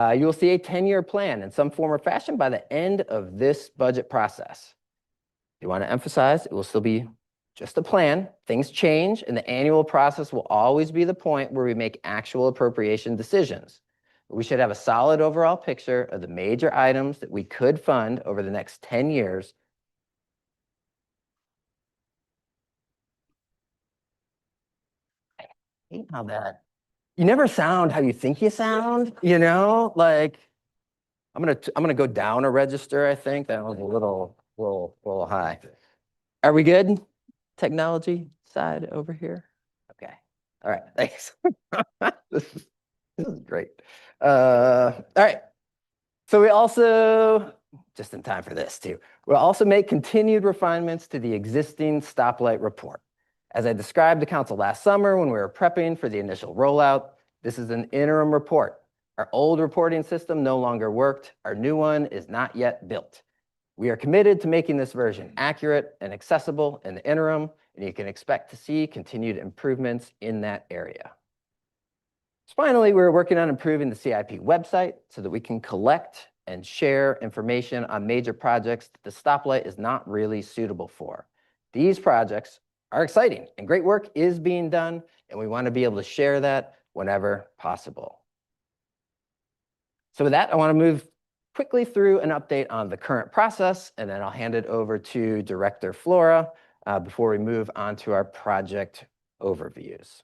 You will see a 10-year plan in some form or fashion by the end of this budget process. You want to emphasize it will still be just a plan. Things change, and the annual process will always be the point where we make actual appropriation decisions. We should have a solid overall picture of the major items that we could fund over the next 10 years. I hate how that, you never sound how you think you sound, like I'm gonna go down a register, I think. That was a little high. Are we good? Technology side over here? Okay. All right, thanks. This is great. All right. So we also, just in time for this too, we'll also make continued refinements to the existing stoplight report. As I described to council last summer when we were prepping for the initial rollout, this is an interim report. Our old reporting system no longer worked. Our new one is not yet built. We are committed to making this version accurate and accessible in the interim, and you can expect to see continued improvements in that area. Finally, we're working on improving the CIP website so that we can collect and share information on major projects that the stoplight is not really suitable for. These projects are exciting and great work is being done, and we want to be able to share that whenever possible. So with that, I want to move quickly through an update on the current process, and then I'll hand it over to Director Flora before we move on to our project overviews.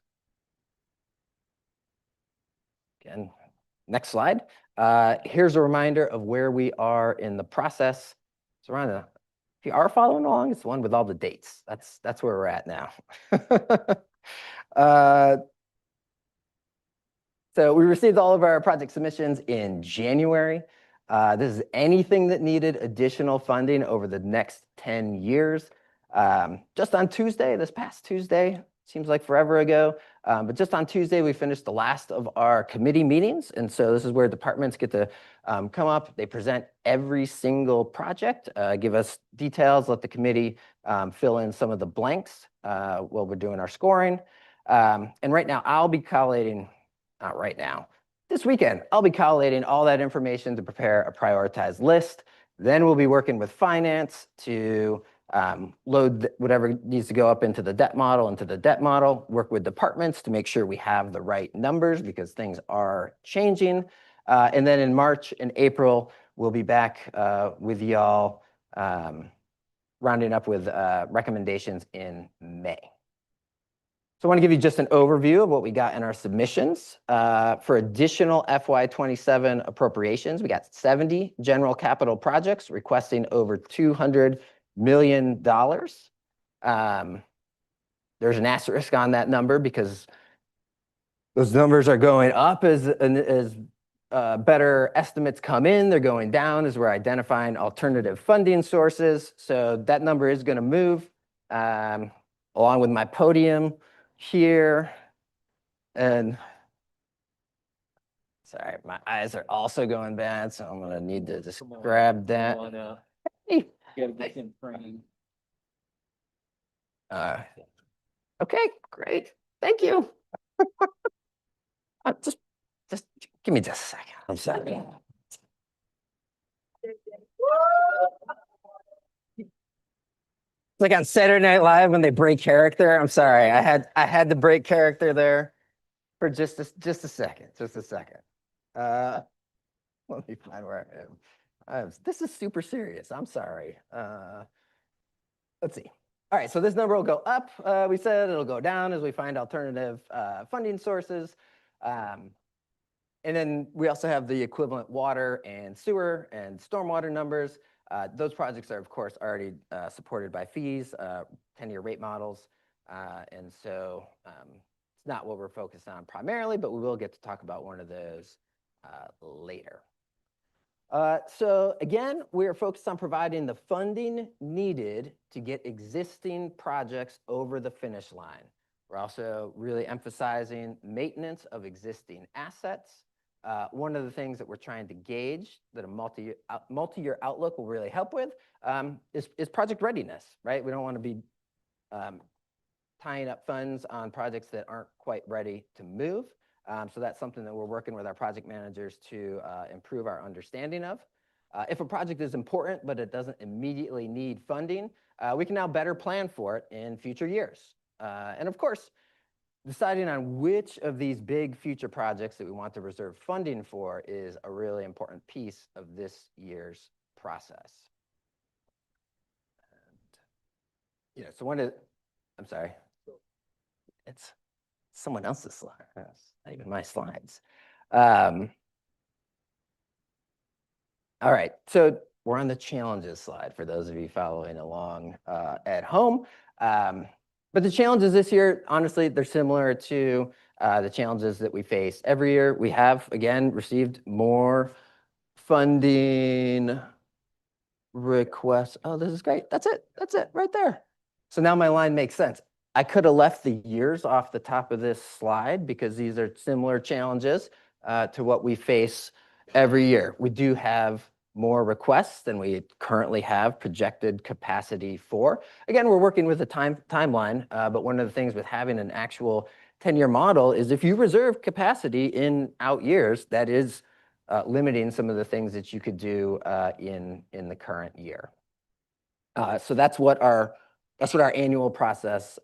Again, next slide. Here's a reminder of where we are in the process. So if you are following along, it's the one with all the dates. That's where we're at now. So we received all of our project submissions in January. This is anything that needed additional funding over the next 10 years. Just on Tuesday, this past Tuesday, seems like forever ago, but just on Tuesday, we finished the last of our committee meetings. And so this is where departments get to come up. They present every single project, give us details, let the committee fill in some of the blanks while we're doing our scoring. And right now, I'll be collating, not right now, this weekend, I'll be collating all that information to prepare a prioritized list. Then we'll be working with finance to load whatever needs to go up into the debt model, work with departments to make sure we have the right numbers because things are changing. And then in March and April, we'll be back with y'all rounding up with recommendations in May. So I want to give you just an overview of what we got in our submissions. For additional FY27 appropriations, we got 70 general capital projects requesting over $200 million. There's an asterisk on that number because those numbers are going up as better estimates come in. They're going down as we're identifying alternative funding sources. So that number is going to move along with my podium here. And sorry, my eyes are also going bad, so I'm going to need to just grab that. Hey. Okay, great. Thank you. Just give me just a second. I'm sorry. It's like on Saturday Night Live when they break character. I'm sorry. I had to break character there for just a second. Let me find where I am. This is super serious. I'm sorry. Let's see. All right, so this number will go up. We said it'll go down as we find alternative funding sources. And then we also have the equivalent water and sewer and stormwater numbers. Those projects are, of course, already supported by fees, 10-year rate models. And so it's not what we're focused on primarily, but we will get to talk about one of those later. So again, we are focused on providing the funding needed to get existing projects over the finish line. We're also really emphasizing maintenance of existing assets. One of the things that we're trying to gauge that a multi-year outlook will really help with is project readiness, right? We don't want to be tying up funds on projects that aren't quite ready to move. So that's something that we're working with our project managers to improve our understanding of. If a project is important, but it doesn't immediately need funding, we can now better plan for it in future years. And of course, deciding on which of these big future projects that we want to reserve funding for is a really important piece of this year's process. And, so I'm sorry, it's someone else's slide. It's not even my slides. All right, so we're on the challenges slide for those of you following along at home. But the challenges this year, honestly, they're similar to the challenges that we face every year. We have, again, received more funding requests. Oh, this is great. That's it. That's it right there. So now my line makes sense. I could have left the years off the top of this slide because these are similar challenges to what we face every year. We do have more requests than we currently have projected capacity for. Again, we're working with a timeline, but one of the things with having an actual 10-year model is if you reserve capacity in out years, that is limiting some of the things that you could do in the current year. So that's what our annual process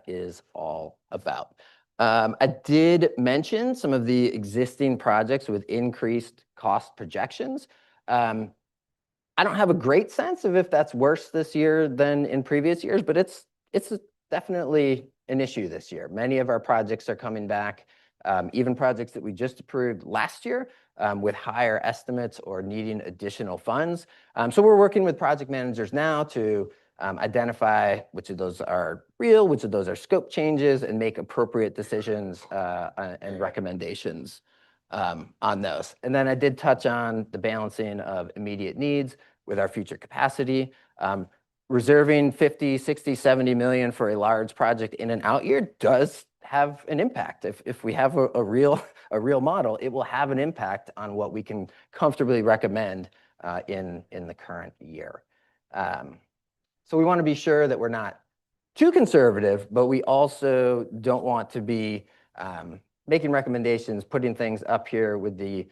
is all about. I did mention some of the existing projects with increased cost projections. I don't have a great sense of if that's worse this year than in previous years, but it's definitely an issue this year. Many of our projects are coming back, even projects that we just approved last year with higher estimates or needing additional funds. So we're working with project managers now to identify which of those are real, which of those are scope changes, and make appropriate decisions and recommendations on those. And then I did touch on the balancing of immediate needs with our future capacity. Reserving 50, 60, 70 million for a large project in an out year does have an impact. If we have a real model, it will have an impact on what we can comfortably recommend in the current year. So we want to be sure that we're not too conservative, but we also don't want to be making recommendations, putting things up here with the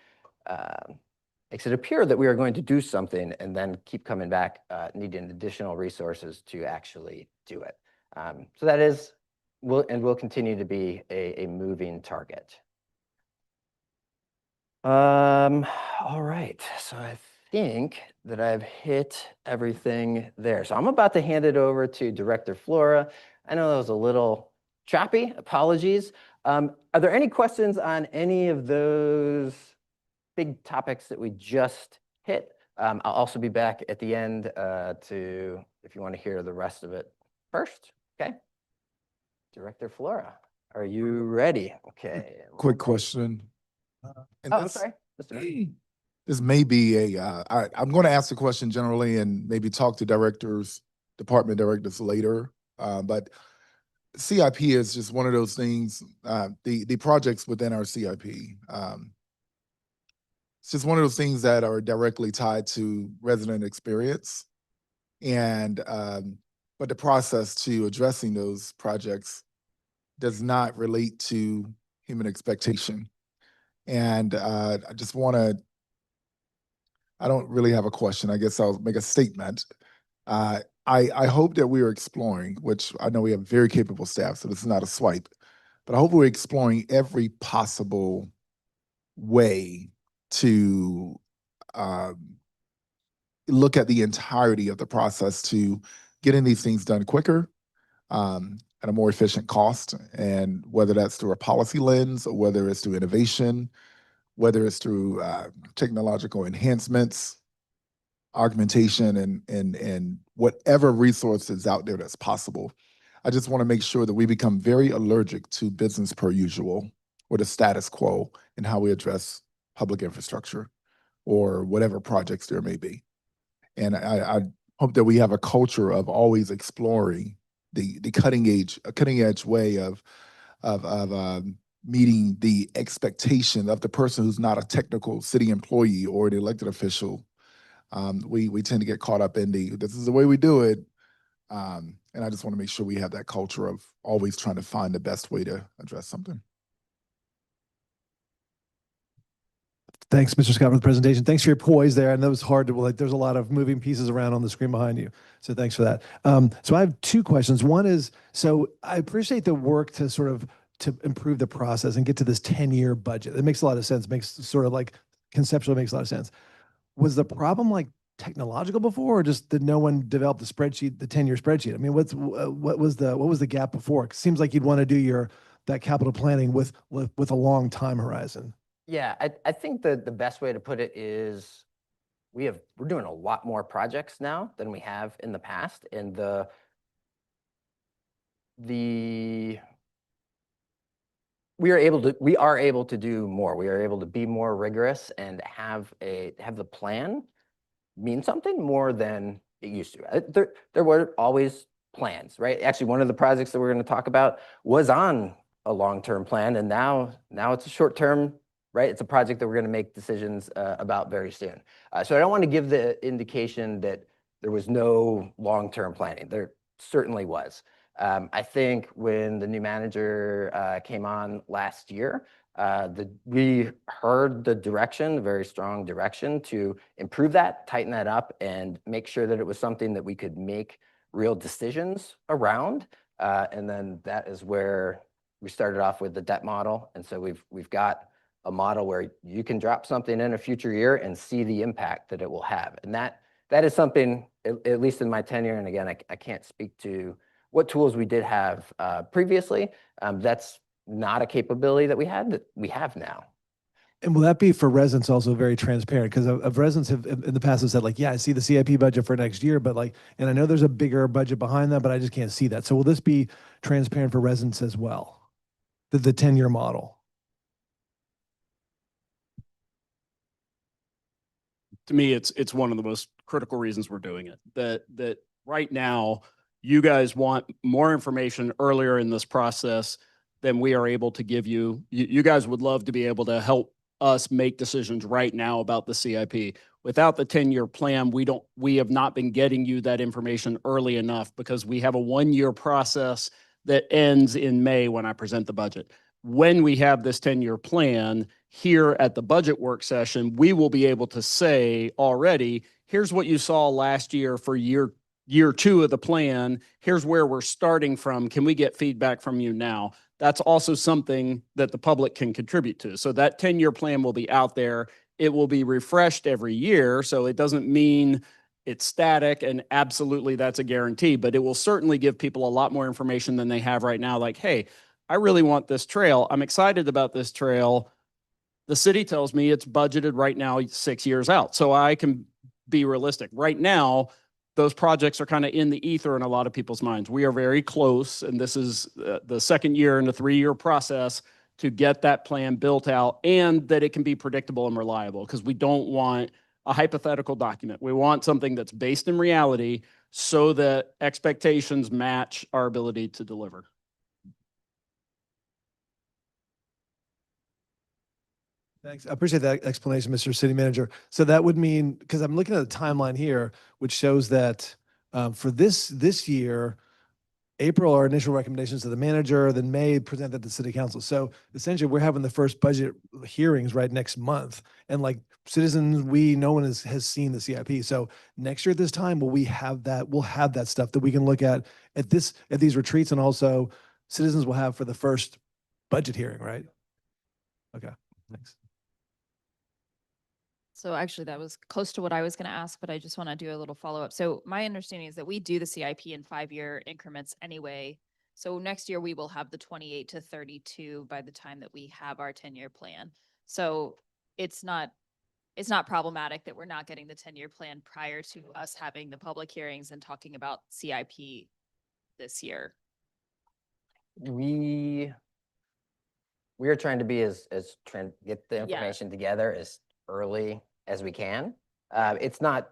makes it appear that we are going to do something and then keep coming back needing additional resources to actually do it. So that is, will continue to be a moving target. All right, so I think that I've hit everything there. So I'm about to hand it over to Director Flora. I know that was a little choppy, apologies. Are there any questions on any of those big topics that we just hit? I'll also be back at the end if you want to hear the rest of it first, okay? Director Flora, are you ready? Okay. Quick question. I'm sorry, Mr. This may be I'm going to ask the question generally and maybe talk to department directors later. But CIP is just one of those things, the projects within our CIP. It's just one of those things that are directly tied to resident experience. And, but the process to addressing those projects does not relate to human expectation. And I just want to, I don't really have a question. I guess I'll make a statement. I hope that we are exploring, which I know we have very capable staff, so this is not a swipe, but I hope we're exploring every possible way to look at the entirety of the process to getting these things done quicker at a more efficient cost, and whether that's through a policy lens or whether it's through innovation, whether it's through technological enhancements, augmentation, and whatever resources out there that's possible. I just want to make sure that we become very allergic to business per usual or the status quo in how we address public infrastructure or whatever projects there may be. And I hope that we have a culture of always exploring the cutting edge way of meeting the expectation of the person who's not a technical city employee or an elected official. We tend to get caught up in this is the way we do it. And I just want to make sure we have that culture of always trying to find the best way to address something. Thanks, Mr. Scott, for the presentation. Thanks for your poise there. And that was hard to, like, there's a lot of moving pieces around on the screen behind you. So thanks for that. So I have two questions. One is, so I appreciate the work to sort of to improve the process and get to this 10-year budget. It makes a lot of sense. Makes sort of like conceptually makes a lot of sense. Was the problem like technological before, or just did no one develop the spreadsheet, the 10-year spreadsheet? I mean, what was the gap before? It seems like you'd want to do that capital planning with a long time horizon. Yeah, I think the best way to put it is we're doing a lot more projects now than we have in the past, and we are able to do more. We are able to be more rigorous and have the plan mean something more than it used to. There were always plans, right? Actually, one of the projects that we're going to talk about was on a long-term plan, and now it's a short-term, right? It's a project that we're going to make decisions about very soon. So I don't want to give the indication that there was no long-term planning. There certainly was. I think when the new manager came on last year, we heard the direction, the very strong direction to improve that, tighten that up, and make sure that it was something that we could make real decisions around. And then that is where we started off with the debt model. And so we've got a model where you can drop something in a future year and see the impact that it will have. And that is something, at least in my tenure, and again, I can't speak to what tools we did have previously. That's not a capability that we have now. And will that be for residents also very transparent? Because of residents have in the past have said, like, yeah, I see the CIP budget for next year, but like, and I know there's a bigger budget behind that, but I just can't see that. So will this be transparent for residents as well? The 10-year model? To me, it's one of the most critical reasons we're doing it. That right now, you guys want more information earlier in this process than we are able to give you. You guys would love to be able to help us make decisions right now about the CIP. Without the 10-year plan, we have not been getting you that information early enough because we have a 1-year process that ends in May when I present the budget. When we have this 10-year plan here at the budget work session, we will be able to say already, here's what you saw last year for year 2 of the plan. Here's where we're starting from. Can we get feedback from you now? That's also something that the public can contribute to. So that 10-year plan will be out there. It will be refreshed every year. So it doesn't mean it's static, and absolutely that's a guarantee, but it will certainly give people a lot more information than they have right now. Like, hey, I really want this trail. I'm excited about this trail. The city tells me it's budgeted right now 6 years out. So I can be realistic. Right now, those projects are kind of in the ether in a lot of people's minds. We are very close, and this is the second year in a 3-year process to get that plan built out, and that it can be predictable and reliable, because we don't want a hypothetical document. We want something that's based in reality so that expectations match our ability to deliver. Thanks. I appreciate that explanation, Mr. City Manager. So that would mean, because I'm looking at the timeline here, which shows that for this year, April, our initial recommendations to the manager, then May present that to City Council. So essentially, we're having the first budget hearings right next month, and like citizens, no one has seen the CIP. So next year at this time, will we have that? We'll have that stuff that we can look at these retreats, and also citizens will have for the first budget hearing, right? Okay, thanks. So actually that was close to what I was going to ask, but I just want to do a little follow-up. So my understanding is that we do the CIP in 5-year increments anyway. So next year we will have the 28 to 32 by the time that we have our 10-year plan. So it's not problematic that we're not getting the 10-year plan prior to us having the public hearings and talking about CIP this year. We are trying to be get the information together as early as we can. It's not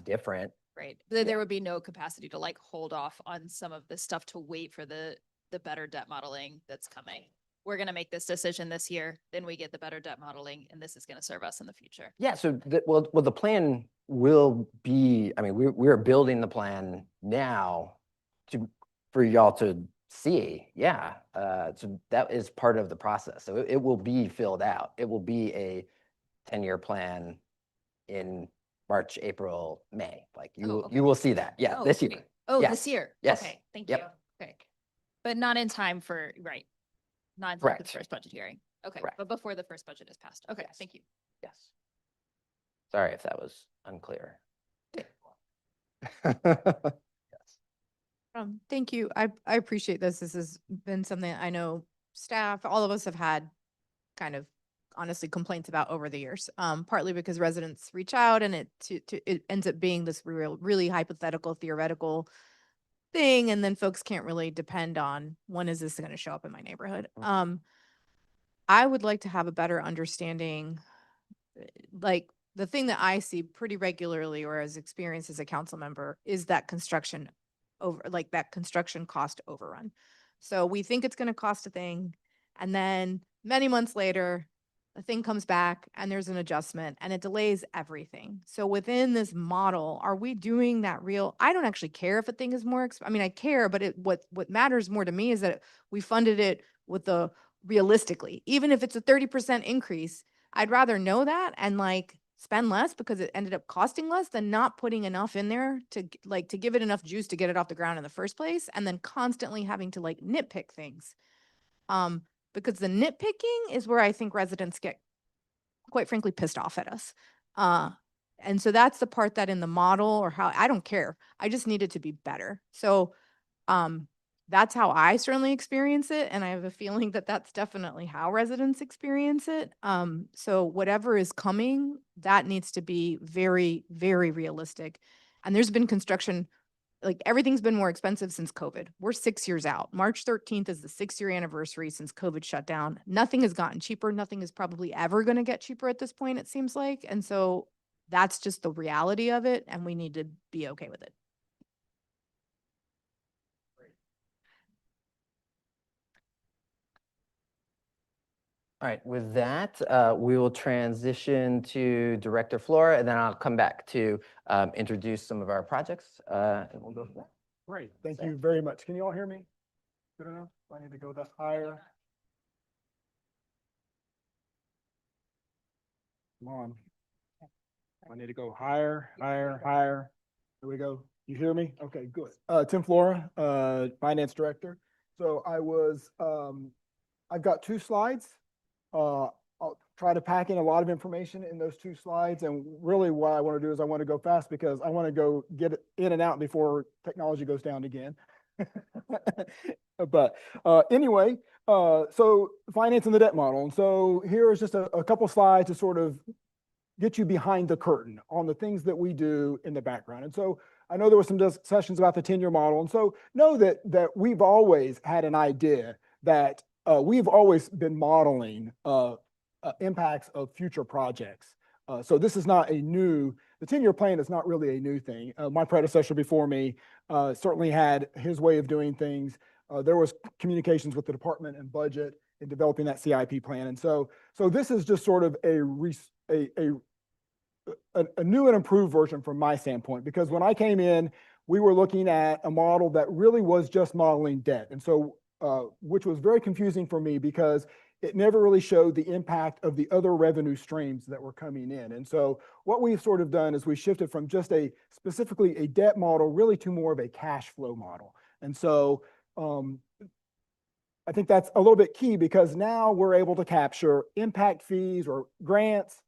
different. Right. There would be no capacity to like hold off on some of the stuff to wait for the better debt modeling that's coming. We're going to make this decision this year, then we get the better debt modeling, and this is going to serve us in the future. Yeah. So the plan will be, I mean, we're building the plan now for y'all to see. Yeah. So that is part of the process. So it will be filled out. It will be 10-year plan in March, April, May. Like Oh, okay. you will see that. Yeah, Oh, this year. great. Oh, Yes. this year. Yes. Okay, thank you. Yep. Okay. But not in time for, right. Not in time for Correct. the first budget hearing. Okay, Correct. but before the first budget is passed. Okay, Yes. thank you. Yes. Sorry if that was unclear. Thank you. I appreciate this. This has been something I know staff, all of us have had kind of honestly complaints about over the years. Partly because residents reach out and it ends up being this really hypothetical, theoretical thing. And then folks can't really depend on when is this going to show up in my neighborhood. I would like to have a better understanding, like the thing that I see pretty regularly or as experienced as a council member is that construction cost overrun. So we think it's going to cost a thing. And then many months later, the thing comes back and there's an adjustment and it delays everything. So within this model, are we doing that real? I don't actually care if a thing is more, I mean, I care, but what matters more to me is that we funded it with the realistically, even if it's a 30% increase, I'd rather know that and like spend less because it ended up costing less than not putting enough in there to give it enough juice to get it off the ground in the first place. And then constantly having to like nitpick things. Because the nitpicking is where I think residents get, quite frankly, pissed off at us. And so that's the part that in the model or how, I don't care. I just need it to be better. So that's how I certainly experience it. And I have a feeling that that's definitely how residents experience it. So whatever is coming, that needs to be very, very realistic. And there's been construction, like everything's been more expensive since COVID. We're 6 years out. March 13th is the 6-year anniversary since COVID shut down. Nothing has gotten cheaper. Nothing is probably ever going to get cheaper at this point, it seems like. And so that's just the reality of it. And we need to be okay with it. All right, with that, we will transition to Director Flora, and then I'll come back to introduce some of our projects, and we'll go from there. Great, thank you very much. Can you all hear me? Good enough? Do I need to go that higher? Come on. I need to go higher, higher, higher. Here we go. You hear me? Okay, good. Tim Flora, Finance Director. So I've got 2 slides. I'll try to pack in a lot of information in those 2 slides. And really what I want to do is I want to go fast because I want to go get it in and out before technology goes down again. But anyway, so financing the debt model. And so here is just a couple slides to sort of get you behind the curtain on the things that we do in the background. And so I know there were some discussions about the 10-year model. And so know that we've always had an idea that we've always been modeling impacts of future projects. So this is not the 10-year plan is not really a new thing. My predecessor before me certainly had his way of doing things. There was communications with the department and budget in developing that CIP plan. And so this is just sort of a new and improved version from my standpoint, because when I came in, we were looking at a model that really was just modeling debt. And so which was very confusing for me because it never really showed the impact of the other revenue streams that were coming in. And so what we've sort of done is we shifted from just specifically a debt model really to more of a cash flow model. And so I think that's a little bit key because now we're able to capture impact fees or grants,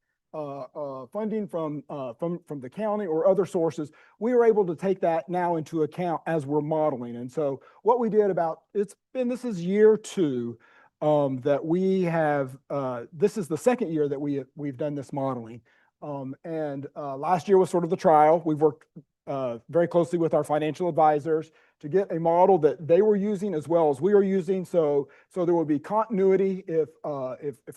funding from the county or other sources. We were able to take that now into account as we're modeling. And so what we did this is year 2 that we have, this is the second year that we've done this modeling. And last year was sort of the trial. We've worked very closely with our financial advisors to get a model that they were using as well as we are using. So there will be continuity. If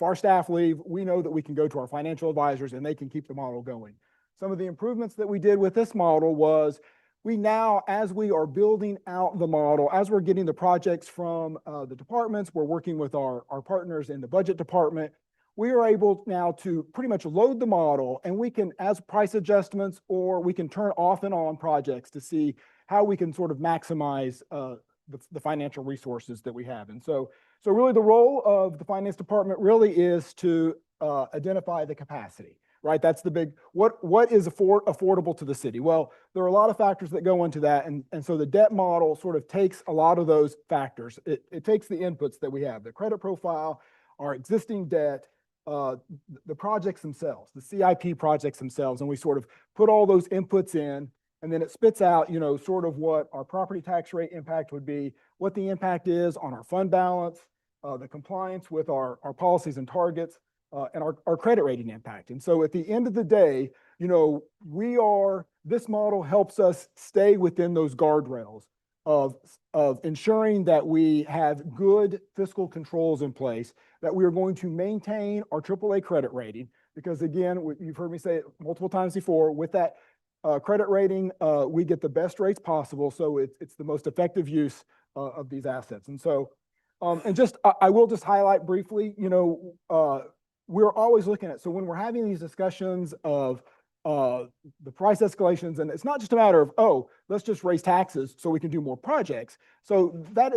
our staff leave, we know that we can go to our financial advisors and they can keep the model going. Some of the improvements that we did with this model was we now, as we are building out the model, as we're getting the projects from the departments, we're working with our partners in the budget department, we are able now to pretty much load the model and we can, as price adjustments, or we can turn off and on projects to see how we can sort of maximize the financial resources that we have. And so really the role of the finance department really is to identify the capacity, right? That's the big, what is affordable to the city? Well, there are a lot of factors that go into that. And so the debt model sort of takes a lot of those factors. It takes the inputs that we have, the credit profile, our existing debt, the projects themselves, the CIP projects themselves, and we sort of put all those inputs in, and then it spits out, sort of what our property tax rate impact would be, what the impact is on our fund balance, the compliance with our policies and targets, and our credit rating impact. And so at the end of the day, this model helps us stay within those guardrails of ensuring that we have good fiscal controls in place, that we are going to maintain our AAA credit rating, because again, you've heard me say it multiple times before, with that credit rating, we get the best rates possible, so it's the most effective use of these assets. And so, I will just highlight briefly, we're always looking at, so when we're having these discussions of the price escalations, and it's not just a matter of, oh, let's just raise taxes so we can do more projects. So that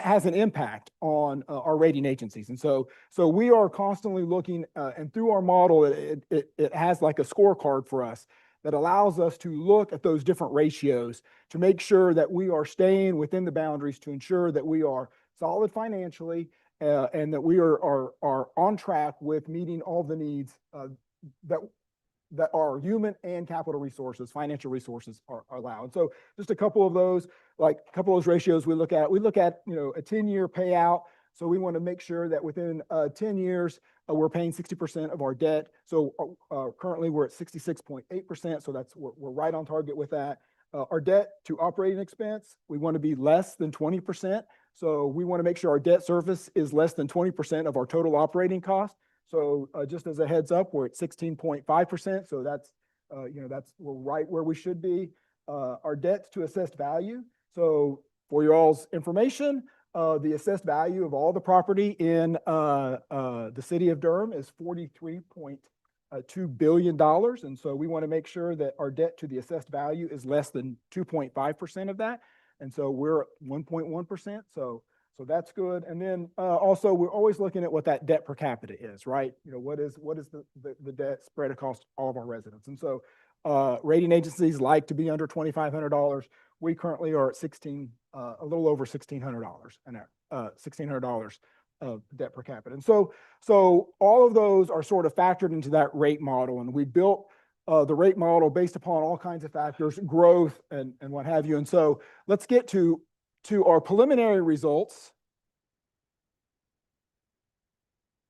has an impact on our rating agencies. And so we are constantly looking, and through our model, it has like a scorecard for us that allows us to look at those different ratios to make sure that we are staying within the boundaries, to ensure that we are solid financially, and that we are on track with meeting all the needs that our human and capital resources, financial resources are allowed. So just a couple of those, ratios we look at. We look at, a 10-year payout. So we want to make sure that within 10 years, we're paying 60% of our debt. So currently we're at 66.8%. So we're right on target with that. Our debt to operating expense, we want to be less than 20%. So we want to make sure our debt service is less than 20% of our total operating cost. So just as a heads up, we're at 16.5%. So that's we're right where we should be. Our debt to assessed value. So for your all's information, the assessed value of all the property in the city of Durham is $43.2 billion. And so we want to make sure that our debt to the assessed value is less than 2.5% of that. And so we're at 1.1%. So that's good. And then also we're always looking at what that debt per capita is, right? What is the debt spread across all of our residents? And so rating agencies like to be under $2,500. We currently are at a little over $1,600 and $1,600 of debt per capita. And so all of those are sort of factored into that rate model, and we built the rate model based upon all kinds of factors, growth and what have you. And so let's get to our preliminary results.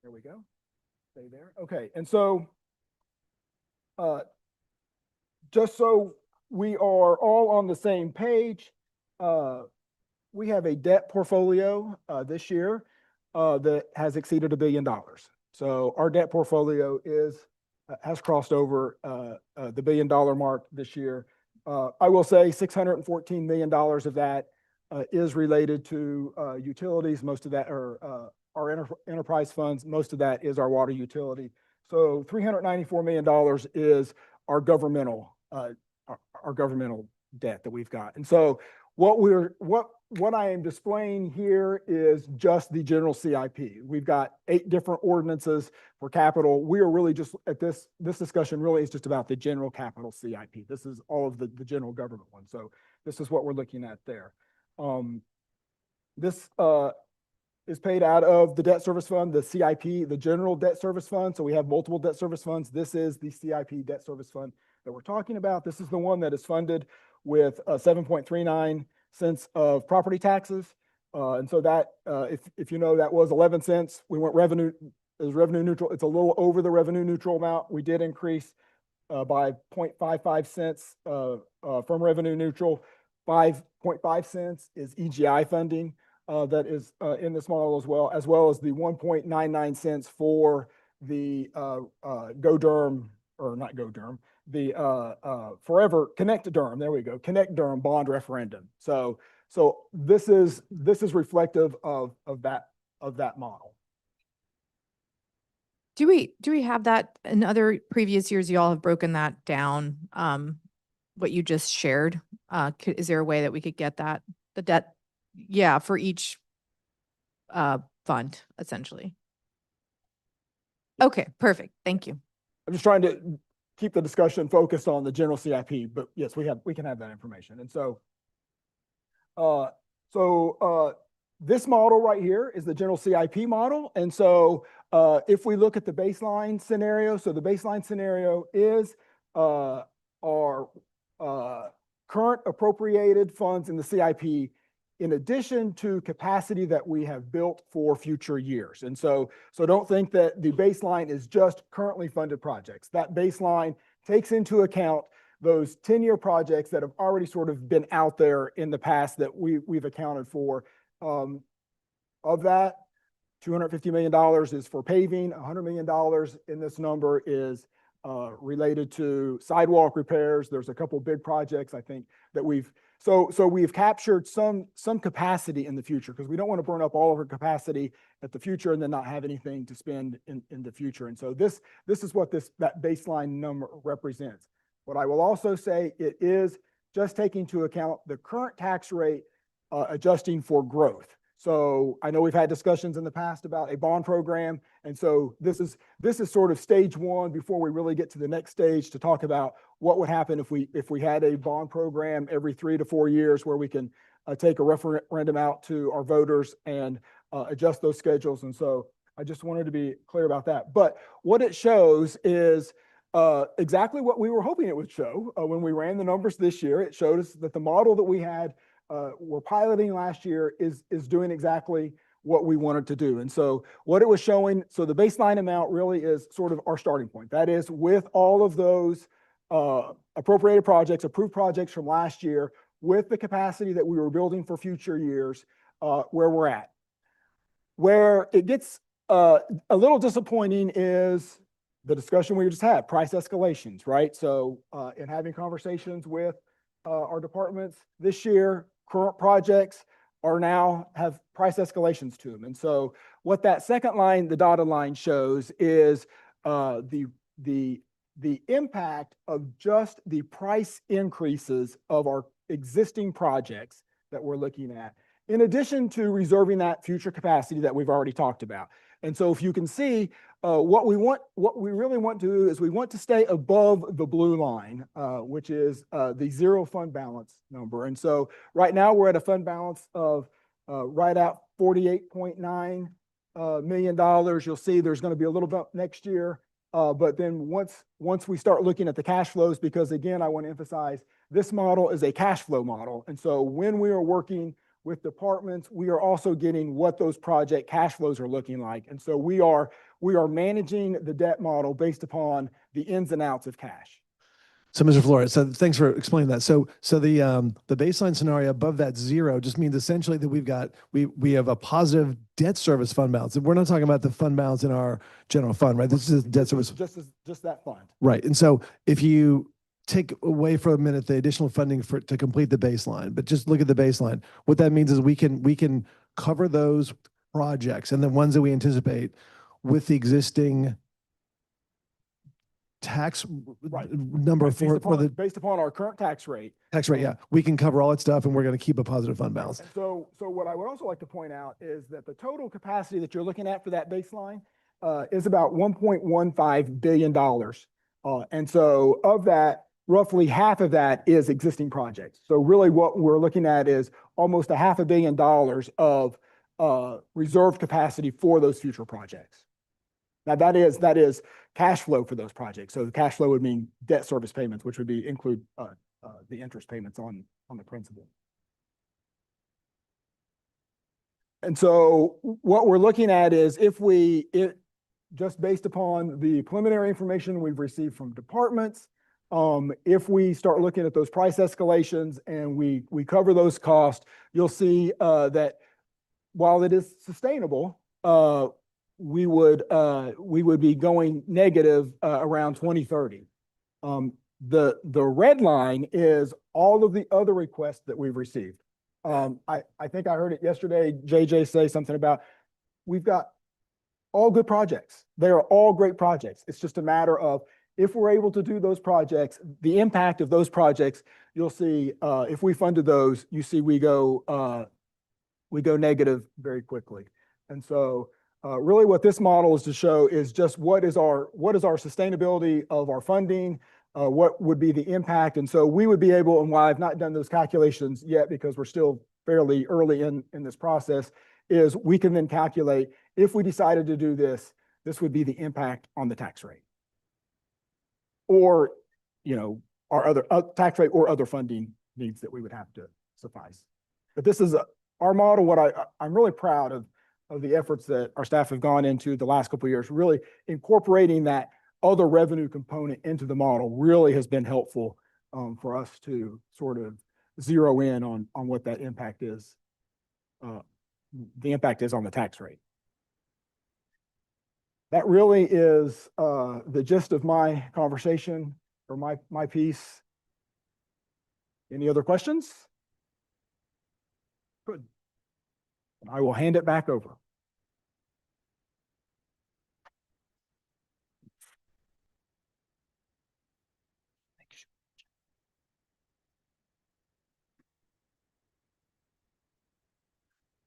There we go. Stay there. Okay. And so just so we are all on the same page, we have a debt portfolio this year that has exceeded $1 billion. So our debt portfolio has crossed over the $1 billion mark this year. I will say $614 million of that is related to utilities. Most of that are our enterprise funds. Most of that is our water utility. So $394 million is our governmental debt that we've got. And so what I am displaying here is just the general CIP. We've got 8 different ordinances for capital. We are really just at this discussion really is just about the general capital CIP. This is all of the general government ones. So this is what we're looking at there. This is paid out of the debt service fund, the CIP, the general debt service fund. So we have multiple debt service funds. This is the CIP debt service fund that we're talking about. This is the one that is funded with 7.39 cents of property taxes. And so that, if you know, that was 11 cents. We went revenue, it was revenue neutral. It's a little over the revenue neutral amount. We did increase by 0.55 cents from revenue neutral. 5.5 cents is EGI funding that is in this model as well as the 1.99 cents for the Go Durham, or not Go Durham, the Forever Connect Durham. There we go, Connect Durham bond referendum. So this is reflective of that model. Do we have that in other previous years? You all have broken that down, what you just shared. Is there a way that we could get that, the debt, for each fund, essentially? Okay, perfect. Thank you. I'm just trying to keep the discussion focused on the general CIP, but yes, we can have that information. And so, this model right here is the general CIP model. And so, if we look at the baseline scenario, so the baseline scenario is our current appropriated funds in the CIP, in addition to capacity that we have built for future years. And so don't think that the baseline is just currently funded projects. That baseline takes into account those 10-year projects that have already sort of been out there in the past that we've accounted for. Of that, $250 million is for paving, $100 million in this number is related to sidewalk repairs. There's a couple big projects I think that we've captured some capacity in the future, because we don't want to burn up all of our capacity at the future and then not have anything to spend in the future. And so this is what that baseline number represents. What I will also say, it is just taking into account the current tax rate, adjusting for growth. So I know we've had discussions in the past about a bond program. And so this is sort of stage one before we really get to the next stage to talk about what would happen if we had a bond program every 3 to 4 years, where we can take a referendum out to our voters and adjust those schedules. And so I just wanted to be clear about that. But what it shows is exactly what we were hoping it would show when we ran the numbers this year. It showed us that the model that we had we're piloting last year is doing exactly what we wanted to do. And so what it was showing, so the baseline amount really is sort of our starting point. That is, with all of those appropriated projects, approved projects from last year, with the capacity that we were building for future years, where we're at. Where it gets a little disappointing is the discussion we just had, price escalations, right? So in having conversations with our departments this year, current projects now have price escalations to them. And so what that second line, the dotted line, shows is the impact of just the price increases of our existing projects that we're looking at, in addition to reserving that future capacity that we've already talked about. And so if you can see, what we really want to do is we want to stay above the blue line, which is the zero fund balance number. And so right now we're at a fund balance of right at $48.9 million. You'll see there's going to be a little bump next year. But then once we start looking at the cash flows, because again, I want to emphasize this model is a cash flow model. And so when we are working with departments, we are also getting what those project cash flows are looking like. And so we are managing the debt model based upon the ins and outs of cash. So Mr. Flores, so thanks for explaining that. So the baseline scenario above that zero just means essentially that we have a positive debt service fund balance. We're not talking about the fund balance in our general fund, right? This is debt service. Just that fund. Right. And so if you take away for a minute the additional funding to complete the baseline, but just look at the baseline, what that means is we can cover those projects and the ones that we anticipate with the existing tax number based upon our current tax rate. Yeah, we can cover all that stuff, and we're going to keep a positive fund balance. And so what I would also like to point out is that the total capacity that you're looking at for that baseline is about $1.15 billion. And so of that, roughly half of that is existing projects. So really what we're looking at is almost $500 million of reserved capacity for those future projects. Now that is cash flow for those projects. So the cash flow would mean debt service payments, which would include the interest payments on the principal. And so what we're looking at is just based upon the preliminary information we've received from departments, if we start looking at those price escalations and we cover those costs, you'll see that while it is sustainable, we would be going negative around 2030. The red line is all of the other requests that we've received. I think I heard it yesterday, JJ say something about, we've got all good projects. They are all great projects. It's just a matter of, if we're able to do those projects, the impact of those projects, you'll see if we funded those, you see we go negative very quickly. And so Really what this model is to show is just what is our sustainability of our funding, what would be the impact. And so we would be able, and while I've not done those calculations yet because we're still fairly early in this process, is we can then calculate if we decided to do this, this would be the impact on the tax rate. Or, our other tax rate or other funding needs that we would have to suffice. But this is our model. What I'm really proud of the efforts that our staff have gone into the last couple of years, really incorporating that other revenue component into the model really has been helpful for us to sort of zero in on what that impact is. The impact is on the tax rate. That really is the gist of my conversation or my piece. Any other questions? Good. And I will hand it back over.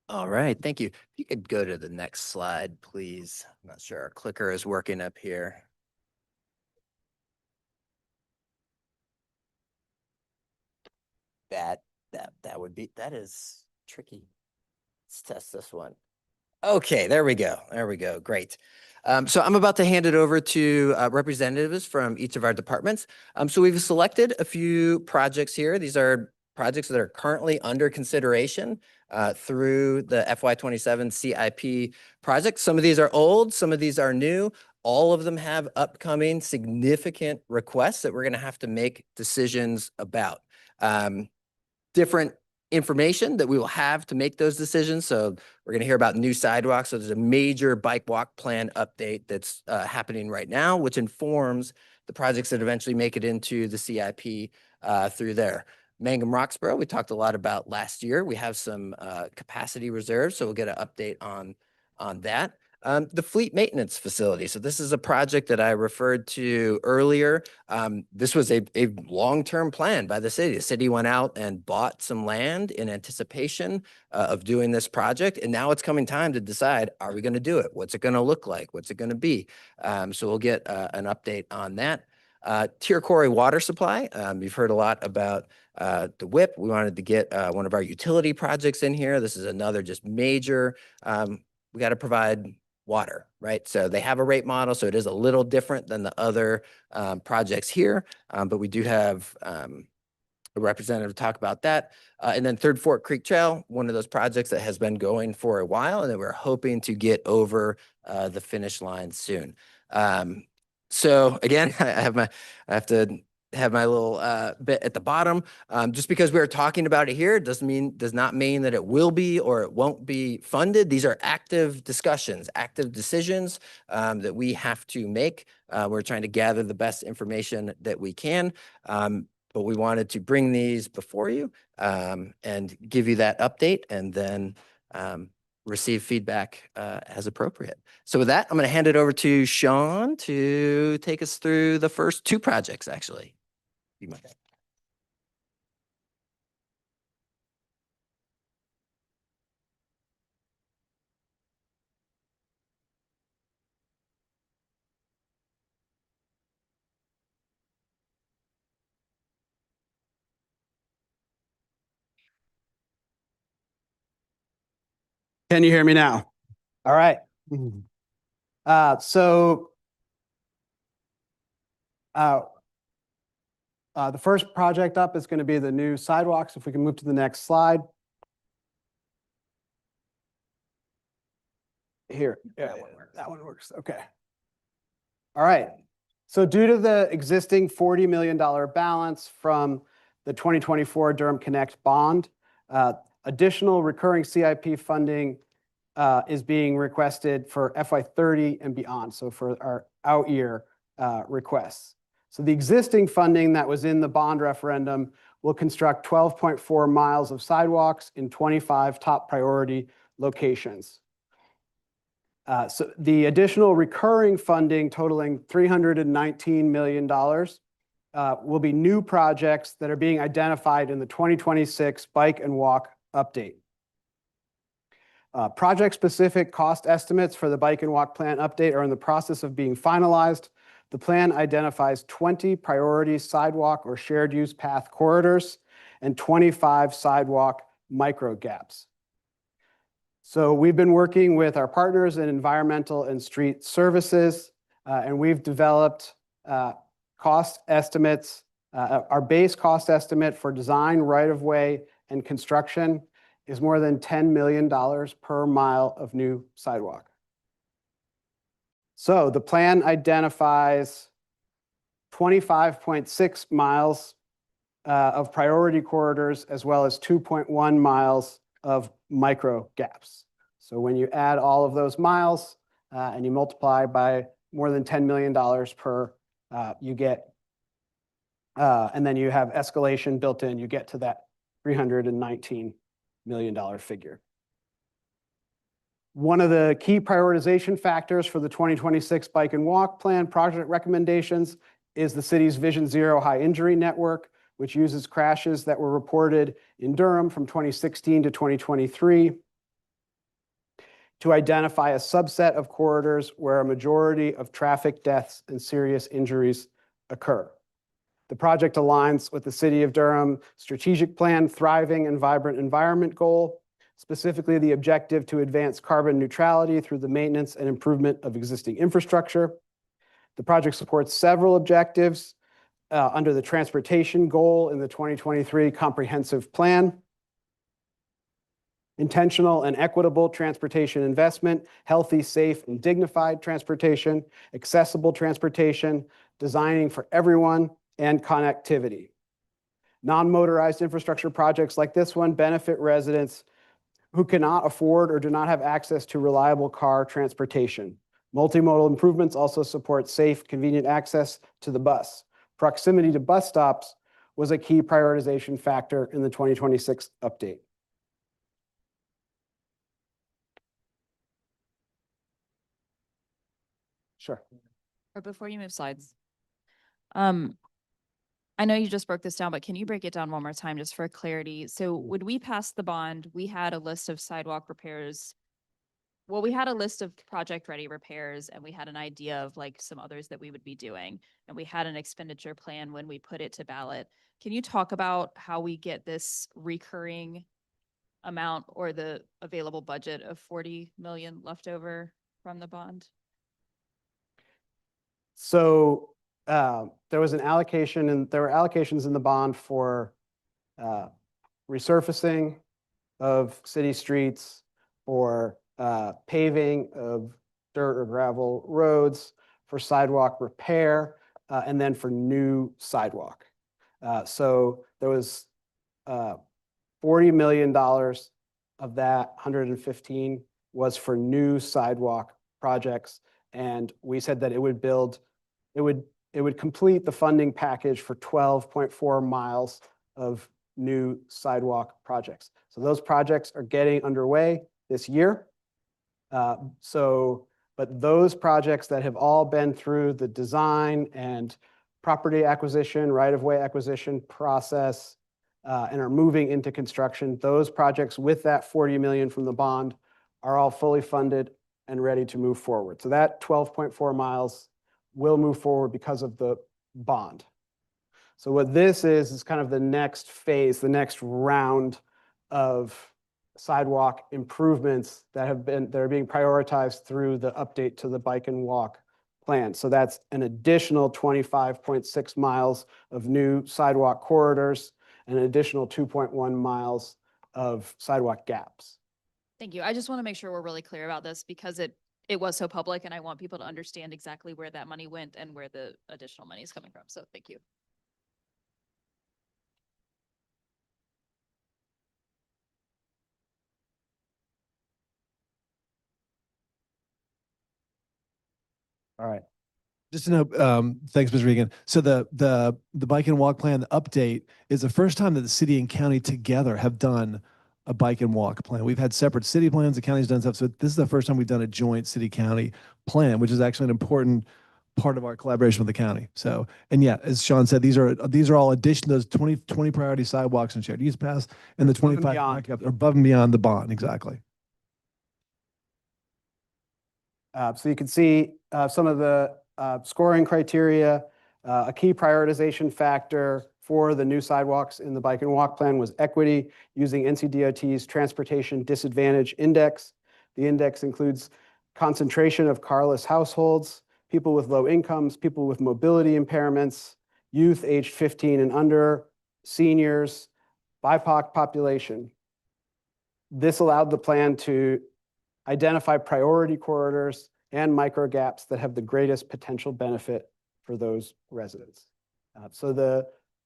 All right, thank you. If you could go to the next slide, please. I'm not sure our clicker is working up here. That is tricky. Let's test this one. Okay, there we go. There we go. Great. So I'm about to hand it over to representatives from each of our departments. So we've selected a few projects here. These are projects that are currently under consideration through the FY27 CIP project. Some of these are old, some of these are new. All of them have upcoming significant requests that we're going to have to make decisions about. Different information that we will have to make those decisions. So we're going to hear about new sidewalks. So there's a major bike walk plan update that's happening right now, which informs the projects that eventually make it into the CIP through there. Mangum Roxborough, we talked a lot about last year. We have some capacity reserves, so we'll get an update on that. The fleet maintenance facility. So this is a project that I referred to earlier. This was a long-term plan by the city. The city went out and bought some land in anticipation of doing this project. And now it's coming time to decide, are we going to do it? What's it going to look like? What's it going to be? So we'll get an update on that. Tier Quarry water supply. You've heard a lot about the WIP. We wanted to get one of our utility projects in here. This is another just major, we got to provide water, right? So they have a rate model, so it is a little different than the other projects here, but we do have a representative to talk about that. And then Third Fork Creek Trail, one of those projects that has been going for a while and that we're hoping to get over the finish line soon. So again, I have to have my little bit at the bottom. Just because we're talking about it here does not mean that it will be or it won't be funded. These are active discussions, active decisions that we have to make. We're trying to gather the best information that we can. But we wanted to bring these before you and give you that update and then receive feedback as appropriate. So with that, I'm going to hand it over to Sean to take us through the first two projects, actually. You might. Can you hear me now? All right. The first project up is going to be the new sidewalks. If we can move to the next slide. Here, that one works. Okay. All right. So due to the existing $40 million balance from the 2024 Durham Connect bond, additional recurring CIP funding is being requested for FY30 and beyond. So for our out year requests. So the existing funding that was in the bond referendum will construct 12.4 miles of sidewalks in 25 top priority locations. So the additional recurring funding totaling $319 million will be new projects that are being identified in the 2026 bike and walk update. Project-specific cost estimates for the bike and walk plan update are in the process of being finalized. The plan identifies 20 priority sidewalk or shared use path corridors and 25 sidewalk micro gaps. So we've been working with our partners in environmental and street services, and we've developed cost estimates. Our base cost estimate for design, right-of-way, and construction is more than $10 million per mile of new sidewalk. So the plan identifies 25.6 miles of priority corridors, as well as 2.1 miles of micro gaps. So when you add all of those miles and you multiply by more than $10 million per, you get, and then you have escalation built in, you get to that $319 million figure. One of the key prioritization factors for the 2026 Bike and Walk Plan project recommendations is the city's Vision Zero High Injury Network, which uses crashes that were reported in Durham from 2016 to 2023 to identify a subset of corridors where a majority of traffic deaths and serious injuries occur. The project aligns with the City of Durham strategic plan, Thriving and Vibrant Environment goal, specifically the objective to advance carbon neutrality through the maintenance and improvement of existing infrastructure. The project supports several objectives under the transportation goal in the 2023 comprehensive plan. Intentional and equitable transportation investment, healthy, safe, and dignified transportation, accessible transportation, designing for everyone, and connectivity. Non-motorized infrastructure projects like this one benefit residents who cannot afford or do not have access to reliable car transportation. Multimodal improvements also support safe, convenient access to the bus. Proximity to bus stops was a key prioritization factor in the 2026 update. Sure. Or before you move slides. I know you just broke this down, but can you break it down one more time just for clarity? So when we passed the bond, we had a list of sidewalk repairs. Well, we had a list of project-ready repairs, and we had an idea of like some others that we would be doing. And we had an expenditure plan when we put it to ballot. Can you talk about how we get this recurring amount or the available budget of 40 million left over from the bond? So there was an allocation, and there were allocations in the bond for resurfacing of city streets, for paving of dirt or gravel roads, for sidewalk repair, and then for new sidewalk. So there was $40 million of that 115 was for new sidewalk projects. And we said that it would complete the funding package for 12.4 miles of new sidewalk projects. So those projects are getting underway this year. But those projects that have all been through the design and property acquisition, right-of-way acquisition process, and are moving into construction, those projects with that 40 million from the bond are all fully funded and ready to move forward. So that 12.4 miles will move forward because of the bond. So what this is kind of the next phase, the next round of sidewalk improvements that are being prioritized through the update to the bike and walk plan. So that's an additional 25.6 miles of new sidewalk corridors and an additional 2.1 miles of sidewalk gaps. Thank you. I just want to make sure we're really clear about this because it was so public, and I want people to understand exactly where that money went and where the additional money is coming from. So thank you. All right. Just to know, thanks, Ms. Regan. So the bike and walk plan update is the first time that the city and county together have done a bike and walk plan. We've had separate city plans, the county's done stuff. So this is the first time we've done a joint city-county plan, which is actually an important part of our collaboration with the county. So, and yeah, as Sean said, these are all addition, those 20 priority sidewalks and shared use paths and the 25 beyond. backup are above and beyond the bond, exactly. So you can see some of the scoring criteria. A key prioritization factor for the new sidewalks in the bike and walk plan was equity using NCDOT's Transportation Disadvantage Index. The index includes concentration of carless households, people with low incomes, people with mobility impairments, youth aged 15 and under, seniors, BIPOC population. This allowed the plan to identify priority corridors and micro gaps that have the greatest potential benefit for those residents.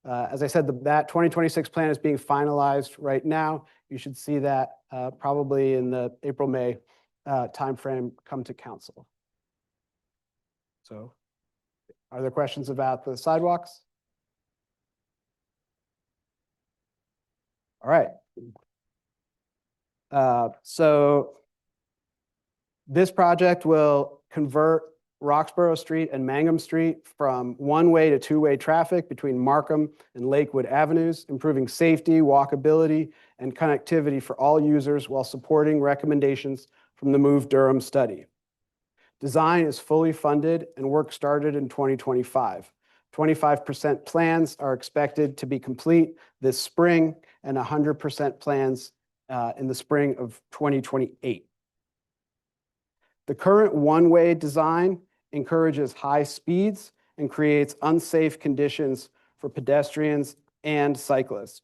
As I said, that 2026 plan is being finalized right now. You should see that probably in the April-May timeframe come to council. So are there questions about the sidewalks? All right. So this project will convert Roxborough Street and Mangum Street from one-way to two-way traffic between Markham and Lakewood Avenues, improving safety, walkability, and connectivity for all users while supporting recommendations from the Move Durham study. Design is fully funded and work started in 2025. 25% plans are expected to be complete this spring and 100% plans in the spring of 2028. The current one-way design encourages high speeds and creates unsafe conditions for pedestrians and cyclists.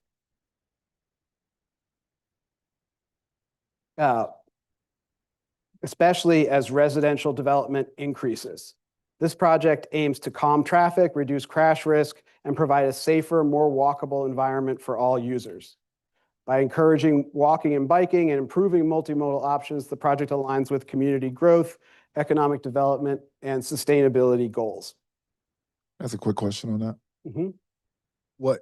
Especially as residential development increases. This project aims to calm traffic, reduce crash risk, and provide a safer, more walkable environment for all users. By encouraging walking and biking and improving multimodal options, the project aligns with community growth, economic development, and sustainability goals. That's a quick question on that. Mhm. What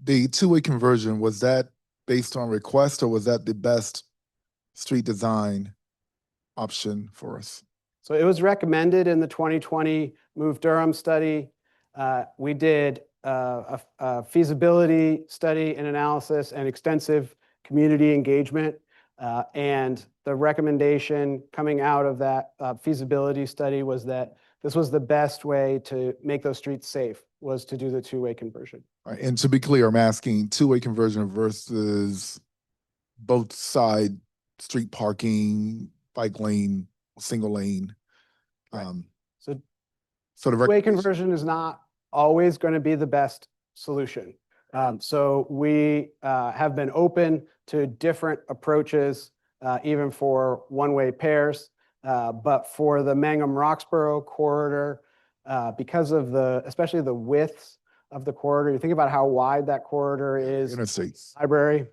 the two-way conversion, was that based on request or was that the best street design option for us? So it was recommended in the 2020 Move Durham study. We did a feasibility study and analysis and extensive community engagement. And the recommendation coming out of that feasibility study was that this was the best way to make those streets safe, was to do the two-way conversion. All right, and to be clear, I'm asking two-way conversion versus both side street parking, bike lane, single lane. Right. So the Two-way recommendation- conversion is not always going to be the best solution. So we have been open to different approaches, even for one-way pairs. But for the Mangum-Roxborough corridor, because of especially the widths of the corridor, you think about how wide that corridor is. Interstates. Library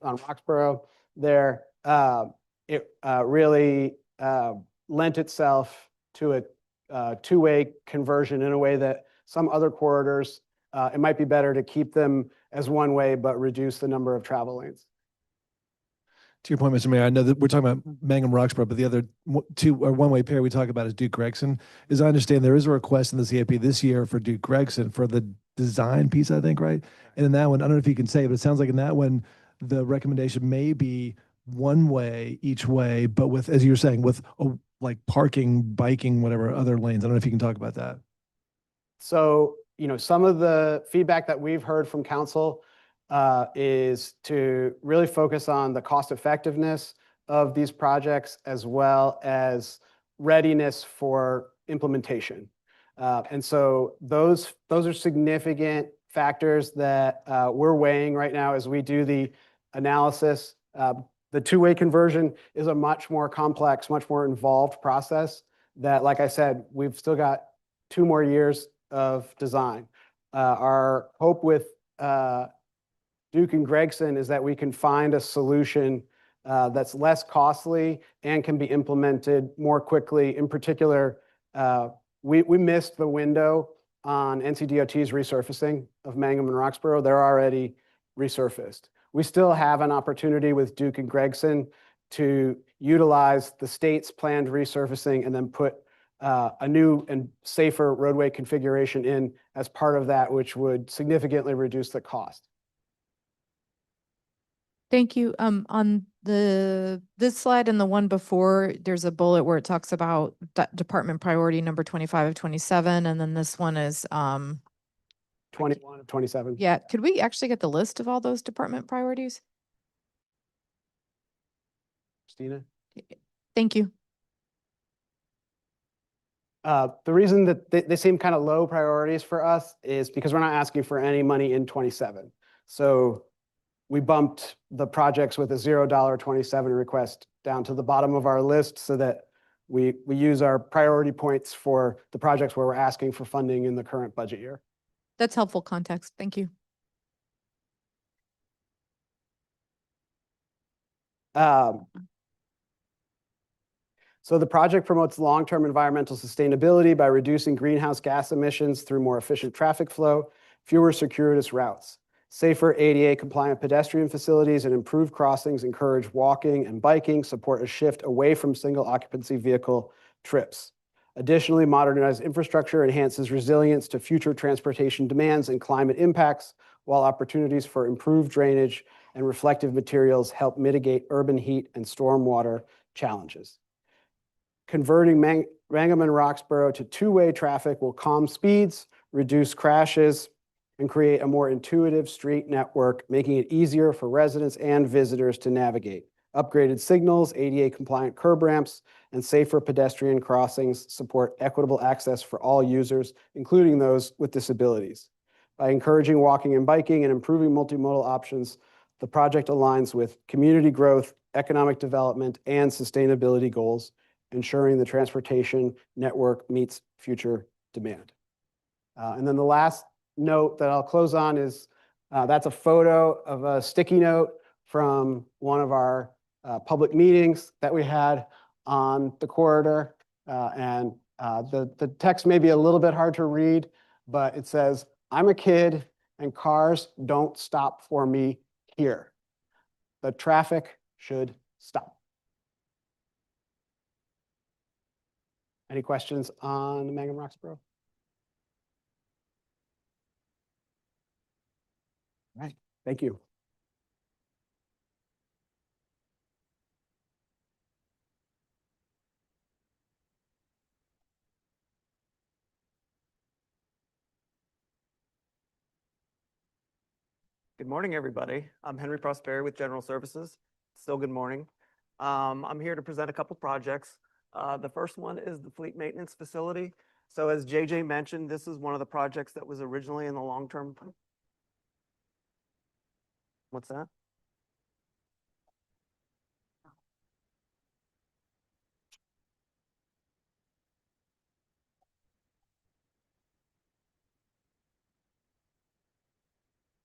on Roxborough there, it really lent itself to a two-way conversion in a way that some other corridors, it might be better to keep them as one way, but reduce the number of travel lanes. To your point, Mr. Mayor, I know that we're talking about Mangum Roxborough, but the other one-way pair we talk about is Duke Gregson. As I understand, there is a request in the CIP this year for Duke Gregson for the design piece, I think, right? And in that one, I don't know if you can say, but it sounds like in that one, the recommendation may be one way each way, but with, as you were saying, with like parking, biking, whatever other lanes. I don't know if you can talk about that. So, some of the feedback that we've heard from council is to really focus on the cost effectiveness of these projects as well as readiness for implementation. And so those are significant factors that we're weighing right now as we do the analysis. The two-way conversion is a much more complex, much more involved process that, like I said, we've still got 2 more years of design. Our hope with Duke and Gregson is that we can find a solution that's less costly and can be implemented more quickly. In particular, we missed the window on NCDOT's resurfacing of Mangum and Roxborough. They're already resurfaced. We still have an opportunity with Duke and Gregson to utilize the state's planned resurfacing and then put a new and safer roadway configuration in as part of that, which would significantly reduce the cost. Thank you. On this slide and the one before, there's a bullet where it talks about department priority number 25 of 27, and then this one is, 21 of 27. yeah, could we actually get the list of all those department priorities? Christina? Thank you. The reason that they seem kind of low priorities for us is because we're not asking for any money in 27. So we bumped the projects with a $0 27 request down to the bottom of our list so that we use our priority points for the projects where we're asking for funding in the current budget year. That's helpful context. Thank you. So the project promotes long-term environmental sustainability by reducing greenhouse gas emissions through more efficient traffic flow, fewer circuitous routes. Safer ADA-compliant pedestrian facilities and improved crossings encourage walking and biking, support a shift away from single-occupancy vehicle trips. Additionally, modernized infrastructure enhances resilience to future transportation demands and climate impacts, while opportunities for improved drainage and reflective materials help mitigate urban heat and stormwater challenges. Converting Mangum and Roxborough to two-way traffic will calm speeds, reduce crashes, and create a more intuitive street network, making it easier for residents and visitors to navigate. Upgraded signals, ADA-compliant curb ramps, and safer pedestrian crossings support equitable access for all users, including those with disabilities. By encouraging walking and biking and improving multimodal options, the project aligns with community growth, economic development, and sustainability goals, ensuring the transportation network meets future demand. And then the last note that I'll close on is that's a photo of a sticky note from one of our public meetings that we had on the corridor. The text may be a little bit hard to read, but it says, "I'm a kid and cars don't stop for me here. The traffic should stop." Any questions on Mangum Roxborough? All right, thank you. Good morning, everybody. I'm Henry Prosperi with General Services. Still good morning. I'm here to present a couple projects. The first one is the fleet maintenance facility. So as JJ mentioned, this is one of the projects that was originally in the long-term. What's that?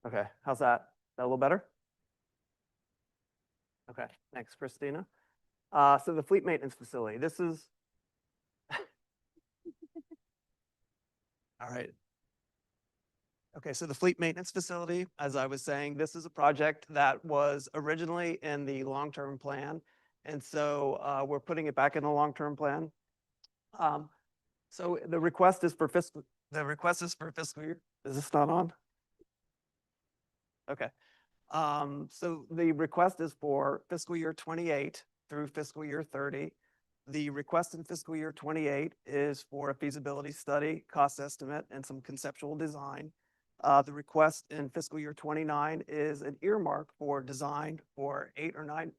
Okay, how's that? That a little better? Okay, thanks, Christina. So the fleet maintenance facility, this is. All right. Okay, so the fleet maintenance facility, as I was saying, this is a project that was originally in the long-term plan. And so we're putting it back in the long-term plan. So the request is for fiscal year. Is this not on? Okay. So the request is for fiscal year 28 through fiscal year 30. The request in fiscal year 28 is for a feasibility study, cost estimate, and some conceptual design. The request in fiscal year 29 is an earmark for design for $8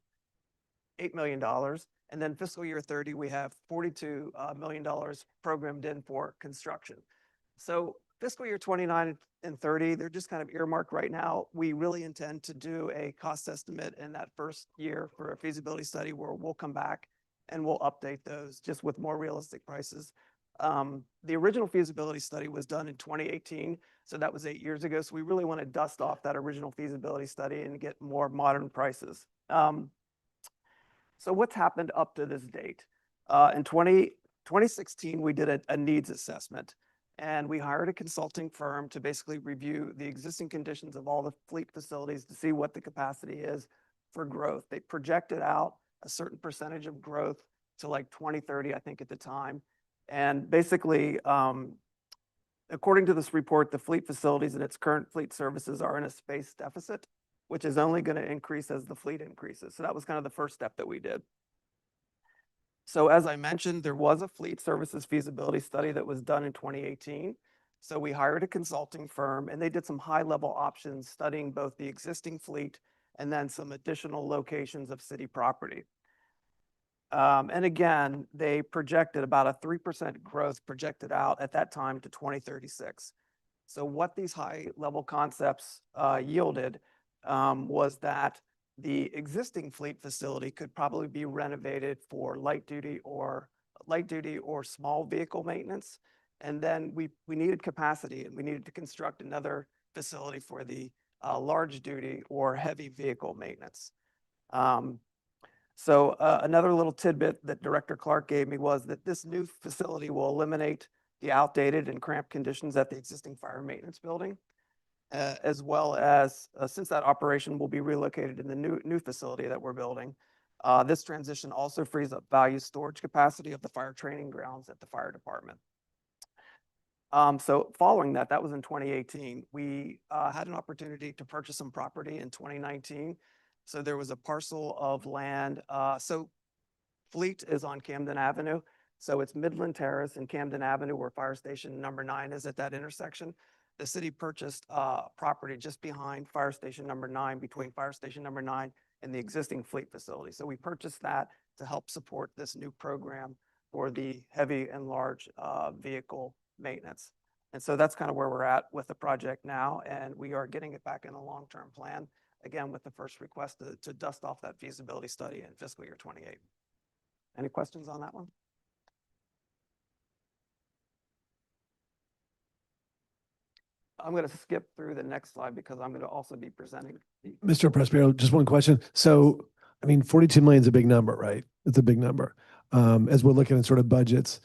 million. And then fiscal year 30, we have $42 million programmed in for construction. So fiscal year 29 and 30, they're just kind of earmarked right now. We really intend to do a cost estimate in that first year for a feasibility study where we'll come back and we'll update those just with more realistic prices. The original feasibility study was done in 2018, so that was 8 years ago. So we really want to dust off that original feasibility study and get more modern prices. So what's happened up to this date? In 2016, we did a needs assessment, and we hired a consulting firm to basically review the existing conditions of all the fleet facilities to see what the capacity is for growth. They projected out a certain percentage of growth to like 2030, I think at the time. And basically, according to this report, the fleet facilities and its current fleet services are in a space deficit, which is only going to increase as the fleet increases. So that was kind of the first step that we did. So as I mentioned, there was a fleet services feasibility study that was done in 2018. So we hired a consulting firm and they did some high-level options studying both the existing fleet and then some additional locations of city property. And again, they projected about a 3% growth projected out at that time to 2036. So what these high-level concepts yielded was that the existing fleet facility could probably be renovated for light duty or small vehicle maintenance. And then we needed capacity and we needed to construct another facility for the large duty or heavy vehicle maintenance. So another little tidbit that Director Clark gave me was that this new facility will eliminate the outdated and cramped conditions at the existing fire maintenance building, as well as since that operation will be relocated in the new facility that we're building, this transition also frees up value storage capacity of the fire training grounds at the fire department. So following that, that was in 2018. We had an opportunity to purchase some property in 2019. So there was a parcel of land. So Fleet is on Camden Avenue. So it's Midland Terrace and Camden Avenue where fire station number 9 is at that intersection. The city purchased property just behind fire station number 9, between fire station number 9 and the existing fleet facility. So we purchased that to help support this new program for the heavy and large vehicle maintenance. And so that's kind of where we're at with the project now. And we are getting it back in a long-term plan, again, with the first request to dust off that feasibility study in fiscal year 28. Any questions on that one? I'm going to skip through the next slide because I'm going to also be presenting. Mr. Prospero, just one question. So, I mean, 42 million is a big number, right? It's a big number. As we're looking at sort of budgets.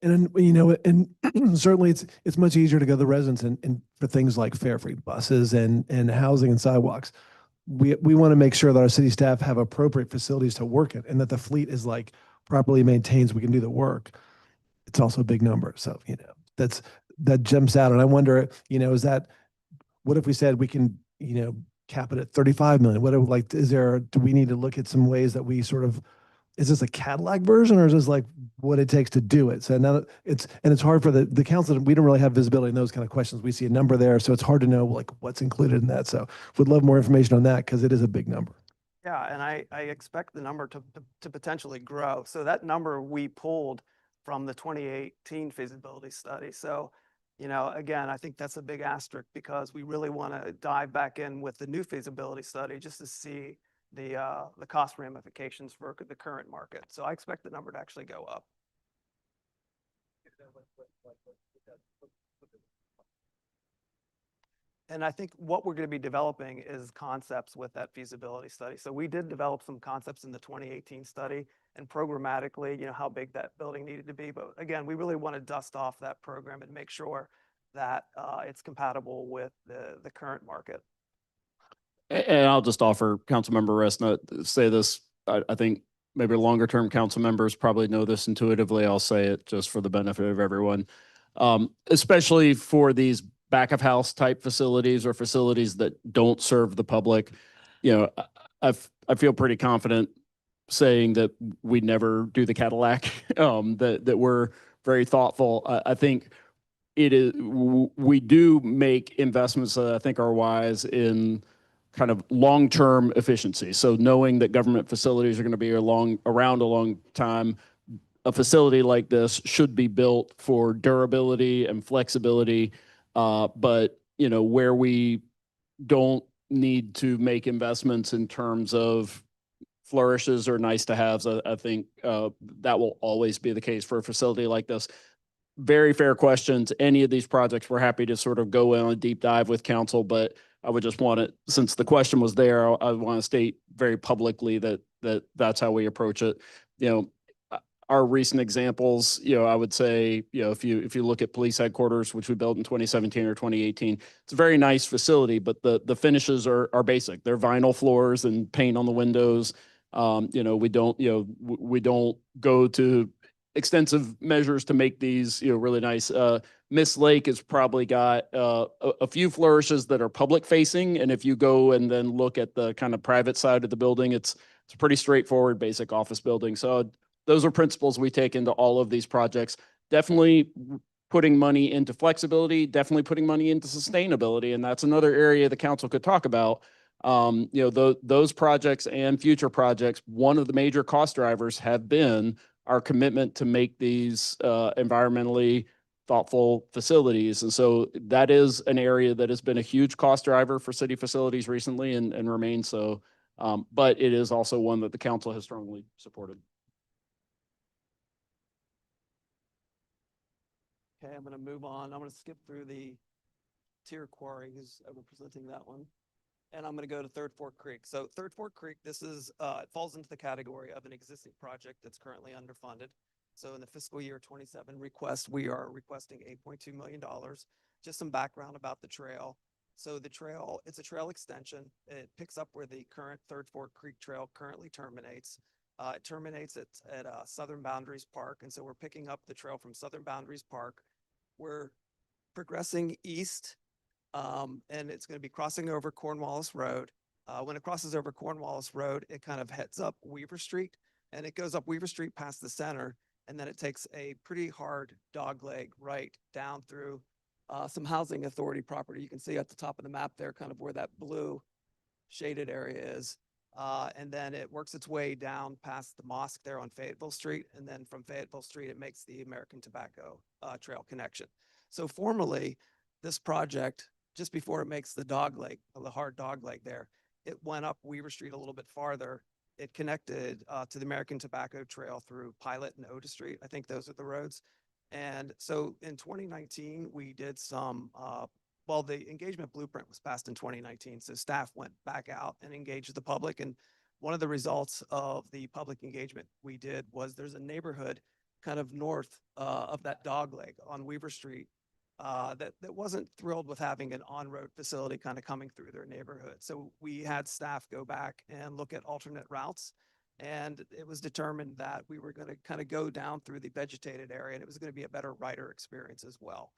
And you know, and certainly it's much easier to go to the residents and for things like fare free buses and housing and sidewalks. We want to make sure that our city staff have appropriate facilities to work in and that the fleet is like properly maintained so we can do the work. It's also a big number. So, you know, that jumps out. And I wonder, you know, what if we said we can, you know, cap it at 35 million? Do we need to look at some ways that we sort of, is this a Cadillac version or is this like what it takes to do it? So now it's hard for the council. We don't really have visibility in those kind of questions. We see a number there. So it's hard to know like what's included in that. So would love more information on that because it is a big number. Yeah, and I expect the number to potentially grow. So that number we pulled from the 2018 feasibility study. So, you know, again, I think that's a big asterisk because we really want to dive back in with the new feasibility study just to see the cost ramifications for the current market. So I expect the number to actually go up. And I think what we're going to be developing is concepts with that feasibility study. So we did develop some concepts in the 2018 study and programmatically, you know, how big that building needed to be. But again, we really want to dust off that program and make sure that it's compatible with the current market. And I'll just offer Councilmember Resna say this. I think maybe longer term council members probably know this intuitively. I'll say it just for the benefit of everyone, especially for these back of house type facilities or facilities that don't serve the public. You know, I feel pretty confident saying that we never do the Cadillac, that we're very thoughtful. I think we do make investments that I think are wise in kind of long-term efficiency. So knowing that government facilities are going to be around a long time, a facility like this should be built for durability and flexibility. But, you know, where we don't need to make investments in terms of flourishes or nice to haves, I think that will always be the case for a facility like this. Very fair questions. Any of these projects, we're happy to sort of go in on a deep dive with council, but I would just want to, since the question was there, I want to state very publicly that's how we approach it. You know, our recent examples, you know, I would say, you know, if you look at police headquarters, which we built in 2017 or 2018, it's a very nice facility, but the finishes are basic. They're vinyl floors and paint on the windows. You know, we don't go to extensive measures to make these, really nice. Miss Lake has probably got a few flourishes that are public facing. And if you go and then look at the kind of private side of the building, it's a pretty straightforward, basic office building. So those are principles we take into all of these projects. Definitely putting money into flexibility, definitely putting money into sustainability. And that's another area the council could talk about. Those projects and future projects, one of the major cost drivers have been our commitment to make these environmentally thoughtful facilities. And so that is an area that has been a huge cost driver for city facilities recently and remains so. But it is also one that the council has strongly supported. Okay, I'm going to move on. I'm going to skip through the tier quarry who's representing that one. And I'm going to go to Third Fork Creek. So Third Fork Creek, this is, it falls into the category of an existing project that's currently underfunded. So in the fiscal year 27 request, we are requesting $8.2 million. Just some background about the trail. So the trail, it's a trail extension. It picks up where the current Third Fork Creek Trail currently terminates. It terminates at Southern Boundaries Park. And so we're picking up the trail from Southern Boundaries Park. We're progressing east, and it's going to be crossing over Cornwallis Road. When it crosses over Cornwallis Road, it kind of heads up Weaver Street, and it goes up Weaver Street past the center, and then it takes a pretty hard dogleg right down through some housing authority property. You can see at the top of the map there, kind of where that blue shaded area is. And then it works its way down past the mosque there on Fayetteville Street. And then from Fayetteville Street, it makes the American Tobacco Trail connection. So formally, this project, just before it makes the dogleg, the hard dogleg there, it went up Weaver Street a little bit farther. It connected to the American Tobacco Trail through Pilot and Otis Street. I think those are the roads. And so in 2019, we did some well, the engagement blueprint was passed in 2019, so staff went back out and engaged the public. And one of the results of the public engagement we did was there's a neighborhood kind of north of that dogleg on Weaver Street that wasn't thrilled with having an on-road facility kind of coming through their neighborhood. So we had staff go back and look at alternate routes. And it was determined that we were going to kind of go down through the vegetated area, and it was going to be a better rider experience as well.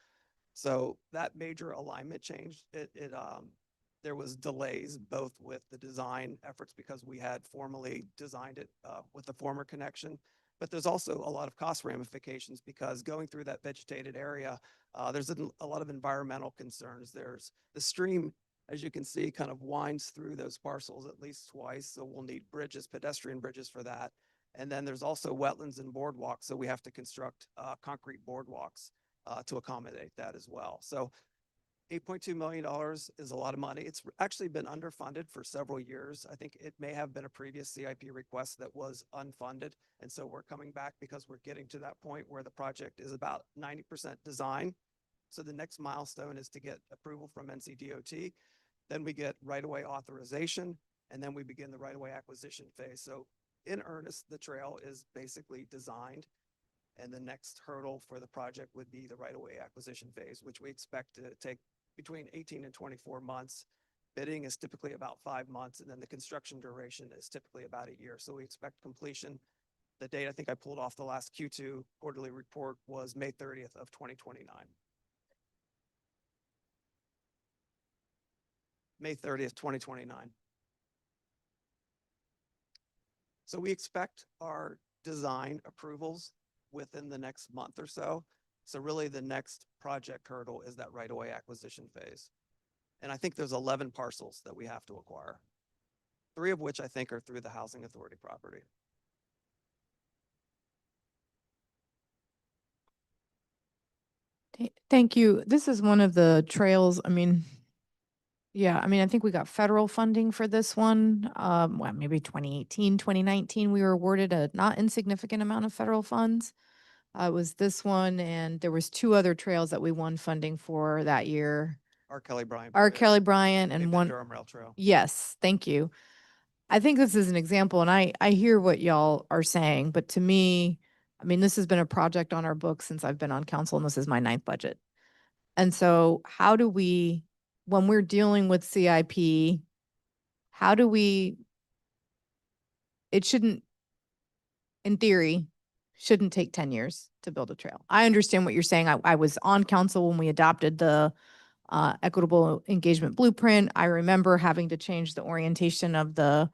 So that major alignment change, there was delays both with the design efforts because we had formally designed it with the former connection, but there's also a lot of cost ramifications because going through that vegetated area, there's a lot of environmental concerns. There's the stream, as you can see, kind of winds through those parcels at least twice. So we'll need bridges, pedestrian bridges for that. And then there's also wetlands and boardwalks. So we have to construct concrete boardwalks to accommodate that as well. So $8.2 million is a lot of money. It's actually been underfunded for several years. I think it may have been a previous CIP request that was unfunded. And so we're coming back because we're getting to that point where the project is about 90% design. So the next milestone is to get approval from NCDOT. Then we get right-of-way authorization, and then we begin the right-of-way acquisition phase. So in earnest, the trail is basically designed. And the next hurdle for the project would be the right-of-way acquisition phase, which we expect to take between 18 and 24 months. Bidding is typically about 5 months, and then the construction duration is typically about a year. So we expect completion. The date I think I pulled off the last Q2 quarterly report was May 30th of 2029. May 30th, 2029. So we expect our design approvals within the next month or so. So really the next project hurdle is that right-of-way acquisition phase. And I think there's 11 parcels that we have to acquire, 3 of which I think are through the housing authority property. Thank you. This is one of the trails. I mean, I think we got federal funding for this one. Well, maybe 2018, 2019, we were awarded a not insignificant amount of federal funds. It was this one, and there was 2 other trails that we won funding for that year. R. Kelly Bryant. R. Kelly Bryant Maybe and the one. Durham Rail Trail. Yes, thank you. I think this is an example, and I hear what y'all are saying, but to me, I mean, this has been a project on our books since I've been on council, and this is my 9th budget. And so how do we, when we're dealing with CIP, it shouldn't, in theory, shouldn't take 10 years to build a trail. I understand what you're saying. I was on council when we adopted the equitable engagement blueprint. I remember having to change the orientation of the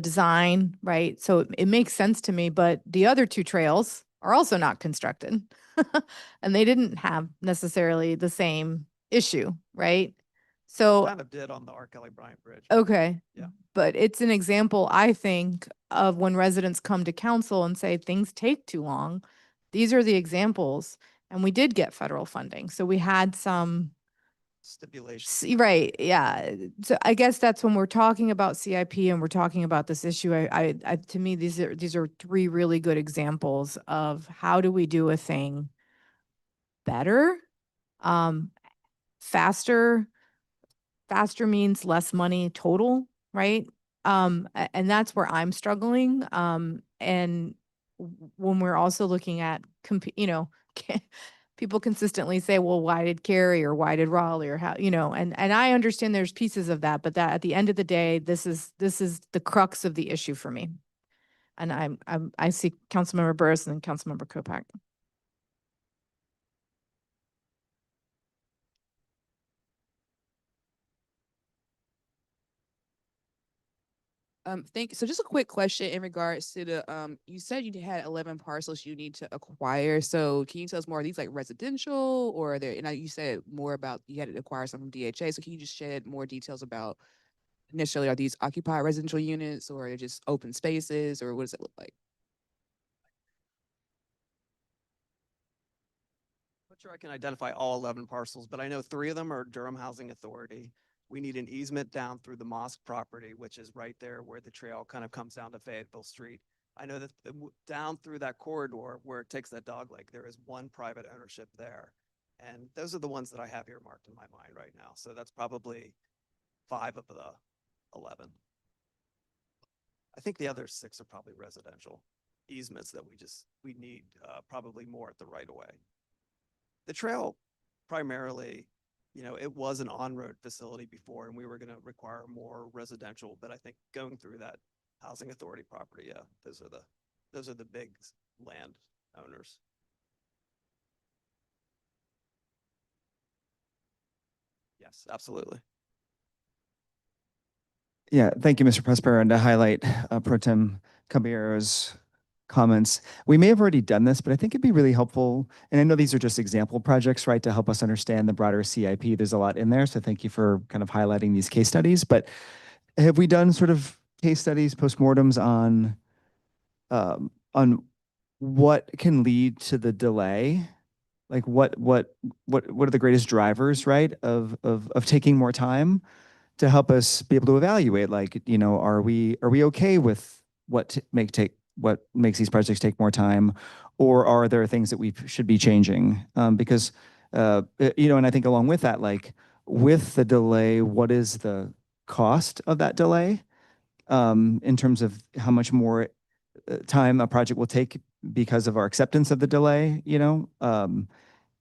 design, right? So it makes sense to me, but the other two trails are also not constructed. And they didn't have necessarily the same issue, right? So, Kind of did on the R. Kelly Bryant Bridge. okay. Yeah. But it's an example, I think, of when residents come to council and say things take too long. These are the examples. And we did get federal funding. So we had some Stipulation. right, yeah. So I guess that's when we're talking about CIP and we're talking about this issue. To me, these are three really good examples of how do we do a thing better, faster. Faster means less money total, right? And that's where I'm struggling. And when we're also looking at, people consistently say, well, why did Cary or why did Raleigh or how, and I understand there's pieces of that, but that at the end of the day, this is the crux of the issue for me. And I see Councilmember Burris and then Councilmember Kopak. So just a quick question in regards to the, you said you had 11 parcels you need to acquire. So can you tell us more? Are these like residential or are there, and you said more about you had to acquire some from DHA. So can you just shed more details about initially, are these occupied residential units or are they just open spaces or what does it look like? Not sure I can identify all 11 parcels, but I know 3 of them are Durham Housing Authority. We need an easement down through the mosque property, which is right there where the trail kind of comes down to Fayetteville Street. I know that down through that corridor where it takes that dog leg, there is one private ownership there. And those are the ones that I have earmarked in my mind right now. So that's probably 5 of the 11. I think the other 6 are probably residential easements that we need probably more at the right of way. The trail primarily, it was an on-road facility before and we were going to require more residential, but I think going through that housing authority property, yeah, those are the big land owners. Yes, absolutely. Yeah, thank you, Mr. Prospero. And to highlight Pro Tem Caballero's comments, we may have already done this, but I think it'd be really helpful. And I know these are just example projects, right, to help us understand the broader CIP. There's a lot in there. So thank you for kind of highlighting these case studies. But have we done sort of case studies, postmortems on what can lead to the delay? Like what are the greatest drivers, right, of taking more time, to help us be able to evaluate, like, are we okay with what makes these projects take more time, or are there things that we should be changing? Because and I think along with that, like with the delay, what is the cost of that delay, in terms of how much more time a project will take because of our acceptance of the delay,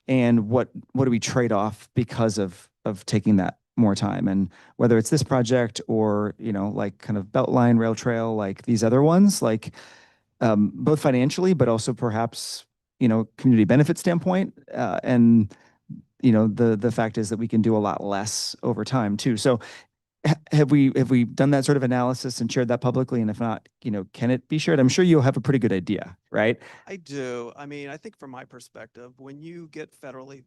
and what do we trade off because of taking that more time? And whether it's this project or, like kind of Beltline rail trail, like these other ones, like both financially, but also perhaps, community benefit standpoint. And, the fact is that we can do a lot less over time too. So have we done that sort of analysis and shared that publicly? And if not, can it be shared? I'm sure you'll have a pretty good idea, right? I do. I mean, I think from my perspective, when you get federally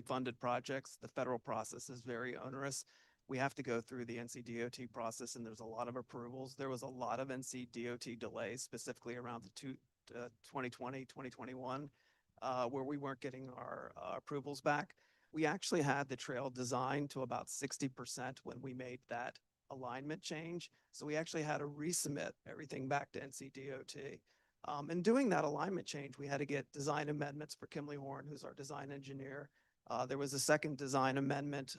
funded projects, the federal process is very onerous. We have to go through the NCDOT process and there's a lot of approvals. There was a lot of NCDOT delays, specifically around the 2020, 2021, where we weren't getting our approvals back. We actually had the trail designed to about 60% when we made that alignment change. So we actually had to resubmit everything back to NCDOT. In doing that alignment change, we had to get design amendments for Kimley Horn, who's our design engineer. There was a second design amendment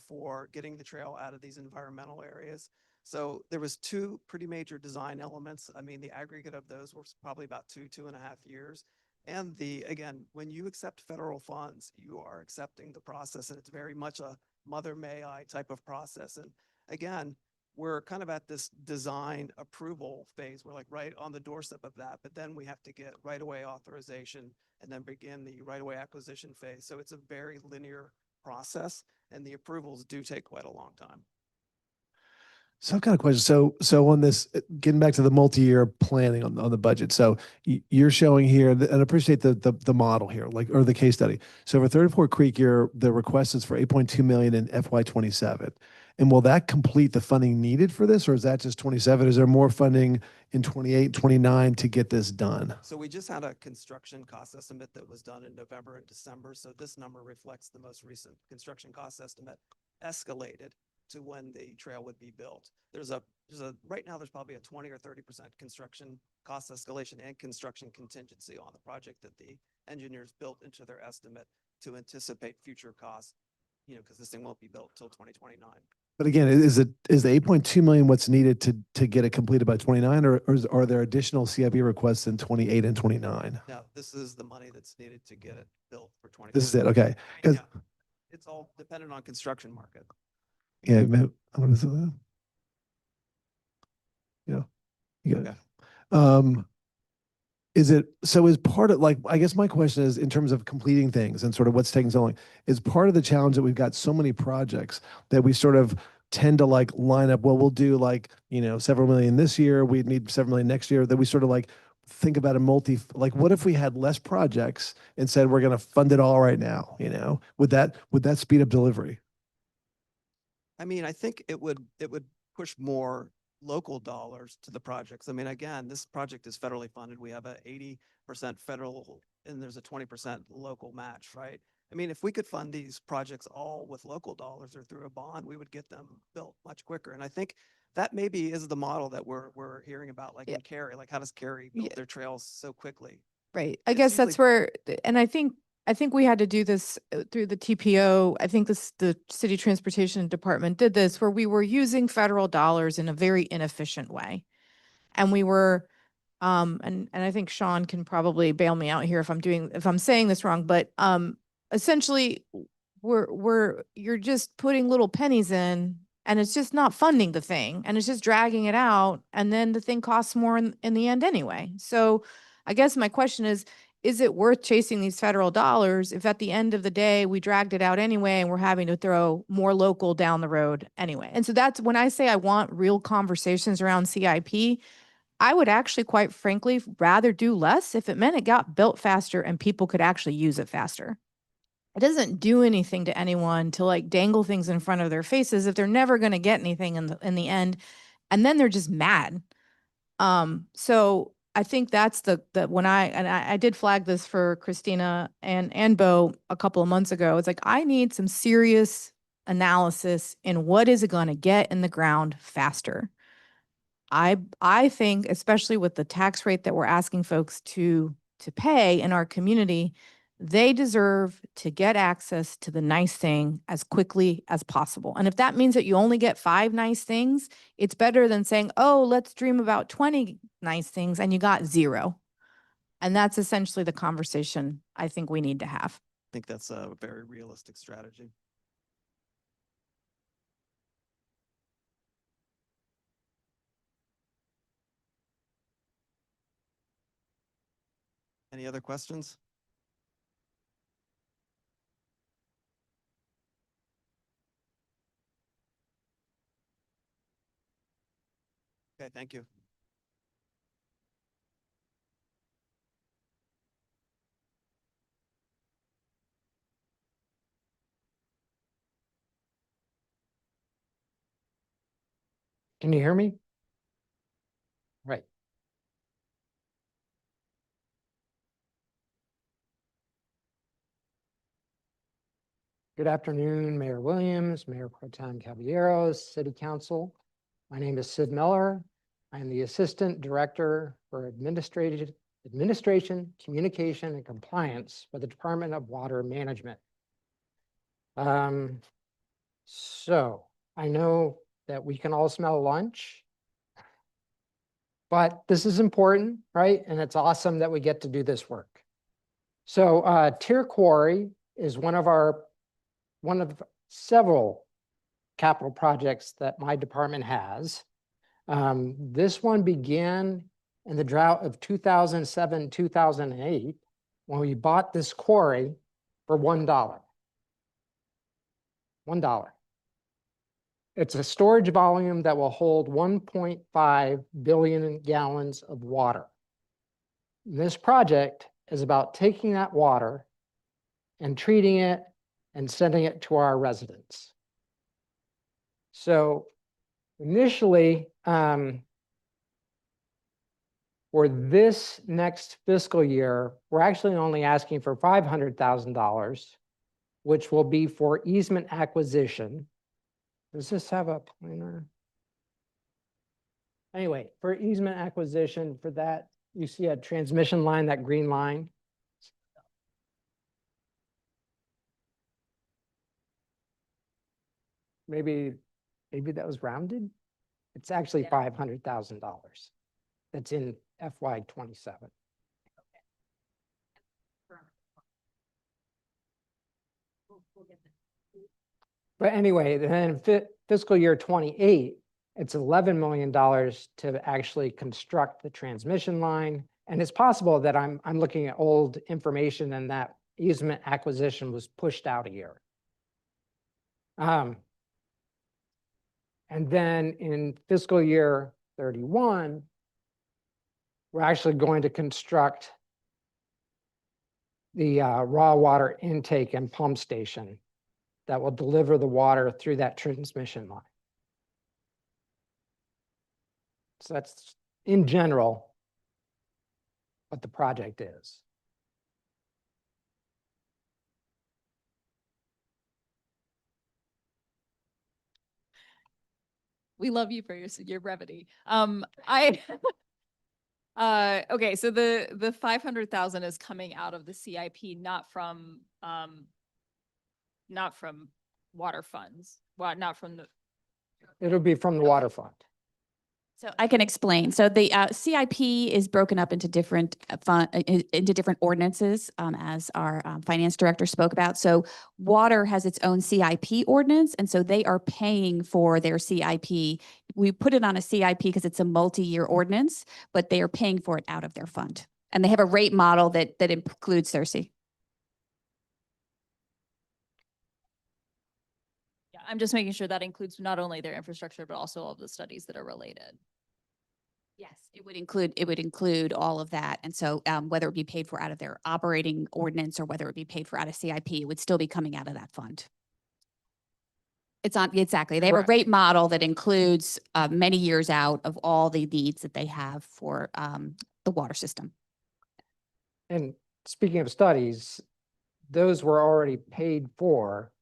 for getting the trail out of these environmental areas. So there was 2 pretty major design elements. I mean, the aggregate of those was probably about 2.5 years. And again, when you accept federal funds, you are accepting the process, and it's very much a mother may I type of process. And again, we're kind of at this design approval phase. We're like right on the doorstep of that, but then we have to get right-of-way authorization and then begin the right-of-way acquisition phase. So it's a very linear process, and the approvals do take quite a long time. So I've got a question. So on this, getting back to the multi-year planning on the budget. So you're showing here, and I appreciate the model here, like, or the case study. So for 34 Creek, the request is for 8.2 million in FY27. And will that complete the funding needed for this, or is that just 27? Is there more funding in 28, 29 to get this done? So we just had a construction cost estimate that was done in November and December. So this number reflects the most recent construction cost estimate escalated to when the trail would be built. Right now there's probably a 20 or 30% construction cost escalation and construction contingency on the project that the engineers built into their estimate to anticipate future costs, because this thing won't be built till 2029. But again, is the 8.2 million what's needed to get it completed by 29, or are there additional CIP requests in 28 and 29? Now, this is the money that's needed to get it built for 20. This is it, okay. 'Cause- Yeah, it's all dependent on construction market. Yeah, what is it? Yeah, you got it. Is part of, like, I guess my question is, in terms of completing things and sort of what's taking so long, is part of the challenge that we've got so many projects that we sort of tend to like line up, well, we'll do like, several million this year, we need several million next year, that we sort of like think about like, what if we had less projects and said, we're going to fund it all right now, would that speed up delivery? I mean, I think it would push more local dollars to the projects. I mean, again, this project is federally funded. We have a 80% federal and there's a 20% local match, right? I mean, if we could fund these projects all with local dollars or through a bond, we would get them built much quicker. And I think that maybe is the model that we're hearing about, like in Cary. Like, how does Cary build their trails so quickly? Right. I guess that's where, and I think we had to do this through the TPO. I think the City Transportation Department did this, where we were using federal dollars in a very inefficient way. And we were, and I think Sean can probably bail me out here if I'm saying this wrong, but essentially you're just putting little pennies in, and it's just not funding the thing, and it's just dragging it out, and then the thing costs more in the end anyway. So I guess my question is it worth chasing these federal dollars if at the end of the day we dragged it out anyway and we're having to throw more local down the road anyway? And so that's when I say I want real conversations around CIP. I would actually, quite frankly, rather do less if it meant it got built faster and people could actually use it faster. It doesn't do anything to anyone to like dangle things in front of their faces if they're never going to get anything in the end, and then they're just mad. So I think that's when I did flag this for Christina and Bo a couple of months ago. It's like, I need some serious analysis in what is it going to get in the ground faster. I think, especially with the tax rate that we're asking folks to pay in our community, they deserve to get access to the nice thing as quickly as possible. And if that means that you only get 5 nice things, it's better than saying, oh, let's dream about 20 nice things and you got 0. And that's essentially the conversation I think we need to have. I think that's a very realistic strategy. Any other questions? Okay, thank you. Can you hear me? Right. Good afternoon, Mayor Williams, Mayor Pro Tem Caballeros, City Council. My name is Sid Miller. I am the Assistant Director for Administration, Communication, and Compliance for the Department of Water Management. So I know that we can all smell lunch, but this is important, right? And it's awesome that we get to do this work. So Tier Quarry is one of several capital projects that my department has. This one began in the drought of 2007, 2008, when we bought this quarry for $1. $1. It's a storage volume that will hold 1.5 billion gallons of water. This project is about taking that water and treating it and sending it to our residents. So initially, for this next fiscal year, we're actually only asking for $500,000, which will be for easement acquisition. Does this have a pointer? Anyway, for easement acquisition for that, you see a transmission line, that green line. Maybe that was rounded. It's actually $500,000. That's in FY '27. But anyway, then fiscal year '28, it's $11 million to actually construct the transmission line. And it's possible that I'm looking at old information and that easement acquisition was pushed out a year. And then in fiscal year 31, we're actually going to construct the raw water intake and pump station that will deliver the water through that transmission line. So that's, in general, what the project is. We love you for your brevity. Okay, so the 500,000 is coming out of the CIP, not from water funds. Well, not from the. It'll be from the water fund. So I can explain. So the CIP is broken up into different different ordinances, as our finance director spoke about. So water has its own CIP ordinance, and so they are paying for their CIP. We put it on a CIP because it's a multi-year ordinance, but they are paying for it out of their fund, and they have a rate model that includes CERC. Yeah, I'm just making sure that includes not only their infrastructure, but also all of the studies that are related. Yes, it would include all of that. And so whether it be paid for out of their operating ordinance or whether it be paid for out of CIP, it would still be coming out of that fund. It's on, exactly. They have a rate model that includes many years out of all the needs that they have for the water system. And speaking of studies, those were already paid for,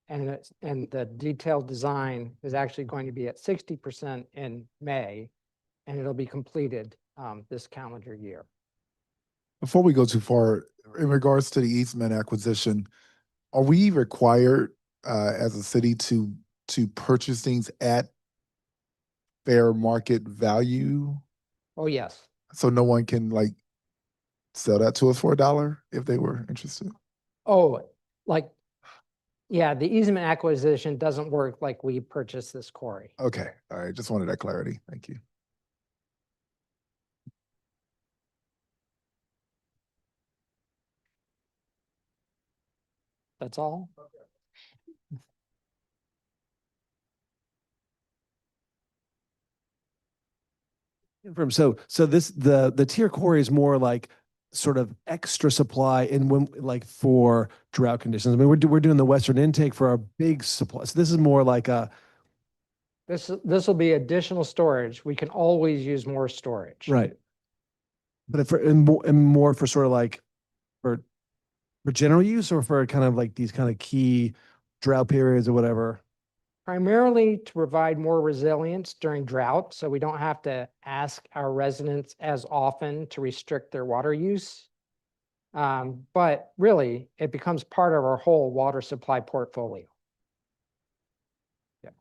and the detailed design is actually going to be at 60% in May, and it'll be completed this calendar year. Before we go too far, in regards to the easement acquisition, are we required as a city to purchase things at fair market value? Oh, yes. So no one can like sell that to us for $1 if they were interested? Oh, like, yeah, the easement acquisition doesn't work like we purchased this quarry. Okay, all right, just wanted that clarity. Thank you. That's all? So this, the tier quarry is more like sort of extra supply and when like for drought conditions. I mean, we're doing the Western intake for our big supply. So this is more like a. This will be additional storage. We can always use more storage. Right. But and more for sort of like for general use or for kind of like these kind of key drought periods or whatever. Primarily to provide more resilience during drought, so we don't have to ask our residents as often to restrict their water use. But really, it becomes part of our whole water supply portfolio. Yeah.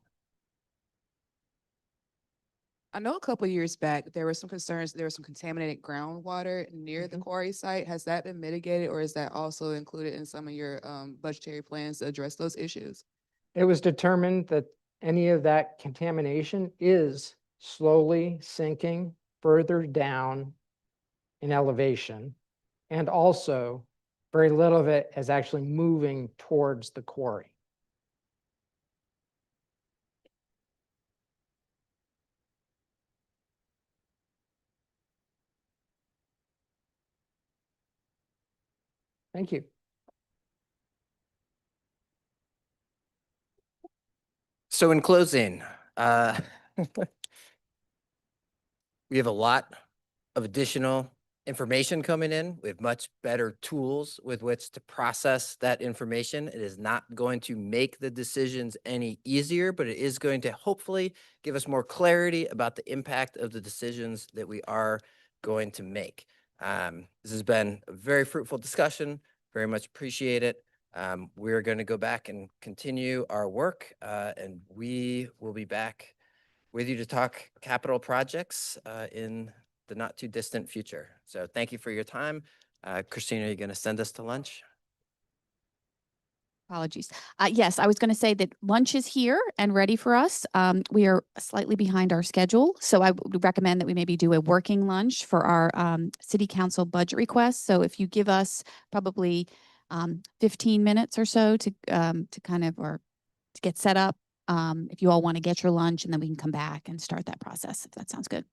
I know a couple of years back, there were some concerns, there was some contaminated groundwater near the quarry site. Has that been mitigated, or is that also included in some of your budgetary plans to address those issues? It was determined that any of that contamination is slowly sinking further down in elevation. And also, very little of it is actually moving towards the quarry. Thank you. So in closing, we have a lot of additional information coming in. We have much better tools with which to process that information. It is not going to make the decisions any easier, but it is going to hopefully give us more clarity about the impact of the decisions that we are going to make. This has been a very fruitful discussion. Very much appreciate it. We're going to go back and continue our work, and we will be back with you to talk capital projects in the not too distant future. So thank you for your time. Christina, are you going to send us to lunch? Apologies. Yes, I was going to say that lunch is here and ready for us. We are slightly behind our schedule, so I would recommend that we maybe do a working lunch for our city council budget request. So if you give us probably 15 minutes or so to kind of, or to get set up, if you all want to get your lunch, and then we can come back and start that process, if that sounds good.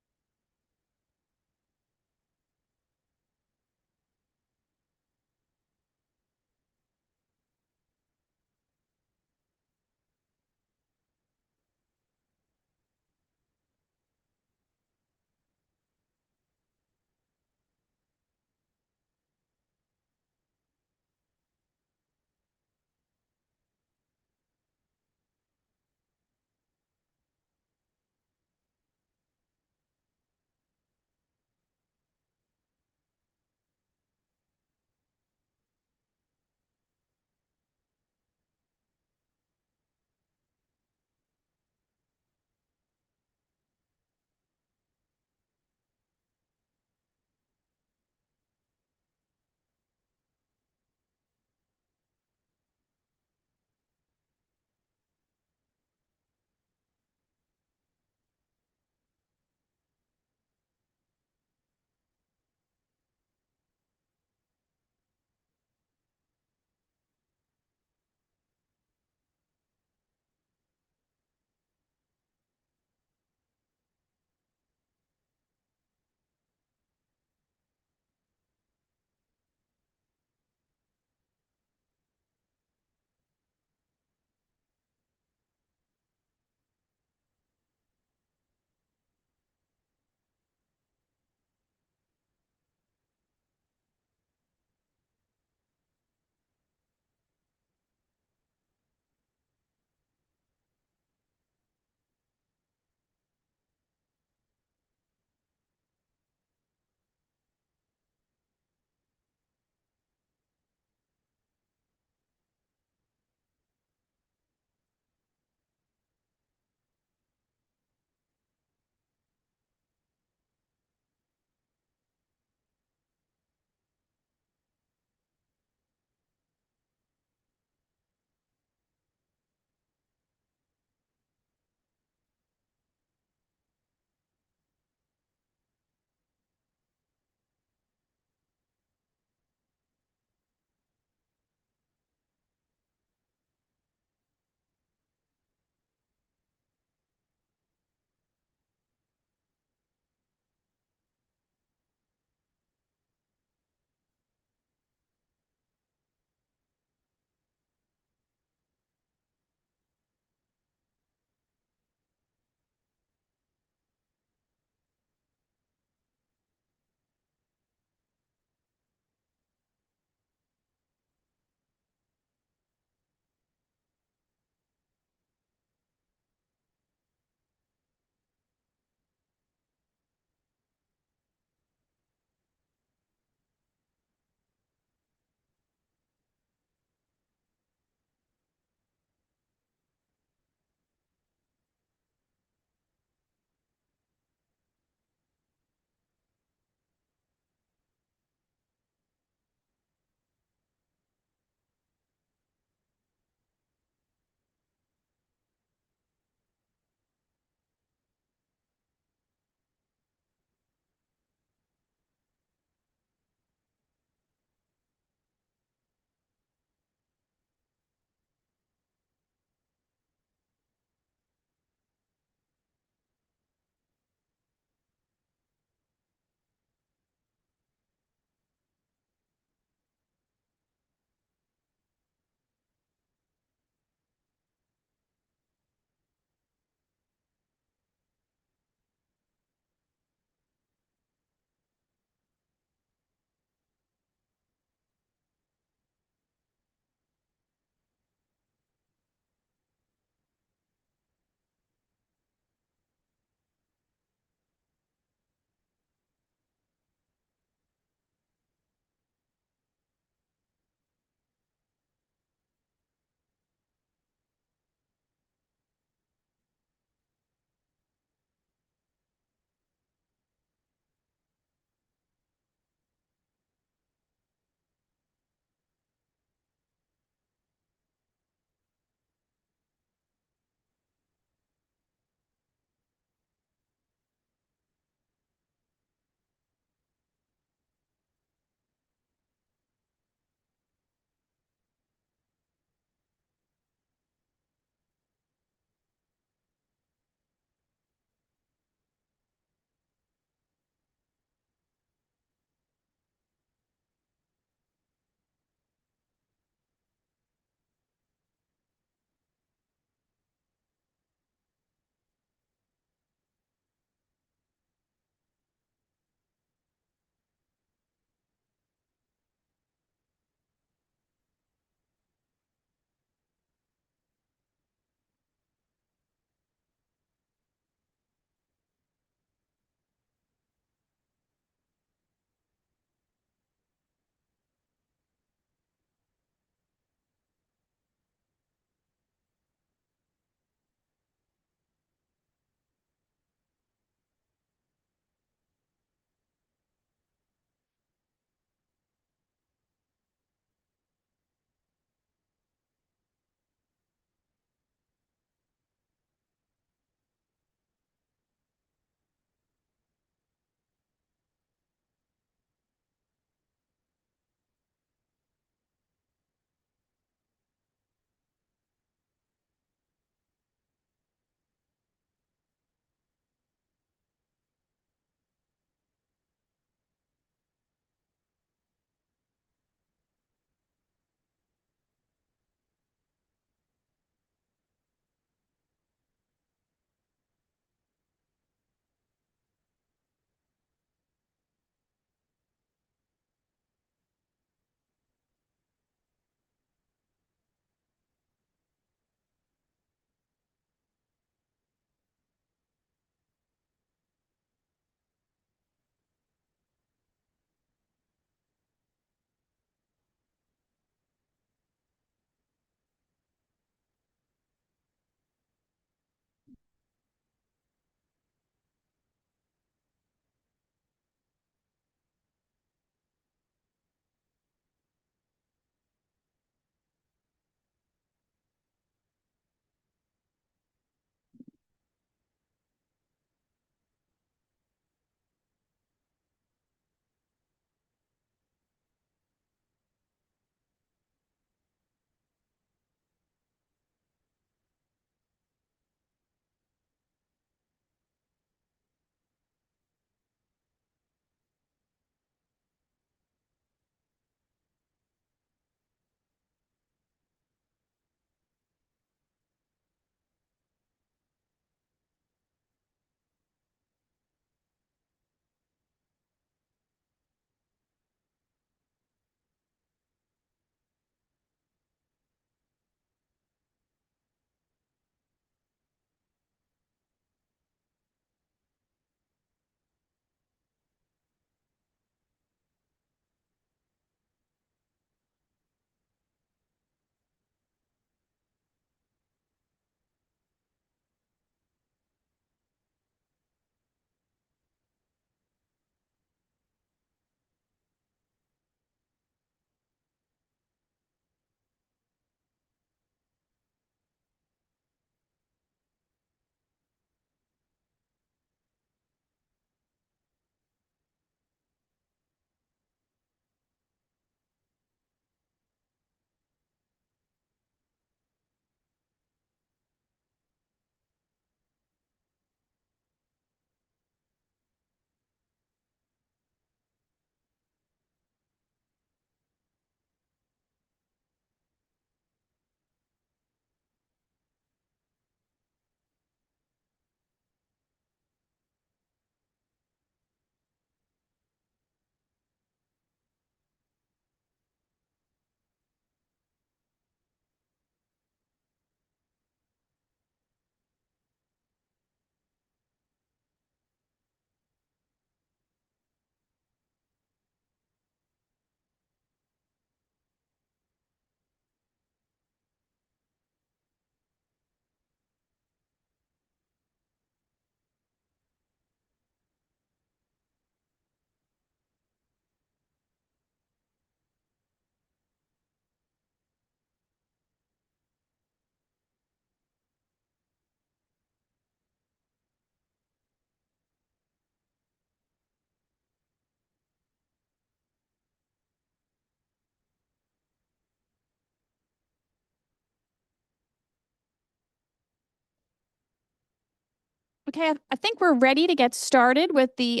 Okay, I think we're ready to get started with the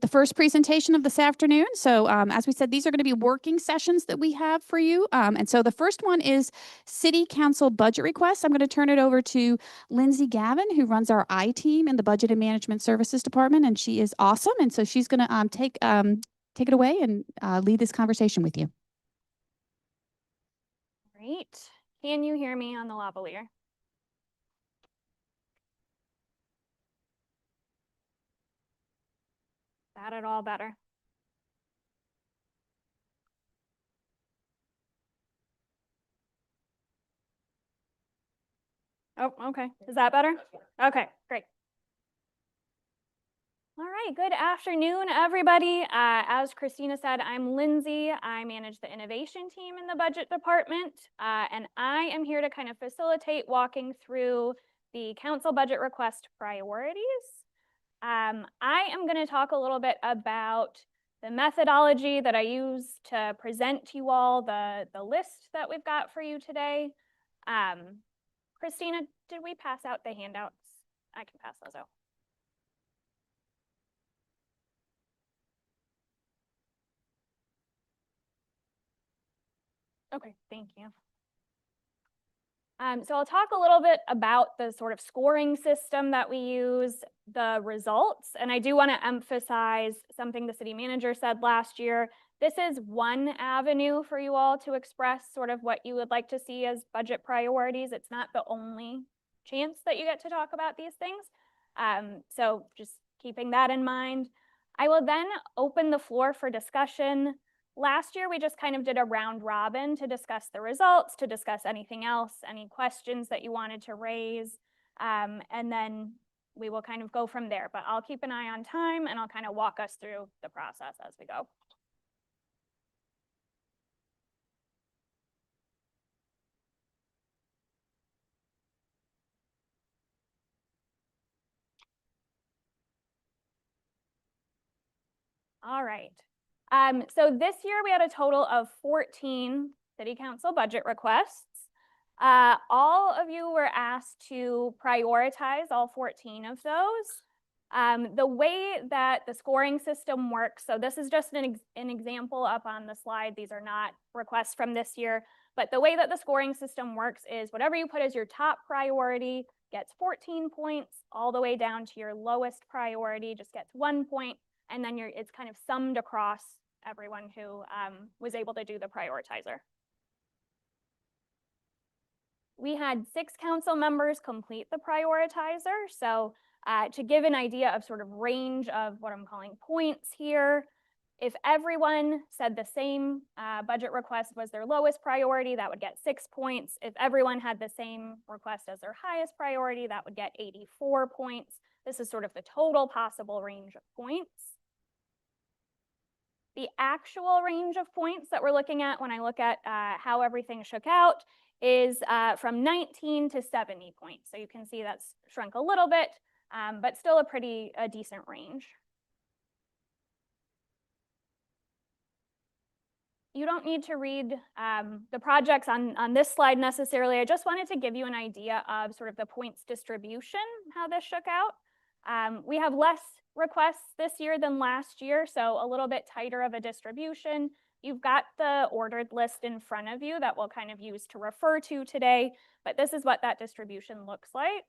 first presentation of this afternoon. So as we said, these are going to be working sessions that we have for you. And so the first one is City Council budget requests. I'm going to turn it over to Lindsay Gavin, who runs our I team in the Budget and Management Services Department, and she is awesome. And so she's going to take it away and lead this conversation with you. Great. Can you hear me on the lavalier? That at all better? Oh, okay. Is that better? Okay, great. All right, good afternoon, everybody. As Christina said, I'm Lindsay. I manage the innovation team in the budget department, and I am here to kind of facilitate walking through the council budget request priorities. I am going to talk a little bit about the methodology that I use to present to you all the list that we've got for you today. Christina, did we pass out the handouts? I can pass those out. Okay, thank you. So I'll talk a little bit about the sort of scoring system that we use, the results, and I do want to emphasize something the city manager said last year. This is one avenue for you all to express sort of what you would like to see as budget priorities. It's not the only chance that you get to talk about these things. So just keeping that in mind. I will then open the floor for discussion. Last year, we just kind of did a round robin to discuss the results, to discuss anything else, any questions that you wanted to raise, and then we will kind of go from there. But I'll keep an eye on time and I'll kind of walk us through the process as we go. All right. So this year we had a total of 14 city council budget requests. All of you were asked to prioritize all 14 of those. The way that the scoring system works, so this is just an example up on the slide. These are not requests from this year, but the way that the scoring system works is whatever you put as your top priority gets 14 points, all the way down to your lowest priority just gets 1 point, and then it's kind of summed across everyone who was able to do the prioritizer. We had 6 council members complete the prioritizer. So to give an idea of sort of range of what I'm calling points here, if everyone said the same budget request was their lowest priority, that would get 6 points. If everyone had the same request as their highest priority, that would get 84 points. This is sort of the total possible range of points. The actual range of points that we're looking at when I look at how everything shook out is from 19 to 70 points. So you can see that's shrunk a little bit, but still a decent range. You don't need to read the projects on this slide necessarily. I just wanted to give you an idea of sort of the points distribution, how this shook out. We have less requests this year than last year, so a little bit tighter of a distribution. You've got the ordered list in front of you that we'll kind of use to refer to today, but this is what that distribution looks like.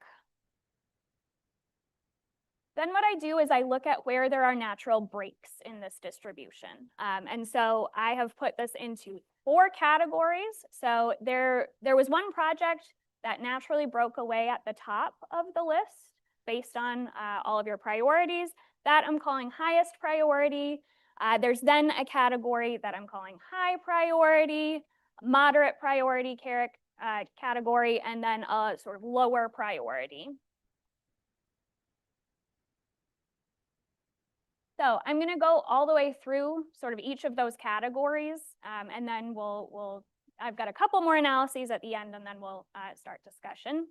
Then what I do is I look at where there are natural breaks in this distribution. And so I have put this into 4 categories. So there was one project that naturally broke away at the top of the list based on all of your priorities. That I'm calling highest priority. There's then a category that I'm calling high priority, moderate priority category, and then a sort of lower priority. So I'm going to go all the way through sort of each of those categories, and then I've got a couple more analyses at the end, and then we'll start discussion.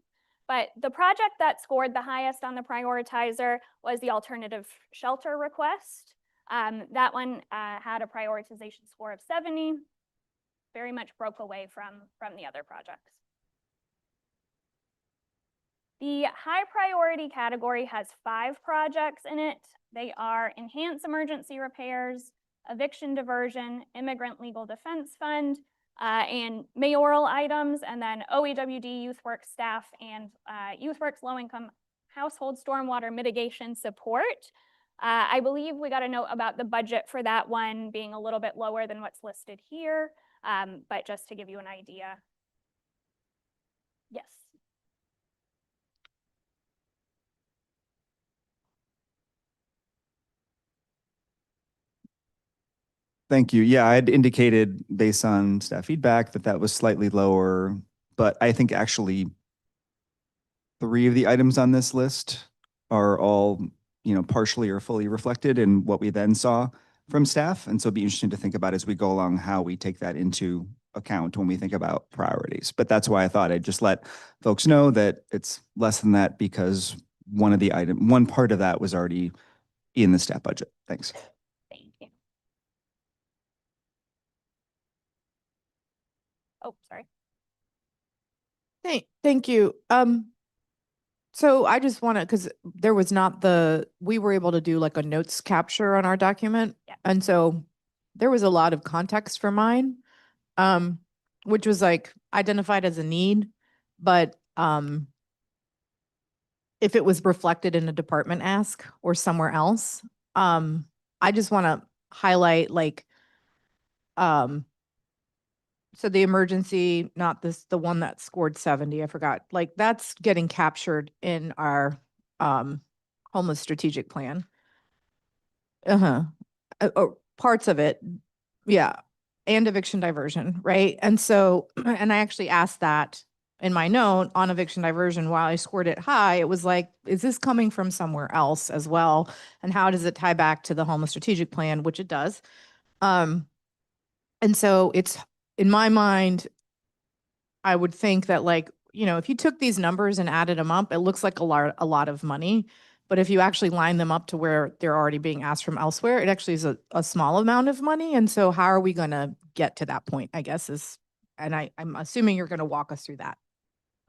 But the project that scored the highest on the prioritizer was the alternative shelter request. That one had a prioritization score of 70, very much broke away from the other projects. The high priority category has 5 projects in it. They are enhanced emergency repairs, eviction diversion, immigrant legal defense fund, and mayoral items, and then OEWD YouthWorks staff and YouthWorks low-income household stormwater mitigation support. I believe we got a note about the budget for that one being a little bit lower than what's listed here, but just to give you an idea. Yes. Thank you. Yeah, I had indicated based on staff feedback that that was slightly lower, but I think actually 3 of the items on this list are all, partially or fully reflected in what we then saw from staff. And so it'd be interesting to think about as we go along how we take that into account when we think about priorities. But that's why I thought I'd just let folks know that it's less than that because one part of that was already in the staff budget. Thanks. Thank you. Oh, sorry. Thank you. So I just want to, because there was not we were able to do like a notes capture on our document. Yeah. And so there was a lot of context for mine, which was like identified as a need, but if it was reflected in a department ask or somewhere else, I just want to highlight like, so the emergency, not the one that scored 70, I forgot, like that's getting captured in our homeless strategic plan. Or parts of it. Yeah. And eviction diversion, right? And so, and I actually asked that in my note on eviction diversion. While I scored it high, it was like, is this coming from somewhere else as well? And how does it tie back to the homeless strategic plan, which it does. And so it's, in my mind, I would think that like, if you took these numbers and added them up, it looks like a lot of money. But if you actually line them up to where they're already being asked from elsewhere, it actually is a small amount of money. And so how are we going to get to that point, I guess and I'm assuming you're going to walk us through that.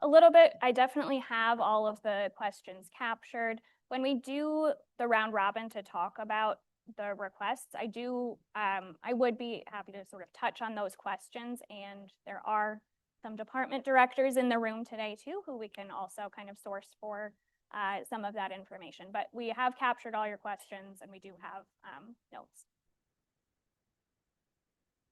A little bit. I definitely have all of the questions captured. When we do the round robin to talk about the requests, I would be happy to sort of touch on those questions, and there are some department directors in the room today too, who we can also kind of source for some of that information. But we have captured all your questions, and we do have notes.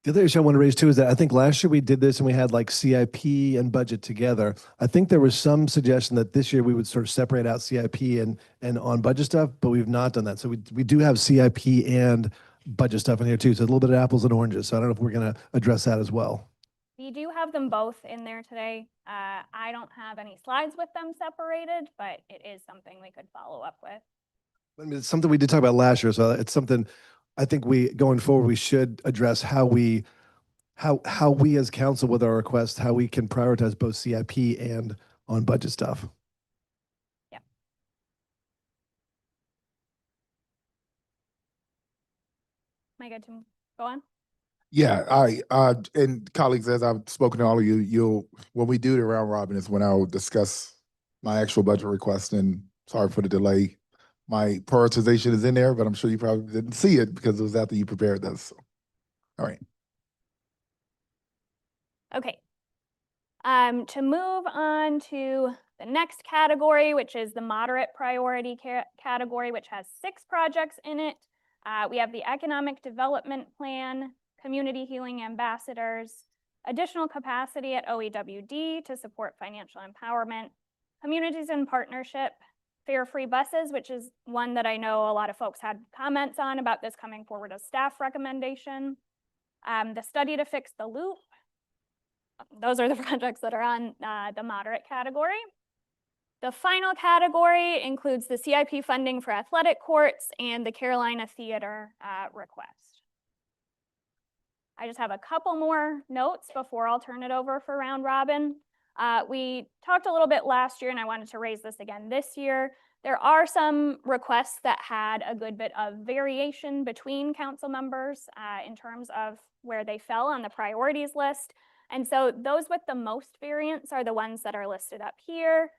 The other issue I want to raise too is that I think last year we did this and we had like CIP and budget together. I think there was some suggestion that this year we would sort of separate out CIP and on budget stuff, but we've not done that. So we do have CIP and budget stuff in here too. So a little bit of apples and oranges. So I don't know if we're going to address that as well. We do have them both in there today. I don't have any slides with them separated, but it is something we could follow up with. I mean, it's something we did talk about last year. So it's something I think going forward, we should address how we as council with our request, how we can prioritize both CIP and on budget stuff. Yeah. Am I good to go on? Yeah, and colleagues, as I've spoken to all of you, when we do the round robin is when I'll discuss my actual budget request, and sorry for the delay. My prioritization is in there, but I'm sure you probably didn't see it because it was after you prepared this. So. All right. Okay. To move on to the next category, which is the moderate priority category, which has 6 projects in it. We have the Economic Development Plan, Community Healing Ambassadors, additional capacity at OEWD to support financial empowerment, Communities in Partnership, fare-free buses, which is one that I know a lot of folks had comments on about this coming forward as staff recommendation, the study to fix the loop. Those are the projects that are on the moderate category. The final category includes the CIP funding for athletic courts and the Carolina Theater request. I just have a couple more notes before I'll turn it over for round robin. We talked a little bit last year, and I wanted to raise this again this year. There are some requests that had a good bit of variation between council members in terms of where they fell on the priorities list. And so those with the most variance are the ones that are listed up here.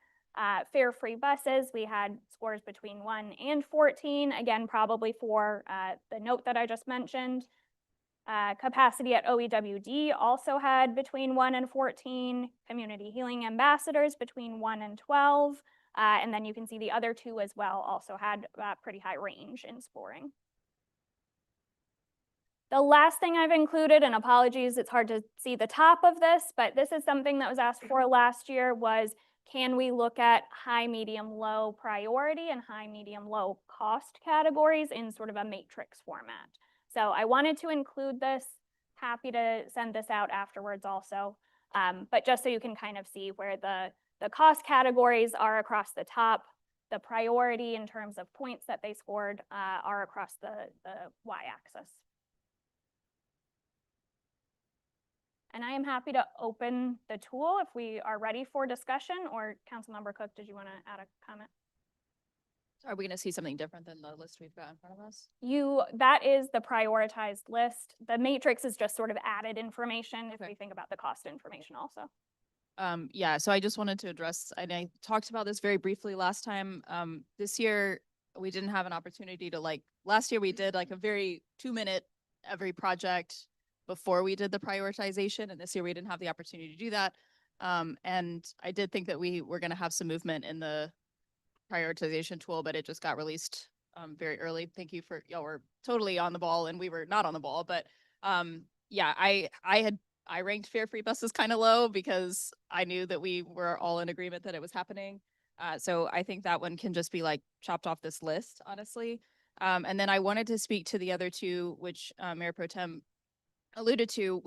Fare-free buses, we had scores between 1 and 14, again, probably for the note that I just mentioned. Capacity at OEWD also had between 1 and 14, community healing ambassadors between 1 and 12, and then you can see the other two as well also had pretty high range in scoring. The last thing I've included, and apologies, it's hard to see the top of this, but this is something that was asked for last year, was can we look at high, medium, low priority and high, medium, low cost categories in sort of a matrix format? So I wanted to include this, happy to send this out afterwards also, but just so you can kind of see where the cost categories are across the top, the priority in terms of points that they scored are across the y-axis. And I am happy to open the tool if we are ready for discussion, or Councilmember Cook, did you want to add a comment? Are we going to see something different than the list we've got in front of us? That is the prioritized list. The matrix is just sort of added information if we think about the cost information also. Yeah, so I just wanted to address, and I talked about this very briefly last time. This year, we didn't have an opportunity to last year we did like a very 2-minute every project before we did the prioritization. And this year we didn't have the opportunity to do that. And I did think that we were going to have some movement in the prioritization tool, but it just got released very early. Thank you for, y'all were totally on the ball and we were not on the ball, but yeah, I ranked fare-free buses kind of low because I knew that we were all in agreement that it was happening. So I think that one can just be like chopped off this list, honestly. And then I wanted to speak to the other two, which Mayor Pro Tem alluded to.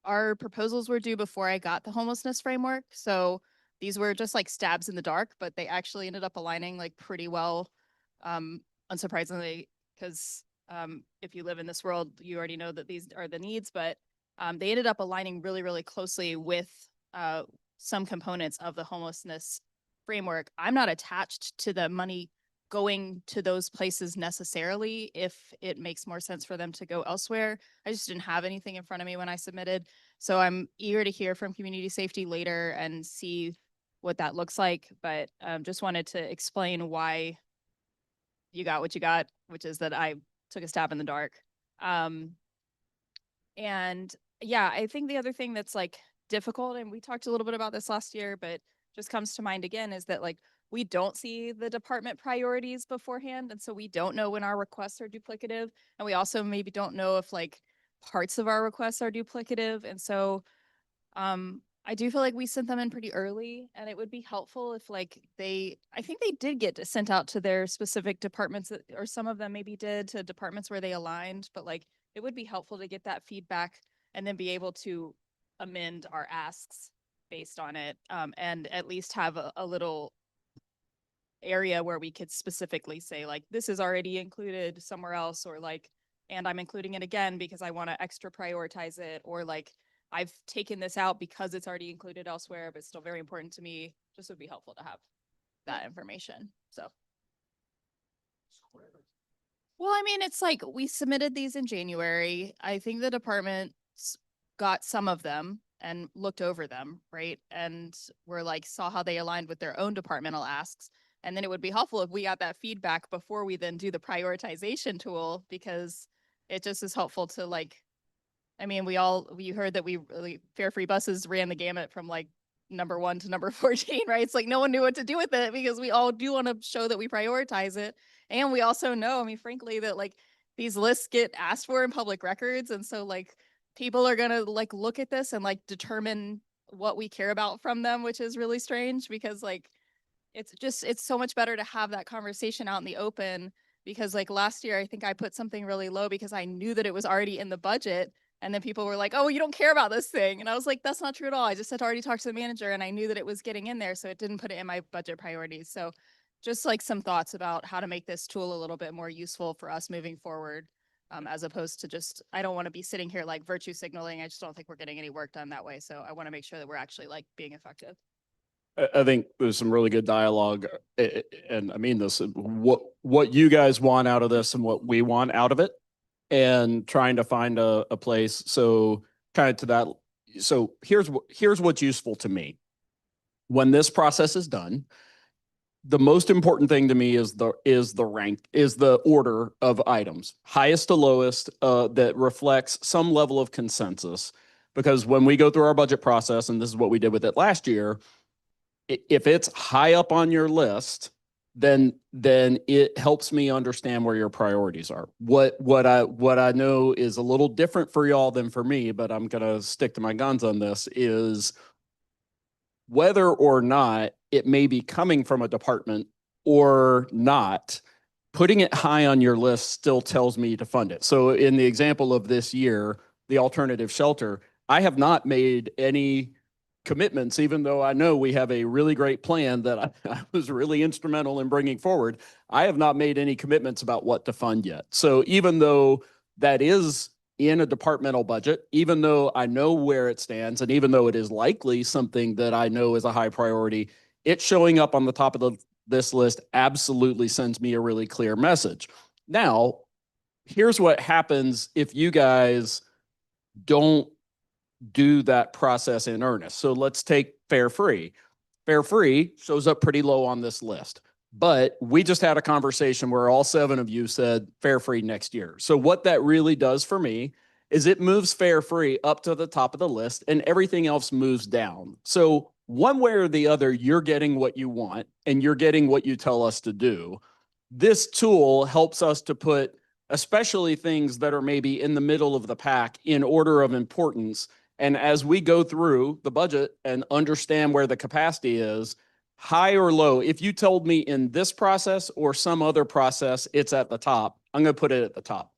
Our proposals were due before I got the homelessness framework. So these were just like stabs in the dark, but they actually ended up aligning like pretty well, unsurprisingly, because if you live in this world, you already know that these are the needs, but they ended up aligning really, really closely with some components of the homelessness framework. I'm not attached to the money going to those places necessarily if it makes more sense for them to go elsewhere. I just didn't have anything in front of me when I submitted. So I'm eager to hear from community safety later and see what that looks like. But just wanted to explain why you got what you got, which is that I took a stab in the dark. And yeah, I think the other thing that's like difficult, and we talked a little bit about this last year, but just comes to mind again, is that like we don't see the department priorities beforehand. And so we don't know when our requests are duplicative. And we also maybe don't know if like parts of our requests are duplicative. And so I do feel like we sent them in pretty early, and it would be helpful if like I think they did get sent out to their specific departments, or some of them maybe did, to departments where they aligned, but like it would be helpful to get that feedback and then be able to amend our asks based on it, and at least have a little area where we could specifically say like, this is already included somewhere else, or like, and I'm including it again because I want to extra prioritize it, or like, I've taken this out because it's already included elsewhere, but it's still very important to me. Just would be helpful to have that information. So. Well, I mean, it's like we submitted these in January. I think the department got some of them and looked over them, right? And we're like, saw how they aligned with their own departmental asks. And then it would be helpful if we got that feedback before we then do the prioritization tool, because it just is helpful to like, I mean, we heard that we really fare-free buses ran the gamut from like number 1 to number 14, right? It's like no one knew what to do with it because we all do want to show that we prioritize it. And we also know, I mean, frankly, that like these lists get asked for in public records. And so like people are going to like look at this and like determine what we care about from them, which is really strange because like, it's so much better to have that conversation out in the open, because like last year, I think I put something really low because I knew that it was already in the budget. And then people were like, oh, you don't care about this thing. And I was like, that's not true at all. I just had already talked to the manager and I knew that it was getting in there. So it didn't put it in my budget priorities. So just like some thoughts about how to make this tool a little bit more useful for us moving forward, as opposed to just, I don't want to be sitting here like virtue signaling. I just don't think we're getting any work done that way. So I want to make sure that we're actually like being effective. I think there's some really good dialogue, and I mean this, what you guys want out of this and what we want out of it, and trying to find a place. So kind of to that. So here's what's useful to me. when this process is done, the most important thing to me is the order of items, highest to lowest, that reflects some level of consensus. Because when we go through our budget process, and this is what we did with it last year, if it's high up on your list, then it helps me understand where your priorities are. What I know is a little different for y'all than for me, but I'm gonna stick to my guns on this, is whether or not it may be coming from a department or not, putting it high on your list still tells me to fund it. So in the example of this year, the alternative shelter, I have not made any commitments, even though I know we have a really great plan that I was really instrumental in bringing forward. I have not made any commitments about what to fund yet. So even though that is in a departmental budget, even though I know where it stands, and even though it is likely something that I know is a high priority, it showing up on the top of this list absolutely sends me a really clear message. Now, here's what happens if you guys don't do that process in earnest. So let's take Fare Free. Fare Free shows up pretty low on this list. But we just had a conversation where all 7 of you said Fare Free next year. So what that really does for me is it moves Fare Free up to the top of the list and everything else moves down. So one way or the other, you're getting what you want and you're getting what you tell us to do. This tool helps us to put especially things that are maybe in the middle of the pack in order of importance. And as we go through the budget and understand where the capacity is, high or low, if you told me in this process or some other process, it's at the top, I'm going to put it at the top.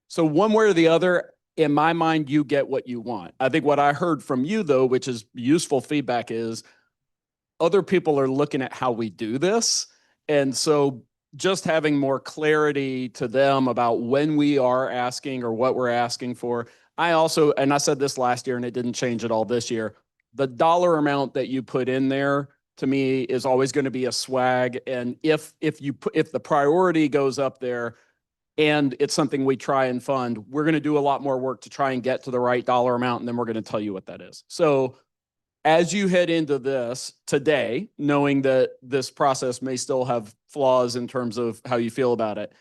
So one way or the other, in my mind, you get what you want. I think what I heard from you, though, which is useful feedback, is other people are looking at how we do this. And so just having more clarity to them about when we are asking or what we're asking for. I also, and I said this last year and it didn't change at all this year, the dollar amount that you put in there to me is always going to be a swag. And if the priority goes up there and it's something we try and fund, we're going to do a lot more work to try and get to the right dollar amount. And then we're going to tell you what that is. So as you head into this today, knowing that this process may still have flaws in terms of how you feel about it,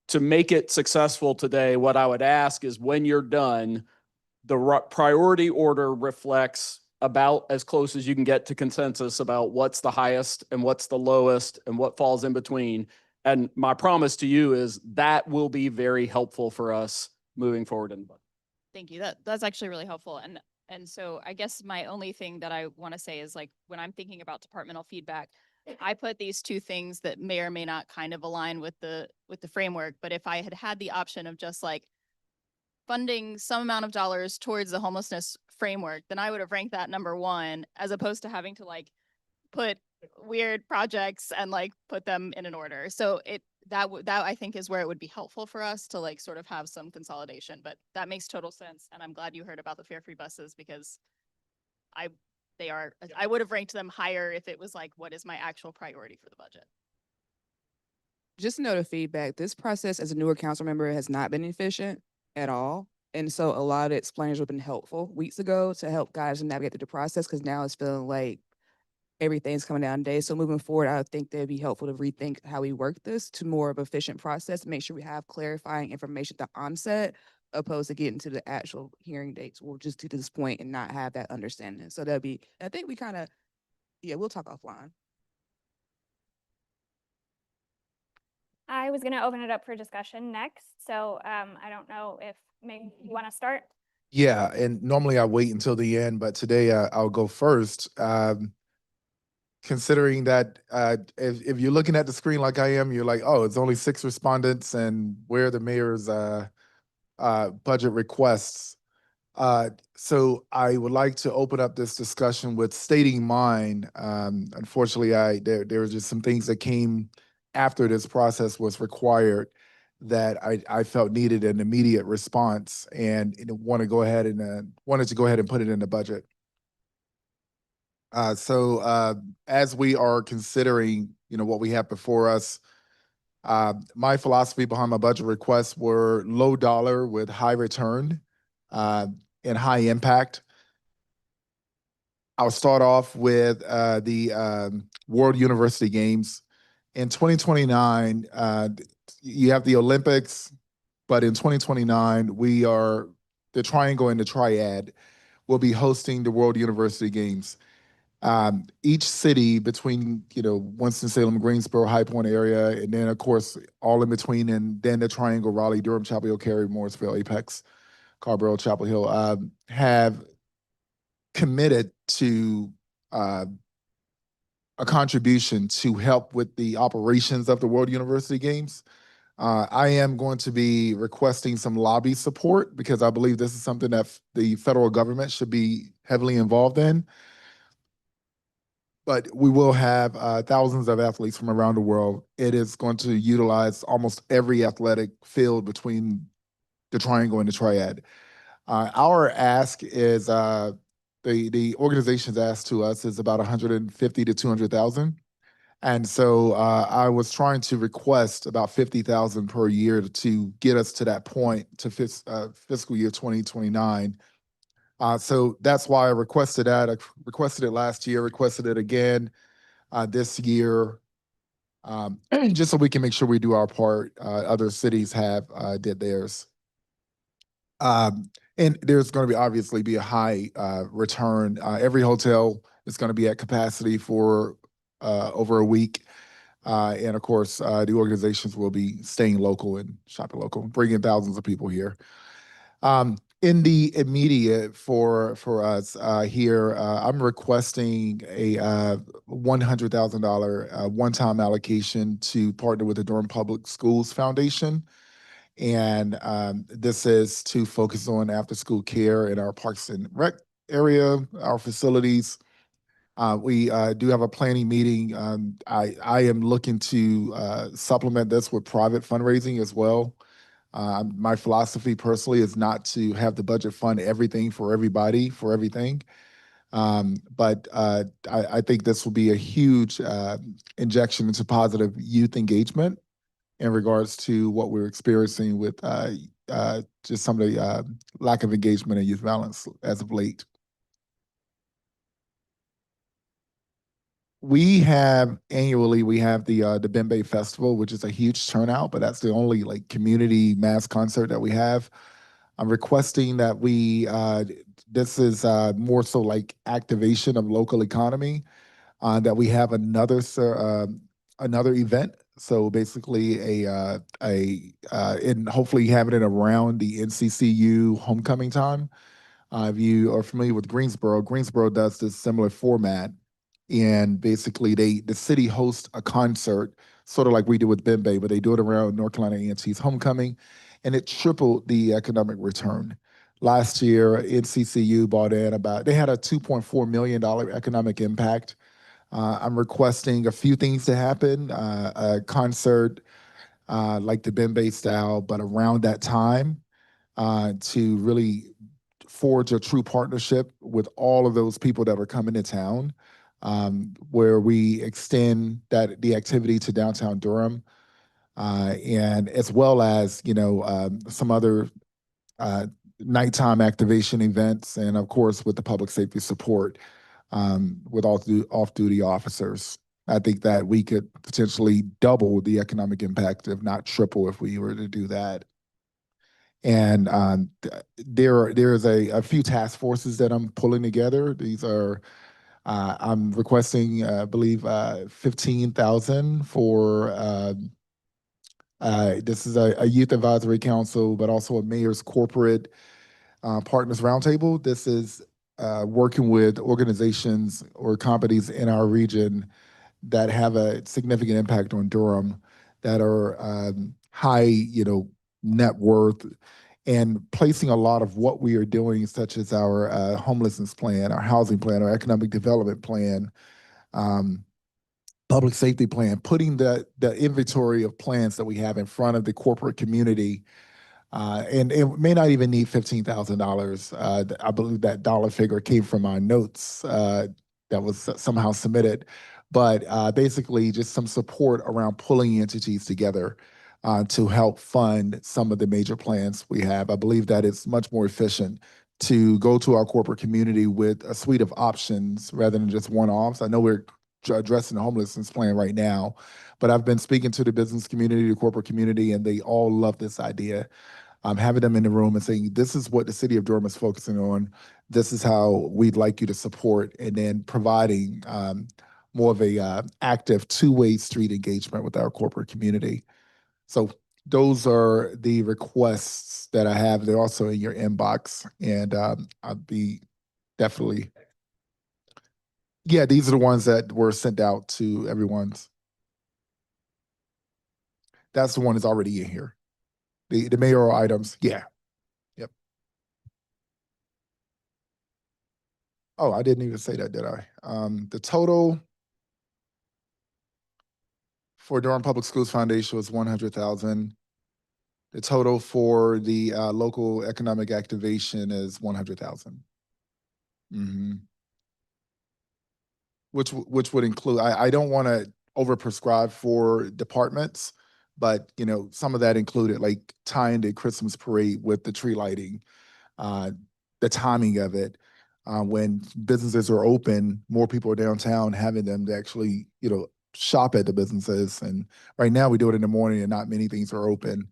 to make it successful today, what I would ask is when you're done, the priority order reflects about as close as you can get to consensus about what's the highest and what's the lowest and what falls in between. And my promise to you is that will be very helpful for us moving forward in the budget. Thank you. That's actually really helpful. And so I guess my only thing that I want to say is, like, when I'm thinking about departmental feedback, I put these 2 things that may or may not kind of align with the framework. But if I had the option of just like funding some amount of dollars towards the homelessness framework, then I would have ranked that number 1, as opposed to having to like put weird projects and like put them in an order. So that I think is where it would be helpful for us to like sort of have some consolidation. But that makes total sense. And I'm glad you heard about the Fare Free buses, because I would have ranked them higher if it was like, what is my actual priority for the budget? Just a note of feedback, this process as a newer council member has not been efficient at all. And so a lot of explainers have been helpful weeks ago to help guys navigate through the process, because now it's feeling like everything's coming down today. So moving forward, I think that'd be helpful to rethink how we work this to more of an efficient process, make sure we have clarifying information at the onset, opposed to getting to the actual hearing dates. We'll just get to this point and not have that understanding. So that'd be, I think we kind of, yeah, we'll talk offline. I was going to open it up for discussion next. So I don't know if maybe you want to start. Yeah, and normally I wait until the end, but today I'll go first. Considering that if you're looking at the screen like I am, you're like, oh, it's only 6 respondents and where are the mayor's budget requests. So I would like to open up this discussion with stating mine. Unfortunately, there were just some things that came after this process was required that I felt needed an immediate response, and wanted to go ahead and put it in the budget. So as we are considering, what we have before us, my philosophy behind my budget requests were low dollar with high return and high impact. I'll start off with the World University Games. In 2029, you have the Olympics, but in 2029, the Triangle and the Triad will be hosting the World University Games. Each city between, Winston-Salem, Greensboro, High Point area, and then, of course, all in between, and then the Triangle, Raleigh, Durham, Chapel Hill, Cary, Morrisville, Apex, Carrboro, Chapel Hill, have committed to a contribution to help with the operations of the World University Games. I am going to be requesting some lobby support because I believe this is something that the federal government should be heavily involved in. But we will have thousands of athletes from around the world. It is going to utilize almost every athletic field between the Triangle and the Triad. Our ask is the organization's ask to us is about 150 to 200,000. And so I was trying to request about 50,000 per year to get us to that point to fiscal year 2029. So that's why I requested that. I requested it last year, requested it again this year, just so we can make sure we do our part. Other cities have did theirs. And there's going to obviously be a high return. Every hotel is going to be at capacity for over a week. And of course, the organizations will be staying local and shopping local, bringing thousands of people here. In the immediate for us here, I'm requesting a $100,000 one-time allocation to partner with the Durham Public Schools Foundation. And this is to focus on after-school care in our parks and rec area, our facilities. We do have a planning meeting. I am looking to supplement this with private fundraising as well. My philosophy personally is not to have the budget fund everything for everybody for everything. But I think this will be a huge injection into positive youth engagement in regards to what we're experiencing with just some of the lack of engagement and youth violence as of late. Annually, we have the Bembe Festival, which is a huge turnout, but that's the only community mass concert that we have. I'm requesting that this is more so like activation of local economy, that we have another event. So basically and hopefully having it around the NCCU homecoming time. If you are familiar with Greensboro does this similar format. And basically the city hosts a concert, sort of like we do with Bembe, but they do it around North Carolina A&T's homecoming, and it tripled the economic return. Last year, NCCU bought in they had a $2.4 million economic impact. I'm requesting a few things to happen, a concert like the Bembe style, but around that time to really forge a true partnership with all of those people that are coming to town, where we extend the activity to downtown Durham, and as well as some other nighttime activation events, and of course with the public safety support with all off-duty officers. I think that we could potentially double the economic impact, if not triple, if we were to do that. And there's a few task forces that I'm pulling together. These are I'm requesting, I believe, 15,000 for this is a youth advisory council, but also a mayor's corporate partners roundtable. This is working with organizations or companies in our region that have a significant impact on Durham, that are high, net worth, and placing a lot of what we are doing, such as our homelessness plan, our housing plan, our economic development plan, public safety plan, putting the inventory of plans that we have in front of the corporate community. And it may not even need $15,000. I believe that dollar figure came from our notes that was somehow submitted. But basically just some support around pulling entities together to help fund some of the major plans we have. I believe that it's much more efficient to go to our corporate community with a suite of options rather than just one-offs. I know we're addressing the homelessness plan right now, but I've been speaking to the business community, the corporate community, and they all love this idea. Having them in the room and saying, this is what the city of Durham is focusing on. This is how we'd like you to support, and then providing more of a active two-way street engagement with our corporate community. So those are the requests that I have. They're also in your inbox, and I'll be definitely, yeah, these are the ones that were sent out to everyone's. That's the one that's already in here. The mayoral items, yeah. Yep. Oh, I didn't even say that, did I? The total for Durham Public Schools Foundation was 100,000. The total for the local economic activation is 100,000. Mm-hmm. Which would include, I don't want to overprescribe for departments, but you know, some of that included like tying the Christmas parade with the tree lighting, the timing of it. When businesses are open, more people are downtown, having them to actually, you know, shop at the businesses. And right now we do it in the morning and not many things are open.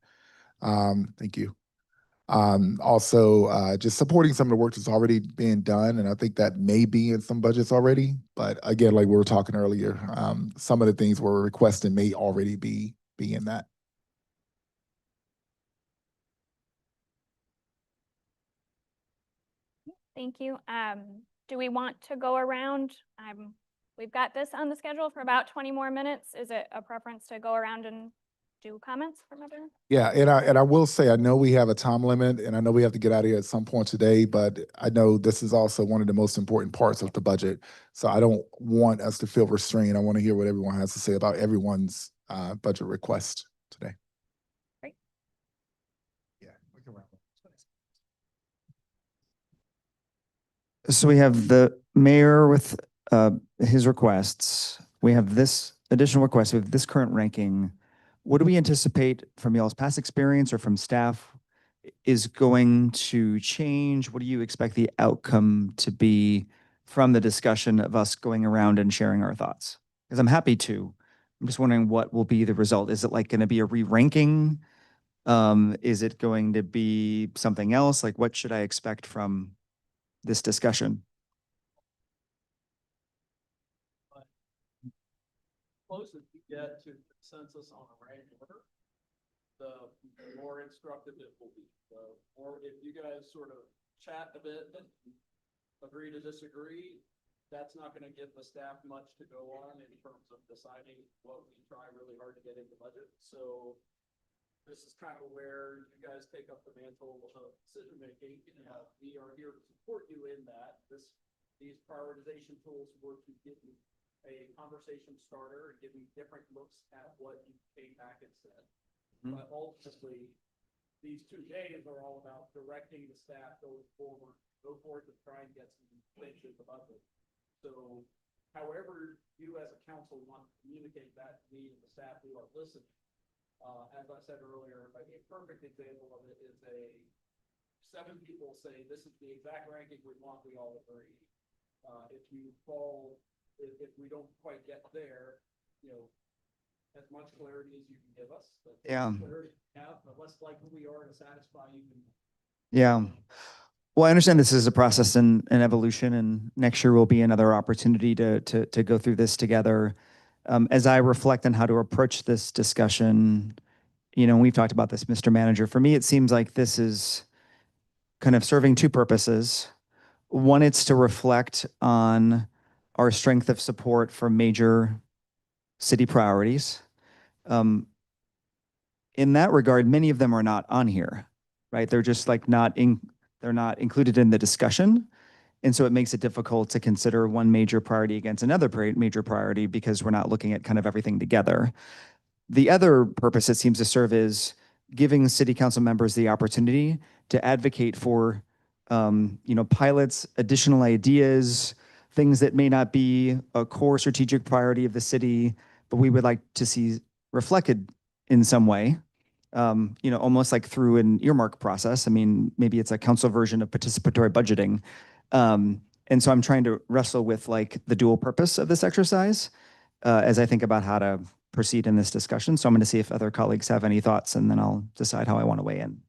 Thank you. Also, just supporting some of the work that's already being done. And I think that may be in some budgets already. But again, like we were talking earlier, some of the things we're requesting may already be in that. Thank you. Do we want to go around? We've got this on the schedule for about 20 more minutes. Is it a preference to go around and do comments from everyone? Yeah, and I will say, I know we have a time limit, and I know we have to get out of here at some point today, but I know this is also one of the most important parts of the budget. So I don't want us to feel restrained. I want to hear what everyone has to say about everyone's budget request today. Great. Yeah, we can wrap up. So we have the mayor with his requests. We have this additional request. We have this current ranking. What do we anticipate from y'all's past experience or from staff is going to change? What do you expect the outcome to be from the discussion of us going around and sharing our thoughts? Because I'm happy to. I'm just wondering what will be the result. Is it like going to be a re-ranking? Is it going to be something else? Like, what should I expect from this discussion? Closer you get to consensus on a rank order, the more instructive it will be. Or if you guys sort of chat a bit, agree to disagree, that's not going to give the staff much to go on in terms of deciding what we try really hard to get into budget. So this is kind of where you guys take up the mantle of decision making. We are here to support you in that. These prioritization tools were to give you a conversation starter and give you different looks at what you came back and said. Mm-hmm. But ultimately, these 2 days are all about directing the staff going forward to try and get some things in the budget. So however you as a council want to communicate that to me and the staff who are listening, as I said earlier, a perfect example of it is 7 people say this is the exact ranking we want, we all agree. If we don't quite get there, you know, as much clarity as you can give us. Yeah. The less likely we are to satisfy you. Yeah. Well, I understand this is a process and evolution, and next year will be another opportunity to go through this together. As I reflect on how to approach this discussion, you know, we've talked about this, Mr. Manager. For me, it seems like this is kind of serving 2 purposes. One, it's to reflect on our strength of support for major city priorities. In that regard, many of them are not on here, right? They're just like they're not included in the discussion. And so it makes it difficult to consider one major priority against another major priority because we're not looking at kind of everything together. The other purpose it seems to serve is giving city council members the opportunity to advocate for pilots, additional ideas, things that may not be a core strategic priority of the city, but we would like to see reflected in some way. almost like through an earmark process. I mean, maybe it's a council version of participatory budgeting. And so I'm trying to wrestle with like the dual purpose of this exercise as I think about how to proceed in this discussion. So I'm going to see if other colleagues have any thoughts, and then I'll decide how I want to weigh in.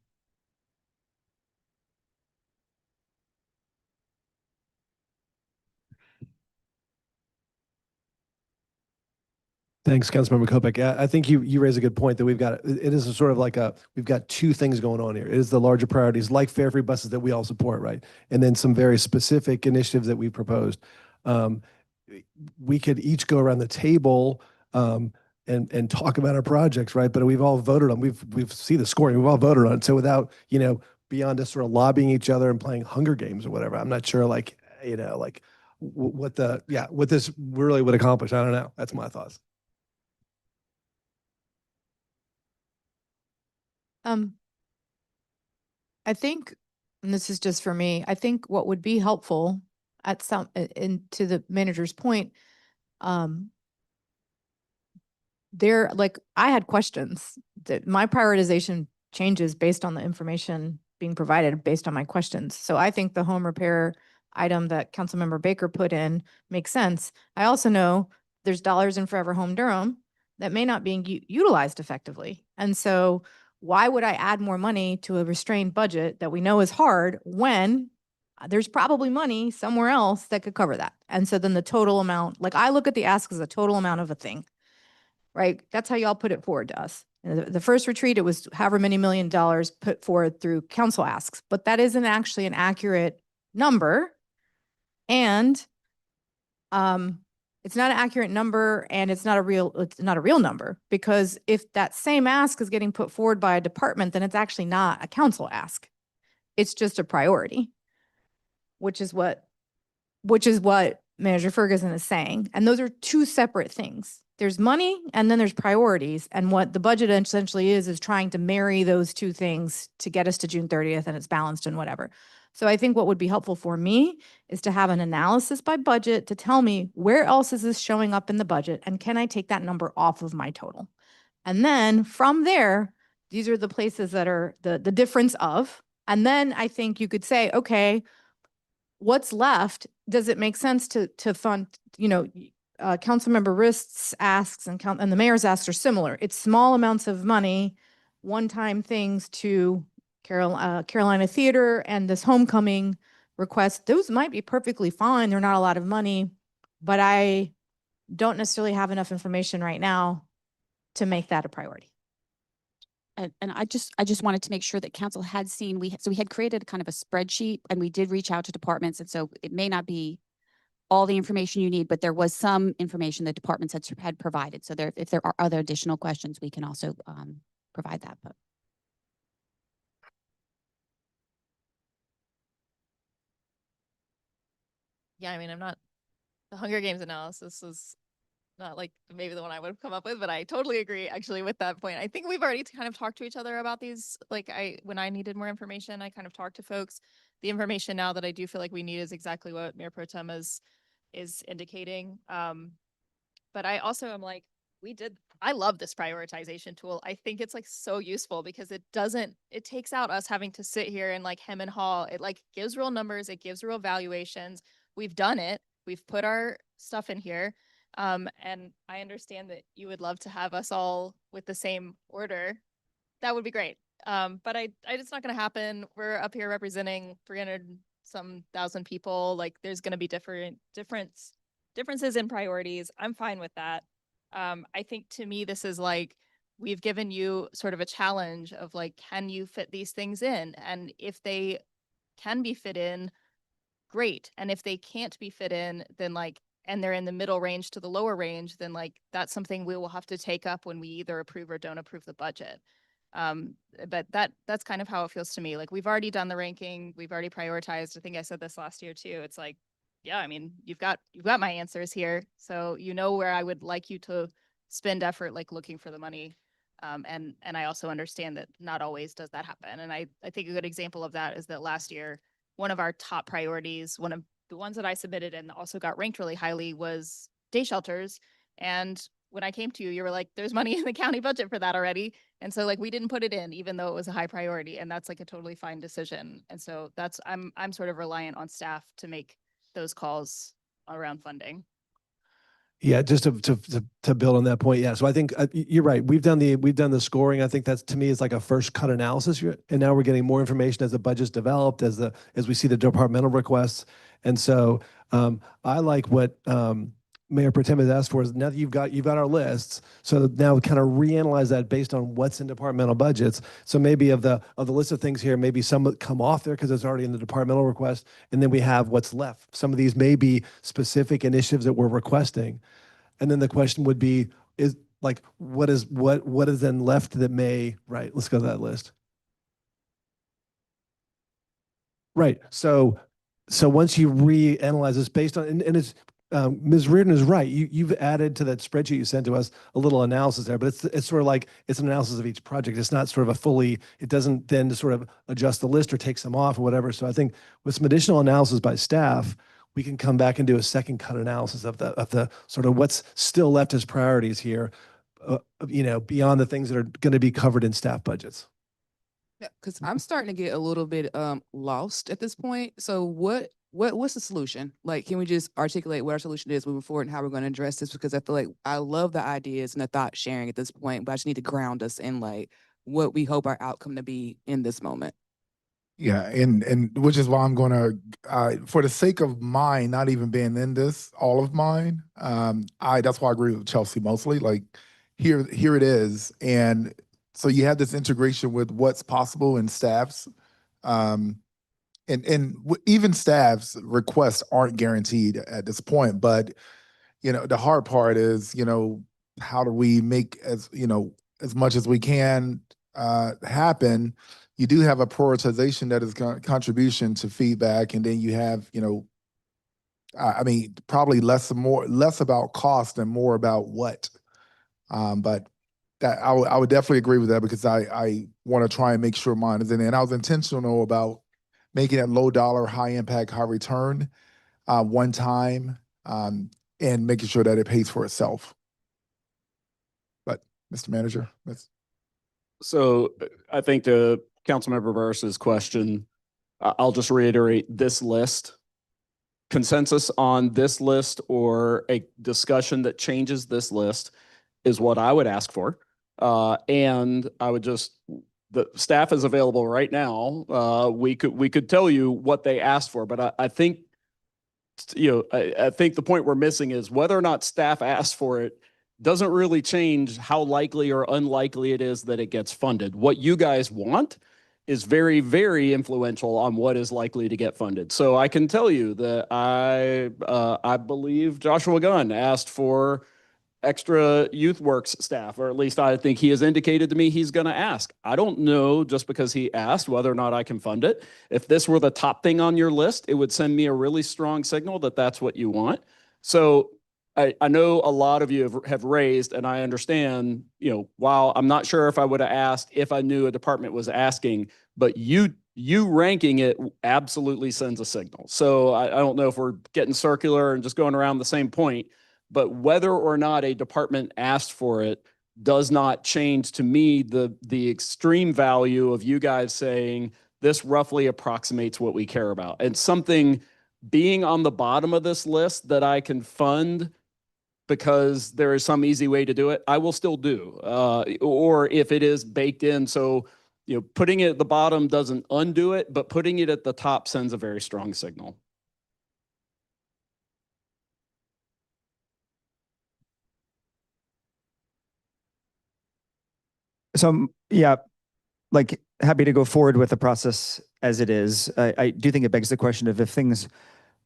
Thanks, Councilmember Kopech. I think you raise a good point that it is a sort of like we've got two things going on here. It is the larger priorities like fare free buses that we all support, right? And then some very specific initiatives that we proposed. We could each go around the table and talk about our projects, right? But we've all voted on, we've seen the scoring, we've all voted on it. So without, beyond just sort of lobbying each other and playing Hunger Games or whatever, I'm not sure what this really would accomplish. I don't know. That's my thoughts. I think, and this is just for me, I think what would be helpful at to the manager's point, I had questions that my prioritization changes based on the information being provided based on my questions. So I think the home repair item that Councilmember Baker put in makes sense. I also know there's dollars in Forever Home Durham that may not be utilized effectively. And so why would I add more money to a restrained budget that we know is hard when there's probably money somewhere else that could cover that? And so then the total amount, I look at the ask as a total amount of a thing, right? That's how y'all put it forward to us. The first retreat, it was however many $1 million put forward through council asks, but that isn't actually an accurate number. And it's not an accurate number, and it's not a real number, because if that same ask is getting put forward by a department, then it's actually not a council ask. It's just a priority, which is what Manager Ferguson is saying. And those are two separate things. There's money and then there's priorities. And what the budget essentially is trying to marry those two things to get us to June 30th, and it's balanced and whatever. So I think what would be helpful for me is to have an analysis by budget to tell me where else is this showing up in the budget, and can I take that number off of my total? And then from there, these are the places that are the difference of, and then I think you could say, okay, what's left? Does it make sense to fund, Councilmember Rist's asks and the mayor's asks are similar. It's small amounts of money, one-time things to Carolina Theater and this homecoming request. Those might be perfectly fine. They're not a lot of money, but I don't necessarily have enough information right now to make that a priority. And I just wanted to make sure that council had seen, we had created kind of a spreadsheet, and we did reach out to departments. And so it may not be all the information you need, but there was some information that departments had provided. So if there are other additional questions, we can also provide that. But Yeah, I mean, the Hunger Games analysis is not like maybe the one I would have come up with, but I totally agree actually with that point. I think we've already kind of talked to each other about these. When I needed more information, I kind of talked to folks. The information now that I do feel like we need is exactly what Mayor Pro Tem is indicating. But I also am like, I love this prioritization tool. I think it's so useful because it takes out us having to sit here and hem and haw. It gives real numbers. It gives real valuations. We've done it. We've put our stuff in here. And I understand that you would love to have us all with the same order. That would be great. But it's not going to happen. We're up here representing 300-some-thousand people. There's going to be differences in priorities. I'm fine with that. I think to me, this is we've given you sort of a challenge of can you fit these things in? And if they can be fit in, great. And if they can't be fit in, then and they're in the middle range to the lower range, then that's something we will have to take up when we either approve or don't approve the budget. But that's kind of how it feels to me. We've already done the ranking. We've already prioritized. I think I said this last year too. It's yeah, I mean, you've got my answers here. So you know where I would like you to spend effort, looking for the money. And I also understand that not always does that happen. And I think a good example of that is that last year, one of our top priorities, one of the ones that I submitted and also got ranked really highly, was day shelters. And when I came to you, you were like, there's money in the county budget for that already. And so like, we didn't put it in, even though it was a high priority, and that's like a totally fine decision. And so that's, I'm sort of reliant on staff to make those calls around funding. Yeah, just to build on that point. Yeah. So I think you're right. We've done the scoring. I think that's, to me, is like a first cut analysis. And now we're getting more information as the budget's developed, as we see the departmental requests. And so I like what Mayor Pro Tem has asked for, is now that you've got our lists. So now kind of reanalyze that based on what's in departmental budgets. So maybe of the list of things here, maybe some that come off there because it's already in the departmental request, and then we have what's left. Some of these may be specific initiatives that we're requesting. And then the question would be, is like, what is then left that may, right? Let's go to that list. Right. So once you reanalyze this based on, and it's, Ms. Reardon is right. You've added to that spreadsheet you sent to us a little analysis there, but it's sort of like, it's an analysis of each project. It's not sort of a fully, it doesn't then sort of adjust the list or take some off or whatever. So I think with some additional analysis by staff, we can come back and do a second cut analysis of the sort of what's still left as priorities here, beyond the things that are going to be covered in staff budgets. Yeah, because I'm starting to get a little bit lost at this point. So what's the solution? Like, can we just articulate what our solution is moving forward and how we're going to address this? Because I feel like I love the ideas and the thought sharing at this point, but I just need to ground us in like what we hope our outcome to be in this moment. Yeah, and which is why I'm gonna, for the sake of mine not even being in this, all of mine, that's why I agree with Chelsea mostly. Like, here it is, and so you have this integration with what's possible in staffs, and even staff's requests aren't guaranteed at this point. But the hard part is, how do we make as much as we can happen. You do have a prioritization that is contribution to feedback, and then you have, I mean, probably less about cost and more about what. But that I would definitely agree with that, because I want to try and make sure mine is in there. And I was intentional about making it low dollar, high impact, high return, one time, and making sure that it pays for itself. But Mr. Manager, So I think to Councilmember Burris's question, I'll just reiterate this list. Consensus on this list or a discussion that changes this list is what I would ask for. And I would the staff is available right now. We could tell you what they asked for, but I think, I think the point we're missing is whether or not staff asked for it doesn't really change how likely or unlikely it is that it gets funded. What you guys want is very, very influential on what is likely to get funded. So I can tell you that I believe Joshua Gunn asked for extra youth works staff, or at least I think he has indicated to me he's going to ask. I don't know, just because he asked, whether or not I can fund it. If this were the top thing on your list, it would send me a really strong signal that that's what you want. So I know a lot of you have raised, and I understand, while I'm not sure if I would have asked if I knew a department was asking, but you ranking it absolutely sends a signal. So I don't know if we're getting circular and just going around the same point, but whether or not a department asked for it does not change, to me, the extreme value of you guys saying this roughly approximates what we care about. And something being on the bottom of this list that I can fund because there is some easy way to do it, I will still do. Or if it is baked in, so putting it at the bottom doesn't undo it, but putting it at the top sends a very strong signal. So yeah, like, happy to go forward with the process as it is. I do think it begs the question of, if things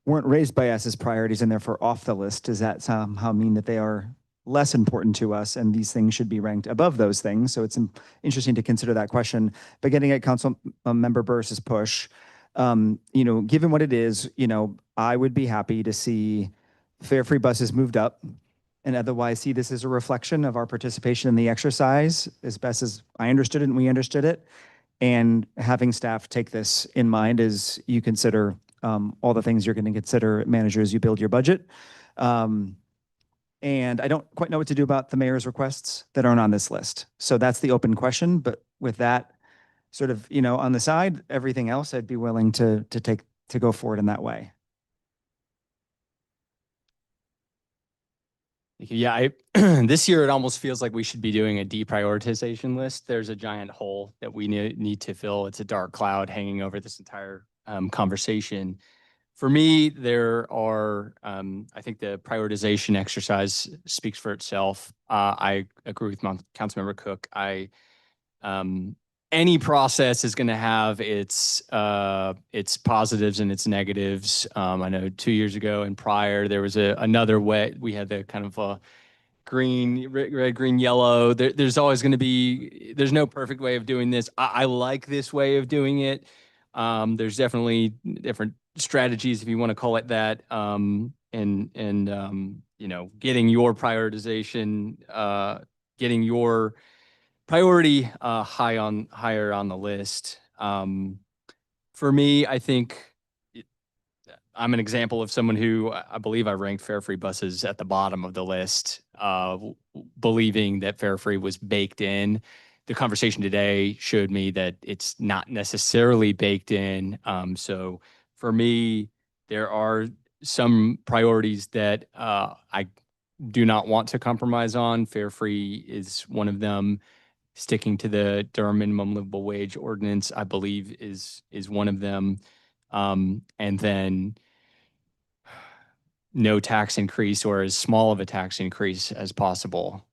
weren't raised by us as priorities and therefore off the list, does that somehow mean that they are less important to us and these things should be ranked above those things? So it's interesting to consider that question. But getting at Council Member Burris's push, given what it is, I would be happy to see fare-free buses moved up, and otherwise see this as a reflection of our participation in the exercise as best as I understood it and we understood it. And having staff take this in mind as you consider all the things you're going to consider, manager, as you build your budget. And I don't quite know what to do about the mayor's requests that aren't on this list. So that's the open question. But with that sort of, on the side, everything else I'd be willing to go forward in that way. Yeah, this year it almost feels like we should be doing a deprioritization list. There's a giant hole that we need to fill. It's a dark cloud hanging over this entire conversation. For me, there are, I think the prioritization exercise speaks for itself. I agree with Councilmember Cook. Any process is going to have its positives and its negatives. I know 2 years ago and prior, there was another way. We had the kind of red, green, yellow. There's always going to be, there's no perfect way of doing this. I like this way of doing it. There's definitely different strategies, if you want to call it that. Getting your prioritization, getting your priority higher on the list. For me, I think I'm an example of someone who I believe I ranked fare free buses at the bottom of the list, believing that fare free was baked in. The conversation today showed me that it's not necessarily baked in. So for me, there are some priorities that I do not want to compromise on. Fare free is one of them. Sticking to the Durham minimum livable wage ordinance, I believe, is one of them. And then no tax increase or as small of a tax increase as possible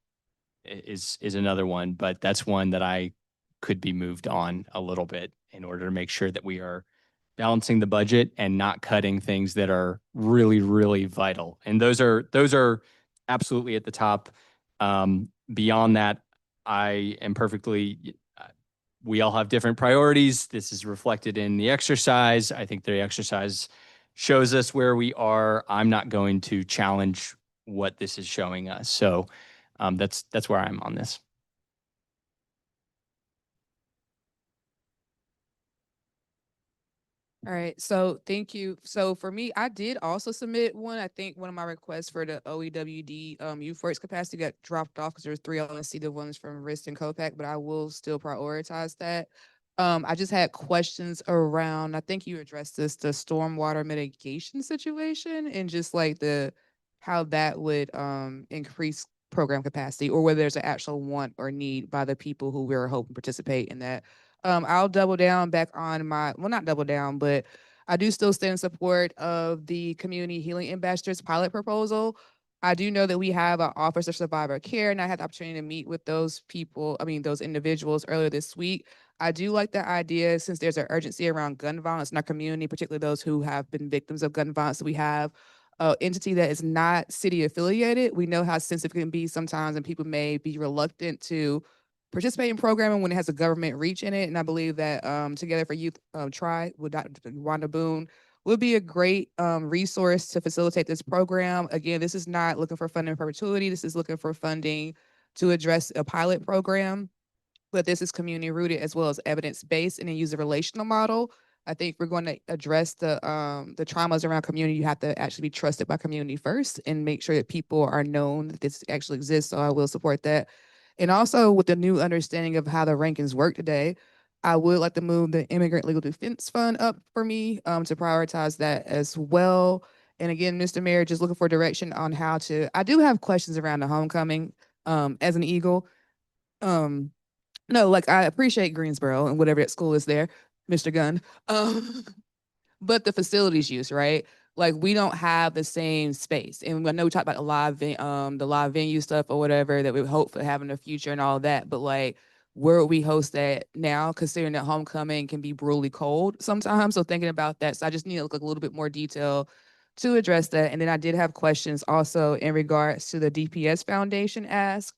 is another one. But that's one that I could be moved on a little bit in order to make sure that we are balancing the budget and not cutting things that are really, really vital. And those are absolutely at the top. Beyond that, I am we all have different priorities. This is reflected in the exercise. I think the exercise shows us where we are. I'm not going to challenge what this is showing us. So that's where I'm on this. All right, so thank you. So for me, I did also submit one. I think one of my requests for the OEWD youth works capacity got dropped off because there's 3 LNC, the ones from RIST and COPAC, but I will still prioritize that. I just had questions around, I think you addressed this, the stormwater mitigation situation and just like how that would increase program capacity or whether there's an actual want or need by the people who we're hoping participate in that. I'll double down back on not double down, but I do still stand in support of the Community Healing Ambassadors pilot proposal. I do know that we have an Office of Survivor Care, and I had the opportunity to meet with those individuals earlier this week. I do like the idea, since there's an urgency around gun violence in our community, particularly those who have been victims of gun violence. We have an entity that is not city affiliated. We know how sensitive it can be sometimes, and people may be reluctant to participate in programming when it has a government reach in it. And I believe that Together for Youth with Dr. Wanda Boone would be a great resource to facilitate this program. Again, this is not looking for funding in perpetuity. This is looking for funding to address a pilot program, but this is community rooted as well as evidence-based and a user relational model. I think we're going to address the traumas around community. You have to actually be trusted by community first and make sure that people are known that this actually exists. So I will support that. And also with the new understanding of how the rankings work today, I would like to move the Immigrant Legal Defense Fund up for me to prioritize that as well. And again, Mr. Mayor, just looking for direction on I do have questions around the homecoming as an Eagle. No, like I appreciate Greensboro and whatever that school is there, Mr. Gunn. But the facilities use, right? Like we don't have the same space. And I know we talked about the live venue stuff or whatever that we hope to have in the future and all that. But like, where would we host that now, considering that homecoming can be brutally cold sometimes? So thinking about that. So I just need to look a little bit more detail to address that. And then I did have questions also in regards to the DPS Foundation ask.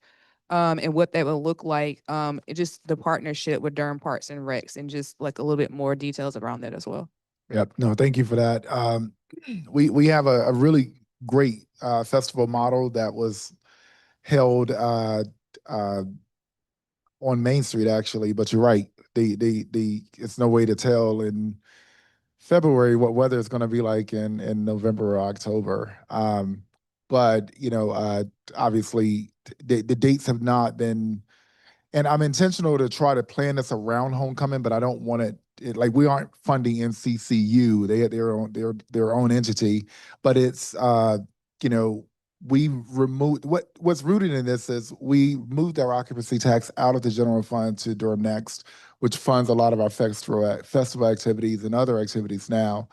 And what that would look like, just the partnership with Durham Parks and Recs, and just like a little bit more details around that as well. Yep. No, thank you for that. We have a really great festival model that was held on Main Street, actually. But you're right. It's no way to tell in February what weather is going to be like in November or October. but obviously the dates have not been. And I'm intentional to try to plan this around homecoming, but I don't want like we aren't funding NCCU. They had their own entity, but it's we removed what's rooted in this is we moved our occupancy tax out of the general fund to Durham Next, which funds a lot of our festival activities and other activities now.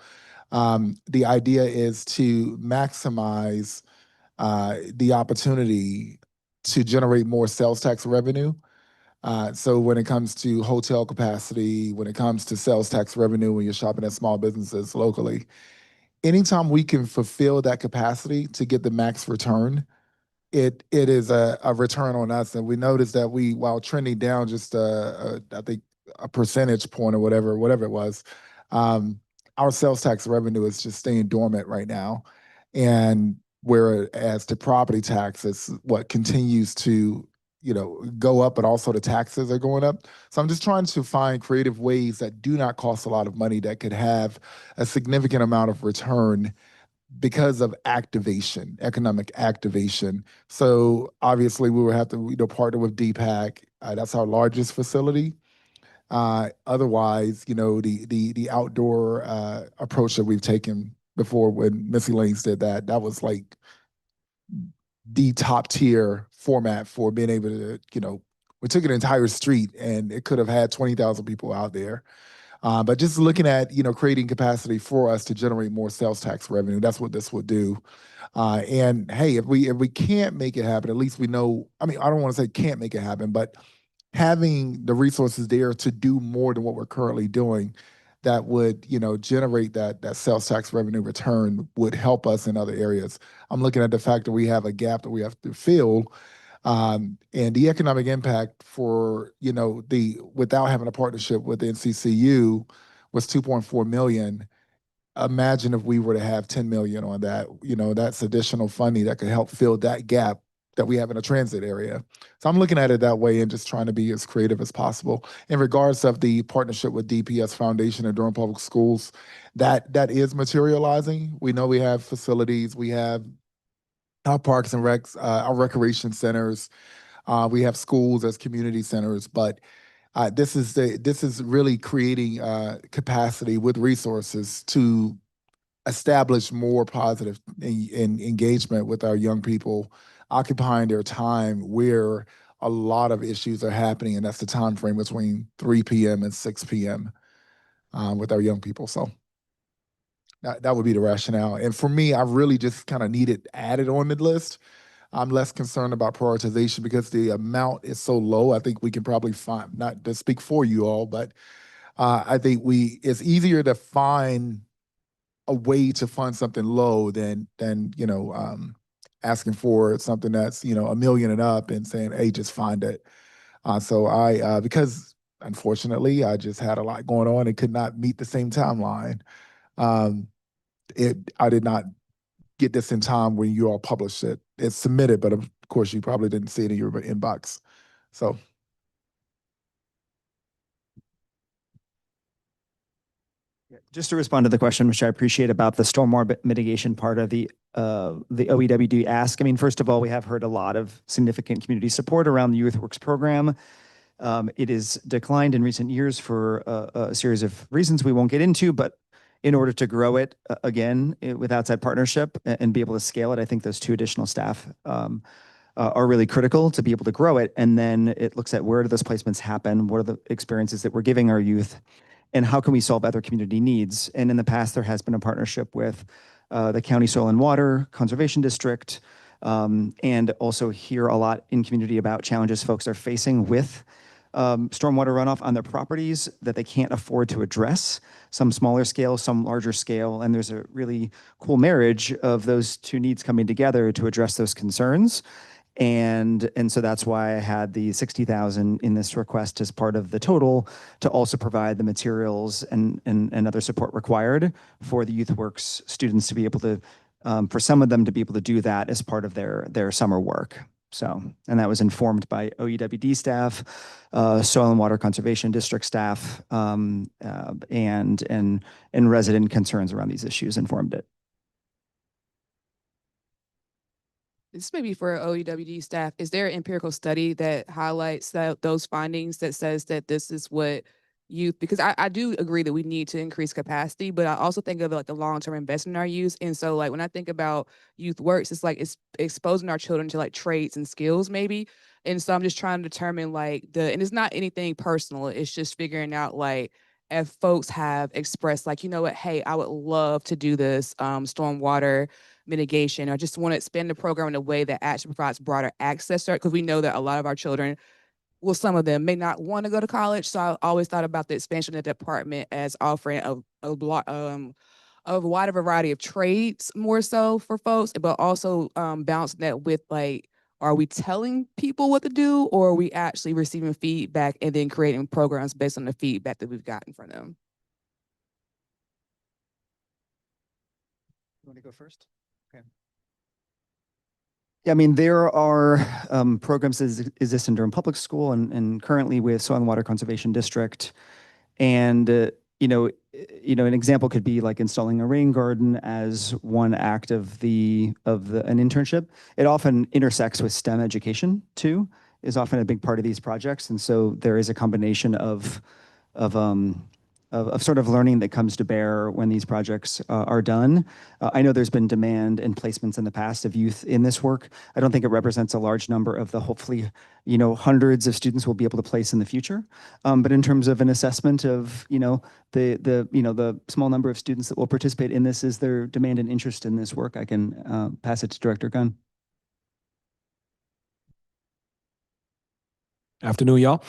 The idea is to maximize the opportunity to generate more sales tax revenue. So when it comes to hotel capacity, when it comes to sales tax revenue, when you're shopping at small businesses locally, anytime we can fulfill that capacity to get the max return, it is a return on us. And we noticed that while trending down just I think a percentage point or whatever it was, our sales tax revenue is just staying dormant right now. And whereas the property tax is what continues to go up, but also the taxes are going up. So I'm just trying to find creative ways that do not cost a lot of money that could have a significant amount of return because of activation, economic activation. So obviously we will have to partner with DPAC. That's our largest facility. Otherwise, the outdoor approach that we've taken before when Missy Lanes did that was like the top tier format for being able to, we took an entire street and it could have had 20,000 people out there. But just looking at, creating capacity for us to generate more sales tax revenue, that's what this would do. And hey, if we can't make it happen, at least we know, I mean, I don't want to say can't make it happen, but having the resources there to do more than what we're currently doing that would, generate that sales tax revenue return would help us in other areas. I'm looking at the fact that we have a gap that we have to fill. And the economic impact for, without having a partnership with NCCU was 2.4 million. Imagine if we were to have 10 million on that, that's additional funding that could help fill that gap that we have in a transit area. So I'm looking at it that way and just trying to be as creative as possible. In regards of the partnership with DPS Foundation and Durham Public Schools, that is materializing. We know we have facilities, we have our parks and recs, our recreation centers, we have schools as community centers, but this is really creating capacity with resources to establish more positive engagement with our young people, occupying their time where a lot of issues are happening, and that's the time frame between 3 p.m. and 6 p.m. With our young people. So that would be the rationale. And for me, I really just kind of need it added on the list. I'm less concerned about prioritization because the amount is so low. I think we can probably find, not to speak for you all, but I think it's easier to find a way to fund something low than asking for something that's $1 million and up and saying, hey, just find it. So because unfortunately I just had a lot going on and could not meet the same timeline. I did not get this in time when you all published it. It's submitted, but of course you probably didn't see it in your inbox. So. Just to respond to the question, which I appreciate about the stormwater mitigation part of the OEWD ask. I mean, first of all, we have heard a lot of significant community support around the Youth Works program. It is declined in recent years for a series of reasons we won't get into, but in order to grow it again with outside partnership and be able to scale it, I think those 2 additional staff are really critical to be able to grow it. And then it looks at where do those placements happen? What are the experiences that we're giving our youth? And how can we solve other community needs? And in the past, there has been a partnership with the County Soil and Water Conservation District, and also hear a lot in community about challenges folks are facing with stormwater runoff on their properties that they can't afford to address, some smaller scale, some larger scale. And there's a really cool marriage of those 2 needs coming together to address those concerns. And so that's why I had the 60,000 in this request as part of the total to also provide the materials and other support required for the Youth Works students to be able to, for some of them to be able to do that as part of their summer work. So, and that was informed by OEWD staff, Soil and Water Conservation District staff, and resident concerns around these issues informed it. this may be for OEWD staff. Is there an empirical study that highlights those findings that says that this is what youth, because I do agree that we need to increase capacity, but I also think of like the long-term investment in our youth. And so like when I think about youth works, it's like it's exposing our children to like traits and skills maybe. And so I'm just trying to determine like and it's not anything personal. It's just figuring out like if folks have expressed like, you know what, hey, I would love to do this stormwater mitigation, or just want to expand the program in a way that actually provides broader access to it, because we know that a lot of our children, well, some of them may not want to go to college. So I always thought about the expansion of the department as offering a wider variety of trades more so for folks, but also balancing that with like, are we telling people what to do, or are we actually receiving feedback and then creating programs based on the feedback that we've gotten from them? You want to go first? Okay. Yeah, I mean, there are programs that exist in Durham Public School and currently with Soil and Water Conservation District. And, an example could be like installing a rain garden as one act of an internship. It often intersects with STEM education too, is often a big part of these projects. And so there is a combination of sort of learning that comes to bear when these projects are done. I know there's been demand and placements in the past of youth in this work. I don't think it represents a large number of the hopefully, hundreds of students we'll be able to place in the future. But in terms of an assessment of, the small number of students that will participate in this, is their demand and interest in this work, I can pass it to Director Gunn. Afternoon, y'all.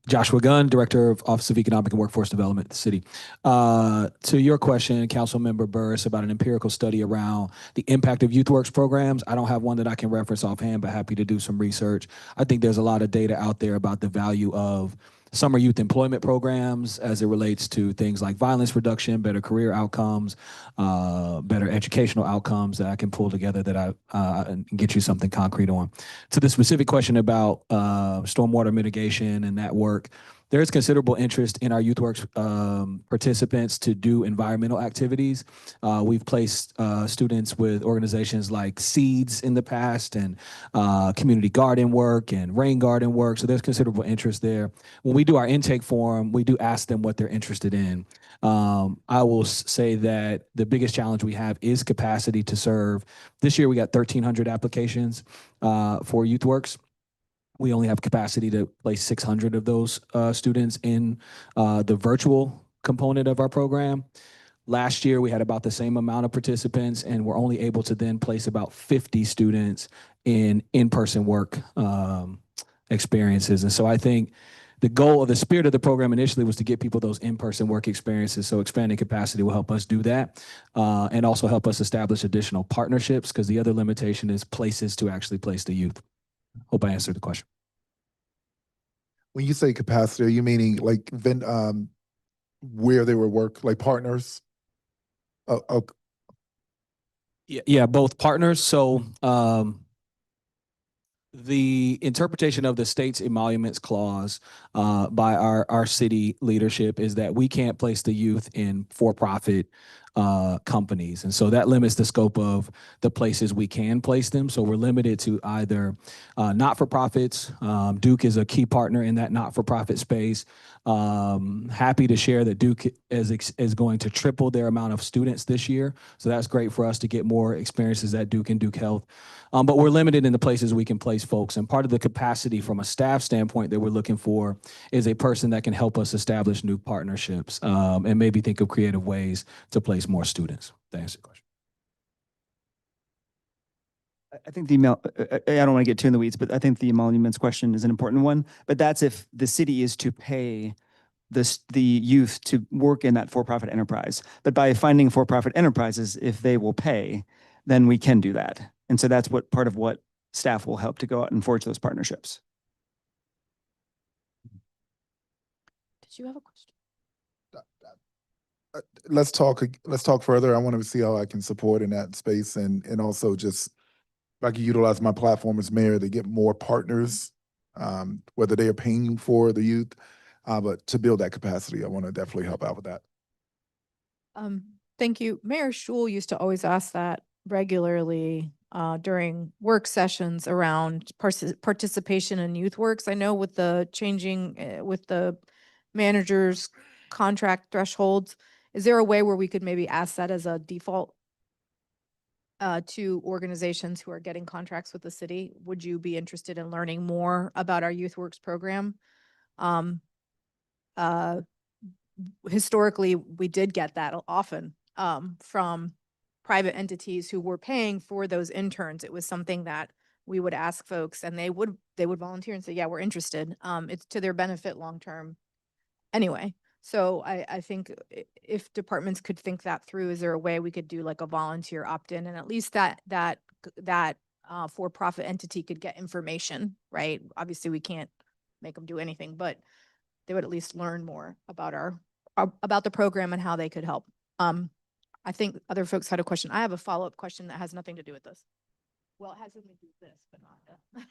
Joshua Gunn, Director of Office of Economic and Workforce Development at the city. To your question, Councilmember Burris, about an empirical study around the impact of youth works programs, I don't have one that I can reference offhand, but happy to do some research. I think there's a lot of data out there about the value of summer youth employment programs as it relates to things like violence reduction, better career outcomes, better educational outcomes that I can pull together that I get you something concrete on. To the specific question about stormwater mitigation and that work, there's considerable interest in our YouthWorks participants to do environmental activities. We've placed students with organizations like Seeds in the past, and community garden work and rain garden work. So there's considerable interest there. When we do our intake form, we do ask them what they're interested in. I will say that the biggest challenge we have is capacity to serve. This year we got 1,300 applications for YouthWorks. We only have capacity to place 600 of those students in the virtual component of our program. Last year, we had about the same amount of participants, and we're only able to then place about 50 students in in-person work experiences. And so I think the goal or the spirit of the program initially was to get people those in-person work experiences. So expanding capacity will help us do that, and also help us establish additional partnerships, because the other limitation is places to actually place the youth. Hope I answered the question. When you say capacity, are you meaning like where they would work, like partners? Yeah, both partners. So the interpretation of the state's emoluments clause by our city leadership is that we can't place the youth in for-profit companies. And so that limits the scope of the places we can place them. So we're limited to either not-for-profits. Duke is a key partner in that not-for-profit space. Happy to share that Duke is going to triple their amount of students this year. So that's great for us to get more experiences at Duke and Duke Health. But we're limited in the places we can place folks. And part of the capacity from a staff standpoint that we're looking for is a person that can help us establish new partnerships and maybe think of creative ways to place more students. To answer the question. I think the email, I don't want to get too in the weeds, but I think the emoluments question is an important one. But that's if the city is to pay the youth to work in that for-profit enterprise. But by finding for-profit enterprises, if they will pay, then we can do that. And so that's what part of what staff will help to go out and forge those partnerships. Did you have a question? Let's talk further. I want to see how I can support in that space, and also just if I can utilize my platform as mayor to get more partners, whether they are paying for the youth, but to build that capacity, I want to definitely help out with that. Thank you. Mayor Schul used to always ask that regularly during work sessions around participation in youth works. I know with the changing, with the managers' contract thresholds, is there a way where we could maybe ask that as a default to organizations who are getting contracts with the city? Would you be interested in learning more about our youth works program? Historically, we did get that often from private entities who were paying for those interns. It was something that we would ask folks, and they would volunteer and say, yeah, we're interested. It's to their benefit long term anyway. So I think if departments could think that through, is there a way we could do like a volunteer opt-in, and at least that for-profit entity could get information, right? Obviously, we can't make them do anything, but they would at least learn more about about the program and how they could help. I think other folks had a question. I have a follow-up question that has nothing to do with this. Well, it has something to do with this, but not sorry.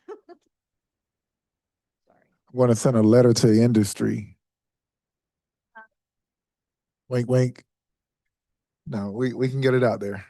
I want to send a letter to the industry. Wink, wink. No, we can get it out there.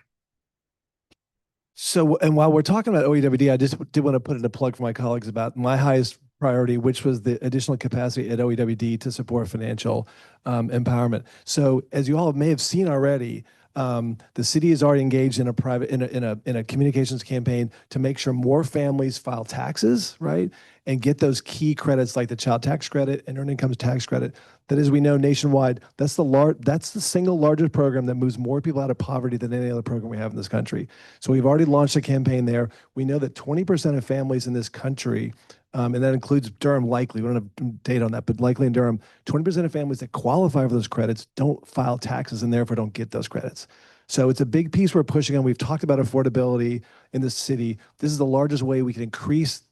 So, and while we're talking about OEWD, I just did want to put in a plug for my colleagues about my highest priority, which was the additional capacity at OEWD to support financial empowerment. So, as you all may have seen already, the city is already engaged in a communications campaign to make sure more families file taxes, right, and get those key credits like the child tax credit and earned income tax credit. That, as we know, nationwide, that's the single largest program that moves more people out of poverty than any other program we have in this country. So we've already launched a campaign there. We know that 20% of families in this country, and that includes Durham likely, we don't have data on that, but likely in Durham, 20% of families that qualify for those credits don't file taxes and therefore don't get those credits. So it's a big piece we're pushing on. We've talked about affordability in the city. This is the largest way we can increase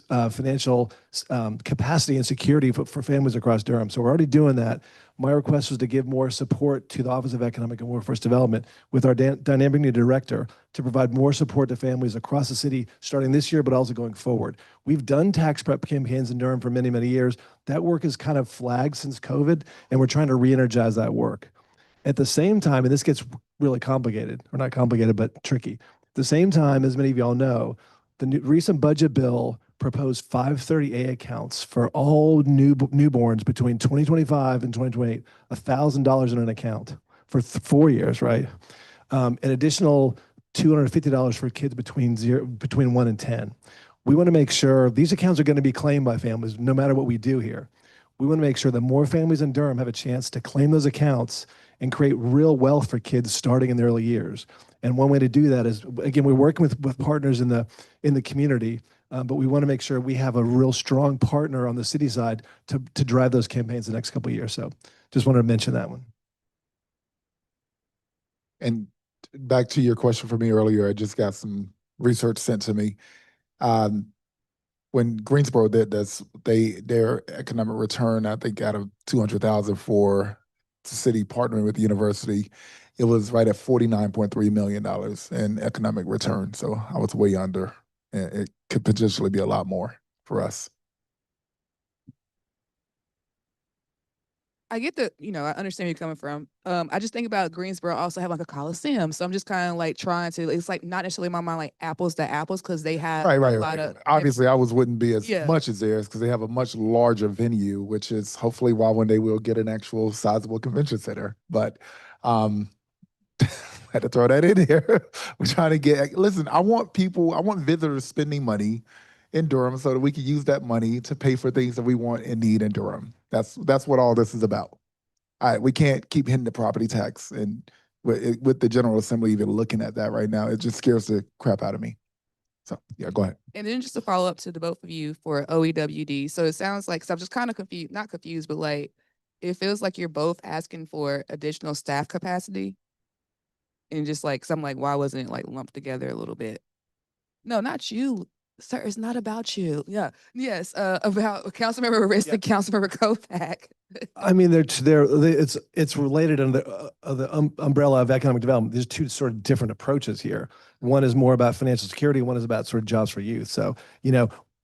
financial capacity and security for families across Durham. So we're already doing that. My request was to give more support to the Office of Economic and Workforce Development with our dynamic new director to provide more support to families across the city starting this year, but also going forward. We've done tax prep campaigns in Durham for many, many years. That work has kind of flagged since COVID, and we're trying to re-energize that work. At the same time, and this gets really complicated, or not complicated, but tricky. At the same time, as many of y'all know, the recent budget bill proposed 530A accounts for all newborns between 2025 and 2028, $1,000 in an account for 4 years, right? An additional $250 for kids between 1 and 10. We want to make sure these accounts are going to be claimed by families no matter what we do here. We want to make sure that more families in Durham have a chance to claim those accounts and create real wealth for kids starting in the early years. And one way to do that is, again, we're working with partners in the community, but we want to make sure we have a real strong partner on the city side to drive those campaigns the next couple of years. So just wanted to mention that one. And back to your question for me earlier, I just got some research sent to me. When Greensboro did this, their economic return, I think out of 200,000 for the city partnering with the university, it was right at $49.3 million in economic return. So I was way under, and it could potentially be a lot more for us. I get the, I understand where you're coming from. I just think about Greensboro also have like a Coliseum. So I'm just kind of like trying to, it's like not necessarily in my mind like apples to apples because they have a lot of. Obviously, ours wouldn't be as much as theirs because they have a much larger venue, which is hopefully why one day we'll get an actual sizable convention center. But I had to throw that in here. We're trying to get, listen, I want visitors spending money in Durham so that we can use that money to pay for things that we want and need in Durham. That's what all this is about. All right, we can't keep hitting the property tax, and with the General Assembly even looking at that right now, it just scares the crap out of me. So yeah, go ahead. And then just to follow up to the both of you for OEWD. So it sounds like, so I'm just kind of confused, not confused, but like, it feels like you're both asking for additional staff capacity. And just like, so I'm like, why wasn't it like lumped together a little bit? No, not you. Sir, it's not about you. Yeah. Yes. About Councilmember Risk and Councilmember Kovac. I mean, it's related under the umbrella of economic development. There's two sort of different approaches here. One is more about financial security. One is about sort of jobs for youth. So,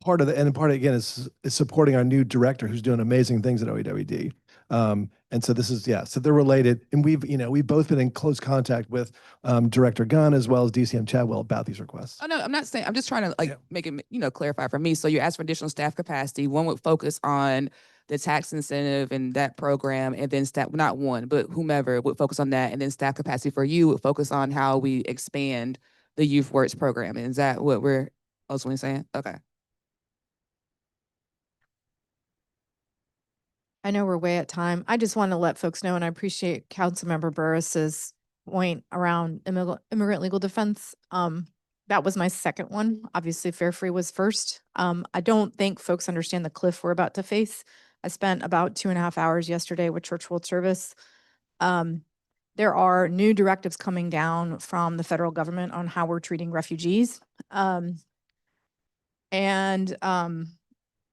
part of again is supporting our new director who's doing amazing things at OEWD. And so this is, yeah, so they're related. And we've both been in close contact with Director Gunn as well as DCM Chadwell about these requests. Oh, no, I'm not saying, I'm just trying to like Yeah. make it, clarify for me. So you asked for additional staff capacity. One would focus on the tax incentive and that program, and then staff, not one, but whomever would focus on that. And then staff capacity for you would focus on how we expand the Youth Works program. And is that what we're ultimately saying? Okay. I know we're way at time. I just want to let folks know, and I appreciate Councilmember Burris's point around immigrant legal defense. That was my second one. Obviously, Fair Free was first. I don't think folks understand the cliff we're about to face. I spent about 2.5 hours yesterday with Church World Service. There are new directives coming down from the federal government on how we're treating refugees.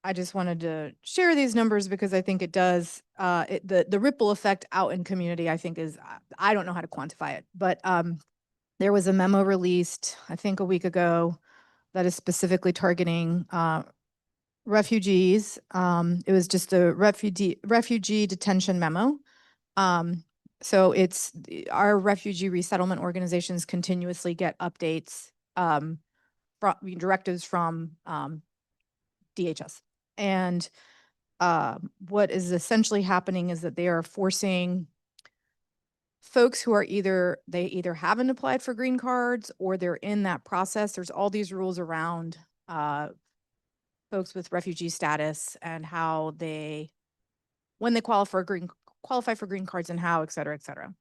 I just wanted to share these numbers because I think it does, the ripple effect out in community, I think is, I don't know how to quantify it, but there was a memo released, I think a week ago, that is specifically targeting refugees. It was just a refugee detention memo. So it's our refugee resettlement organizations continuously get updates, directives from DHS. And what is essentially happening is that they are forcing folks who are they either haven't applied for green cards or they're in that process. There's all these rules around folks with refugee status and how when they qualify for green cards and how, et cetera, et cetera.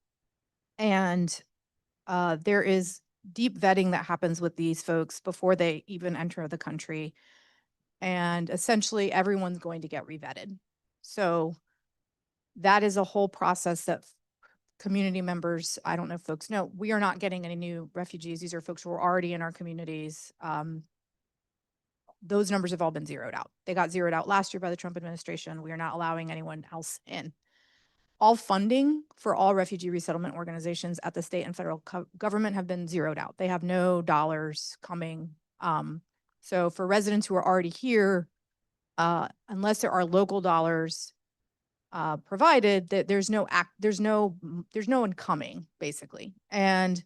And there is deep vetting that happens with these folks before they even enter the country. And essentially everyone's going to get revetted. So that is a whole process that community members, I don't know if folks know, we are not getting any new refugees. These are folks who are already in our communities. Those numbers have all been zeroed out. They got zeroed out last year by the Trump administration. We are not allowing anyone else in. All funding for all refugee resettlement organizations at the state and federal government have been zeroed out. They have no dollars coming. So for residents who are already here, unless there are local dollars provided, that there's no one coming, basically. And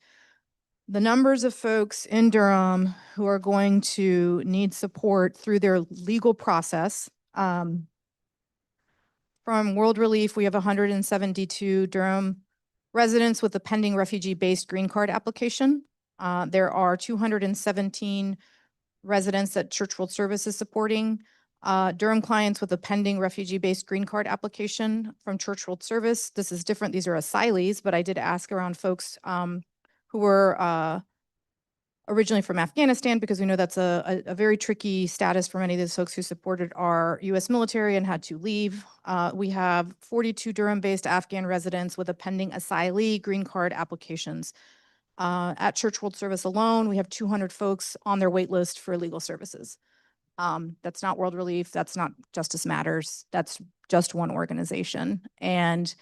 the numbers of folks in Durham who are going to need support through their legal process. From World Relief, we have 172 Durham residents with a pending refugee-based green card application. There are 217 residents that Church World Service is supporting. Durham clients with a pending refugee-based green card application from Church World Service. This is different. These are asylees, but I did ask around folks who were originally from Afghanistan, because we know that's a very tricky status for many of those folks who supported our U.S. military and had to leave. We have 42 Durham-based Afghan residents with a pending asylee green card applications. At Church World Service alone, we have 200 folks on their wait list for legal services. That's not World Relief. That's not Justice Matters. That's just one organization. And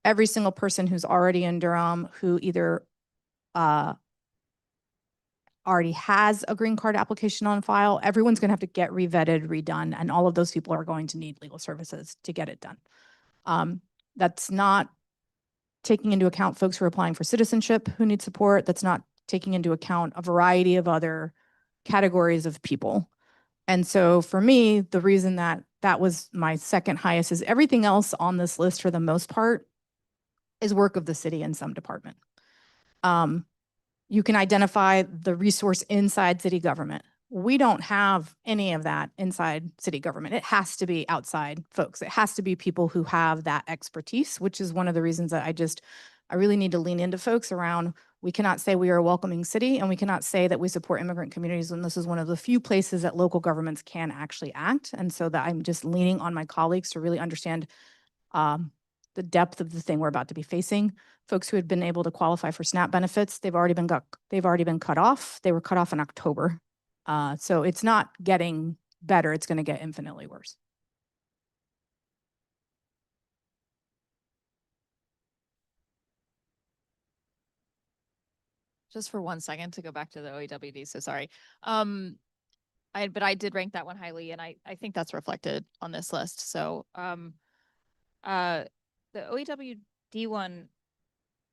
every single person who's already in Durham who either already has a green card application on file, everyone's going to have to get revetted, redone, and all of those people are going to need legal services to get it done. That's not taking into account folks who are applying for citizenship who need support. That's not taking into account a variety of other categories of people. And so for me, the reason that was my second highest is everything else on this list for the most part is work of the city in some department. You can identify the resource inside city government. We don't have any of that inside city government. It has to be outside folks. It has to be people who have that expertise, which is one of the reasons that I really need to lean into folks around. We cannot say we are a welcoming city, and we cannot say that we support immigrant communities when this is one of the few places that local governments can actually act. And so that I'm just leaning on my colleagues to really understand the depth of the thing we're about to be facing. Folks who had been able to qualify for SNAP benefits, they've already been cut off. They were cut off in October. So it's not getting better. It's going to get infinitely worse. Just for 1 second to go back to the OEWD, so sorry. But I did rank that one highly, and I think that's reflected on this list. So The OEWD one,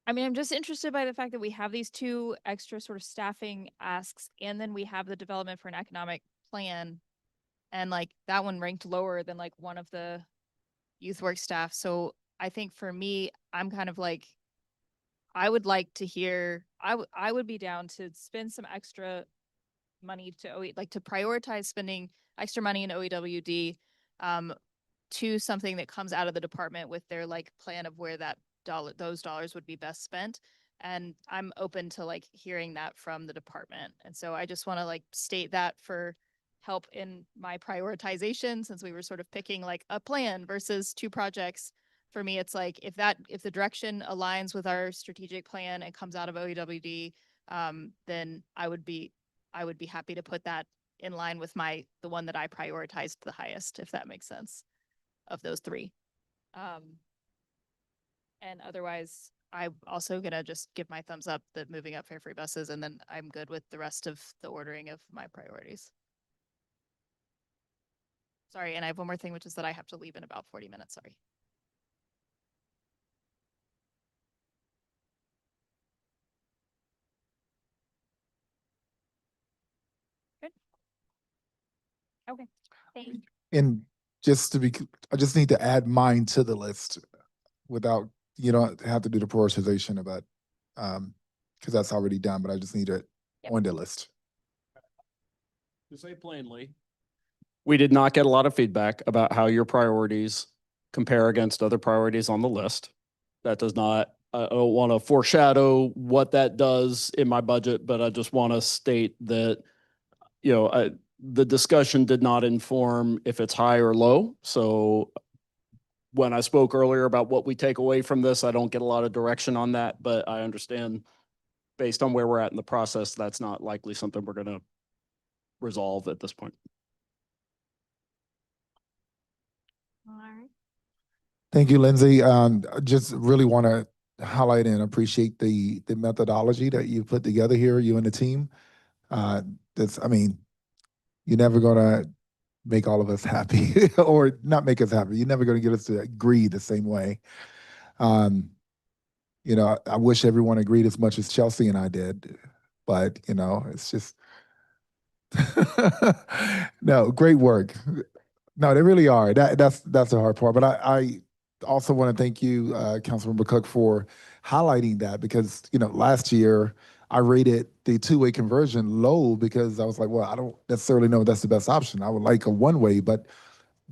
I mean, I'm just interested by the fact that we have these two extra sort of staffing asks, and then we have the development for an economic plan. And like that one ranked lower than like one of the youth work staff. So I think for me, I'm kind of like, I would like to hear, I would be down to spend some extra money to like to prioritize spending extra money in OEWD to something that comes out of the department with their like plan of where those dollars would be best spent. And I'm open to like hearing that from the department. And so I just want to like state that for help in my prioritization, since we were sort of picking like a plan versus two projects. For me, it's like if the direction aligns with our strategic plan and comes out of OEWD, then I would be happy to put that in line with the one that I prioritized the highest, if that makes sense, of those three. And otherwise, I'm also gonna just give my thumbs up that moving up fare free buses, and then I'm good with the rest of the ordering of my priorities. Sorry, and I have one more thing, which is that I have to leave in about 40 minutes, sorry. Good. Okay, thanks. And just to be, I just need to add mine to the list without, you don't have to do the prioritization about, because that's already done, but I just need it on the list. To say plainly, we did not get a lot of feedback about how your priorities compare against other priorities on the list. That does not, I don't want to foreshadow what that does in my budget, but I just want to state that, you know, the discussion did not inform if it's high or low. So when I spoke earlier about what we take away from this, I don't get a lot of direction on that, but I understand based on where we're at in the process, that's not likely something we're going to resolve at this point. All right. Thank you, Lindsay. I just really want to highlight and appreciate the methodology that you put together here, you and the team. That's, I mean, you're never gonna make all of us happy, or not make us happy. You're never gonna get us to agree the same way. You know, I wish everyone agreed as much as Chelsea and I did, but you know, it's just no, great work. No, they really are. That's the hard part. But I also want to thank you, Councilmember Cook, for highlighting that, because you know last year I rated the two-way conversion low because I was like, well, I don't necessarily know if that's the best option. I would like a one-way, but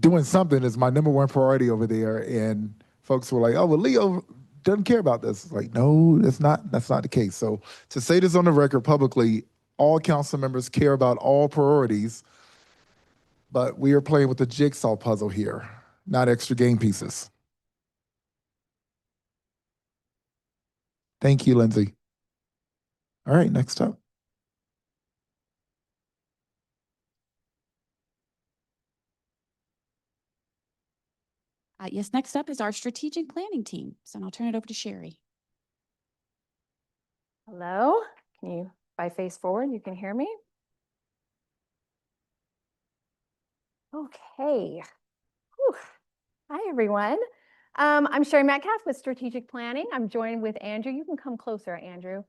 doing something is my number one priority over there. And folks were like, oh, well, Leo doesn't care about this. It's like, no, that's not the case. So to say this on the record publicly, all council members care about all priorities, but we are playing with the jigsaw puzzle here, not extra game pieces. Thank you, Lindsay. All right, next up. Yes, next up is our strategic planning team. So I'll turn it over to Sherry. Hello, can you, if I face forward, you can hear me? Okay. Whew. Hi, everyone. I'm Sherry Metcalf with Strategic Planning. I'm joined with Andrew. You can come closer, Andrew.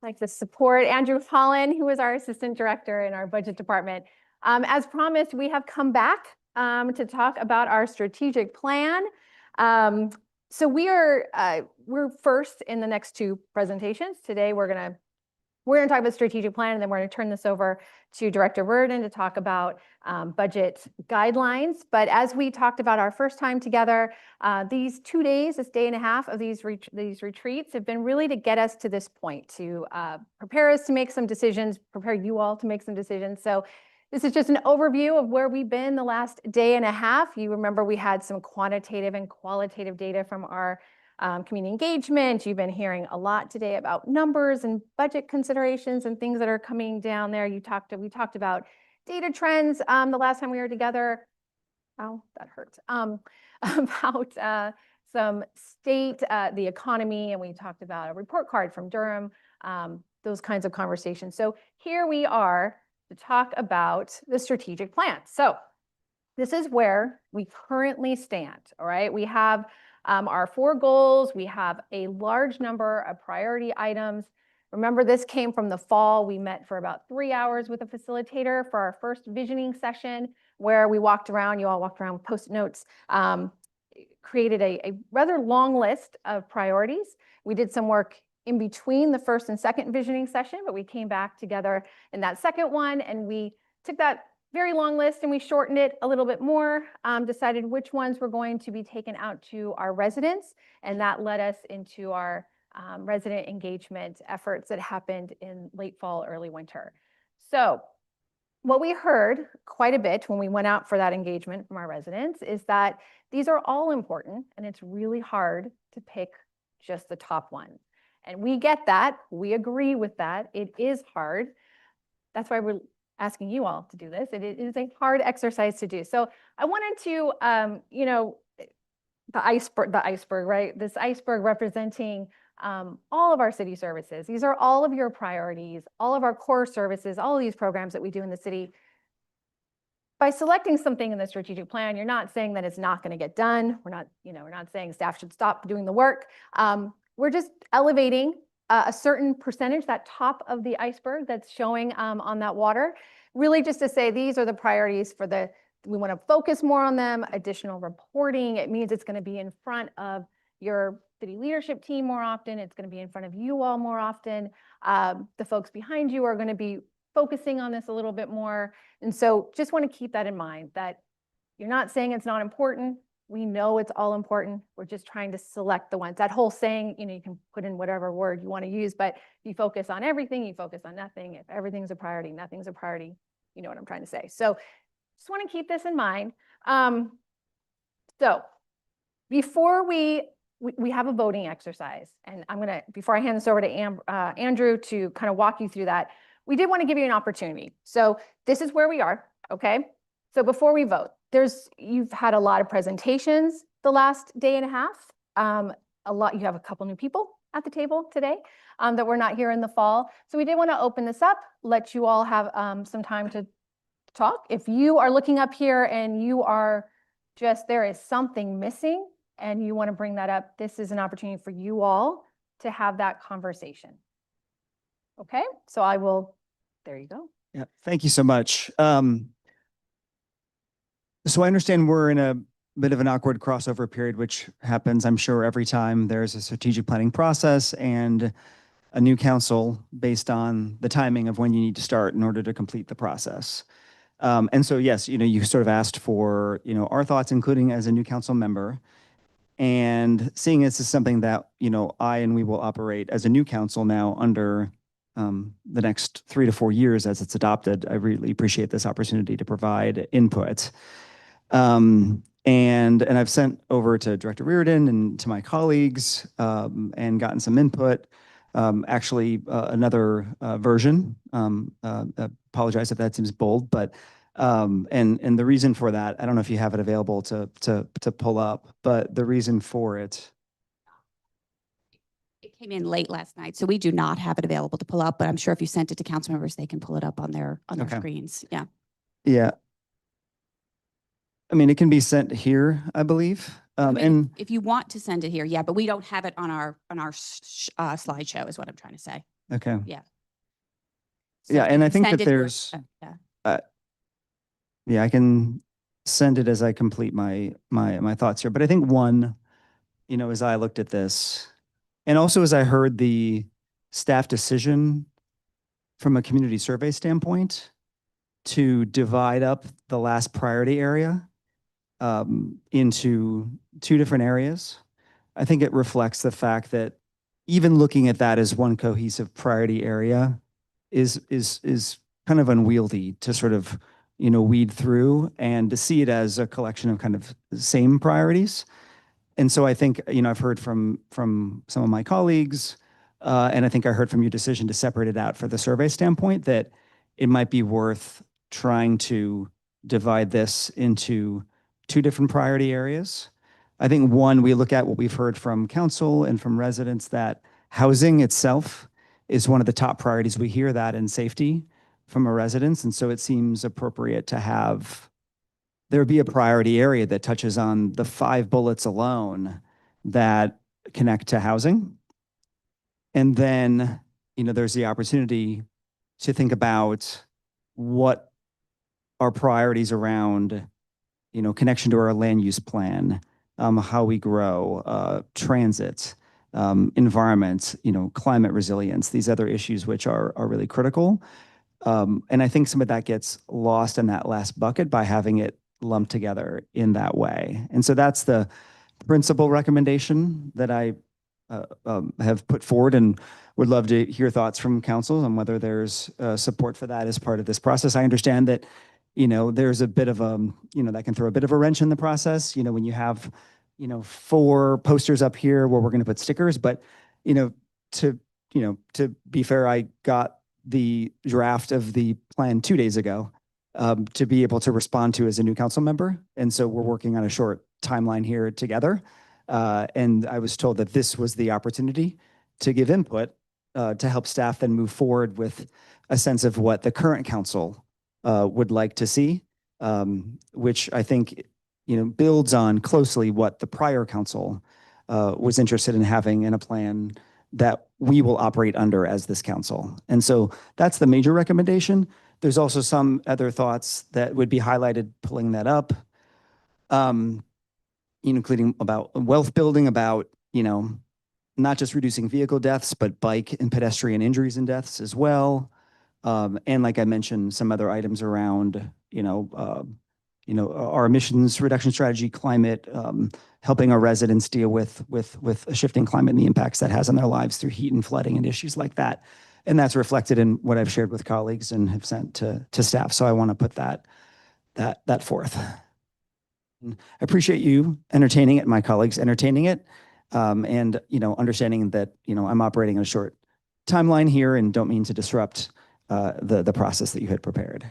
I'd like to support Andrew Holland, who is our Assistant Director in our Budget Department. As promised, we have come back to talk about our strategic plan. So we're first in the next two presentations. Today we're gonna talk about strategic plan, and then we're gonna turn this over to Director Burden to talk about budget guidelines. But as we talked about our first time together, these 2 days, this day and a half of these retreats have been really to get us to this point, to prepare us to make some decisions, prepare you all to make some decisions. So this is just an overview of where we've been the last day and a half. You remember we had some quantitative and qualitative data from our community engagement. You've been hearing a lot today about numbers and budget considerations and things that are coming down there. We talked about data trends the last time we were together. Oh, that hurts. About some state, the economy, and we talked about a report card from Durham, those kinds of conversations. So here we are to talk about the strategic plan. So this is where we currently stand, all right? We have our 4 goals. We have a large number of priority items. Remember, this came from the fall. We met for about 3 hours with a facilitator for our first visioning session, where we walked around, you all walked around with Post-it notes, created a rather long list of priorities. We did some work in between the first and second visioning session, but we came back together in that second one, and we took that very long list and we shortened it a little bit more, decided which ones were going to be taken out to our residents, and that led us into our resident engagement efforts that happened in late fall, early winter. So what we heard quite a bit when we went out for that engagement from our residents is that these are all important, and it's really hard to pick just the top ones. And we get that. We agree with that. It is hard. That's why we're asking you all to do this. It is a hard exercise to do. So I wanted to, the iceberg, right? This iceberg representing all of our city services. These are all of your priorities, all of our core services, all of these programs that we do in the city. By selecting something in the strategic plan, you're not saying that it's not going to get done. We're not saying staff should stop doing the work. We're just elevating a certain percentage, that top of the iceberg that's showing on that water, really just to say these are the priorities for we want to focus more on them. Additional reporting, it means it's going to be in front of your city leadership team more often. It's going to be in front of you all more often. The folks behind you are going to be focusing on this a little bit more. And so just want to keep that in mind, that you're not saying it's not important. We know it's all important. We're just trying to select the ones. That whole saying, you can put in whatever word you want to use, but if you focus on everything, you focus on nothing. If everything's a priority, nothing's a priority. You know what I'm trying to say. So just want to keep this in mind. So before we have a voting exercise, and before I hand this over to Andrew to kind of walk you through that, we did want to give you an opportunity. So this is where we are, okay? So before we vote, you've had a lot of presentations the last day and a half. You have a couple new people at the table today that were not here in the fall. So we did want to open this up, let you all have some time to talk. If you are looking up here and there is something missing and you want to bring that up, this is an opportunity for you all to have that conversation. Okay, so there you go. Yeah, thank you so much. So I understand we're in a bit of an awkward crossover period, which happens, I'm sure, every time there's a strategic planning process and a new council based on the timing of when you need to start in order to complete the process. And so, yes, you sort of asked for, our thoughts, including as a new council member. And seeing this as something that, I and we will operate as a new council now under the next 3 to 4 years as it's adopted, I really appreciate this opportunity to provide input. And I've sent over to Director Reardon and to my colleagues and gotten some input. Actually, another version. Apologize if that seems bold, but and the reason for that, I don't know if you have it available to pull up, but the reason for it. It came in late last night, so we do not have it available to pull up, but I'm sure if you sent it to council members, they can pull it up on their Okay. screens. Yeah. Yeah. I mean, it can be sent here, I believe. And if you want to send it here, yeah, but we don't have it on our slideshow is what I'm trying to say. okay. Yeah. Yeah, if and I you think send that it here- there's, yeah. yeah, I can send it as I complete my thoughts here. But I think one, as I looked at this, and also as I heard the staff decision from a community survey standpoint to divide up the last priority area into 2 different areas, I think it reflects the fact that even looking at that as one cohesive priority area is kind of unwieldy to sort of, weed through, and to see it as a collection of kind of same priorities. And so I think, I've heard from some of my colleagues, and I think I heard from your decision to separate it out for the survey standpoint, that it might be worth trying to divide this into 2 different priority areas. I think one, we look at what we've heard from council and from residents, that housing itself is one of the top priorities. We hear that, in safety from our residents. And so it seems appropriate to have there would be a priority area that touches on the 5 bullets alone that connect to housing. And then, there's the opportunity to think about what our priorities around, connection to our land use plan, how we grow, transit, environment, climate resilience, these other issues which are really critical. And I think some of that gets lost in that last bucket by having it lumped together in that way. And so that's the principal recommendation that I have put forward, and would love to hear thoughts from council on whether there's support for that as part of this process. I understand that, there's a bit of that can throw a bit of a wrench in the process, when you have, 4 posters up here where we're going to put stickers, but, to be fair, I got the draft of the plan 2 days ago to be able to respond to as a new council member. And so we're working on a short timeline here together. And I was told that this was the opportunity to give input to help staff then move forward with a sense of what the current council would like to see, which I think, builds on closely what the prior council was interested in having in a plan that we will operate under as this council. And so that's the major recommendation. There's also some other thoughts that would be highlighted pulling that up, including about wealth building, about, not just reducing vehicle deaths, but bike and pedestrian injuries and deaths as well. And like I mentioned, some other items around, our emissions reduction strategy, climate, helping our residents deal with a shifting climate and the impacts that has on their lives through heat and flooding and issues like that. And that's reflected in what I've shared with colleagues and have sent to staff. So I want to put that forth. I appreciate you entertaining it, my colleagues entertaining it, and understanding that I'm operating on a short timeline here and don't mean to disrupt the process that you had prepared.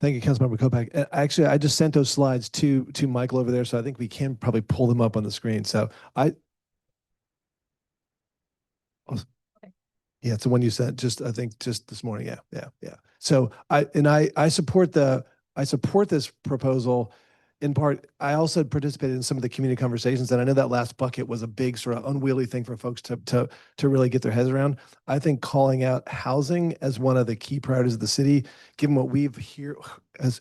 Thank you, Councilmember Kopak. Actually, I just sent those slides to Michael over there, so I think we can probably pull them up on the screen. So yeah, it's the one you sent I think just this morning. Yeah. So I support this proposal. In part, I also participated in some of the community conversations, and I know that last bucket was a big sort of unwieldy thing for folks to really get their heads around. I think calling out housing as one of the key priorities of the city, given what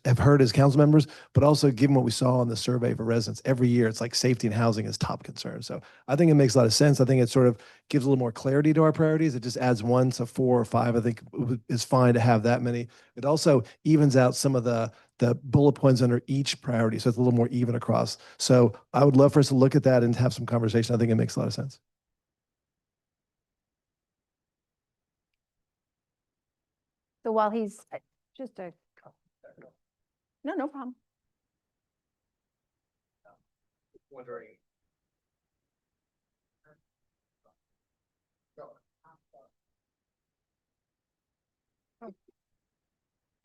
have heard as council members, but also given what we saw on the survey for residents every year, it's like safety and housing is top concern. So I think it makes a lot of sense. I think it sort of gives a little more clarity to our priorities. It just adds 1 to 4 or 5. I think is fine to have that many. It also evens out some of the bullet points under each priority. So it's a little more even across. So I would love for us to look at that and have some conversation. I think it makes a lot of sense. So while he's no problem. Wondering.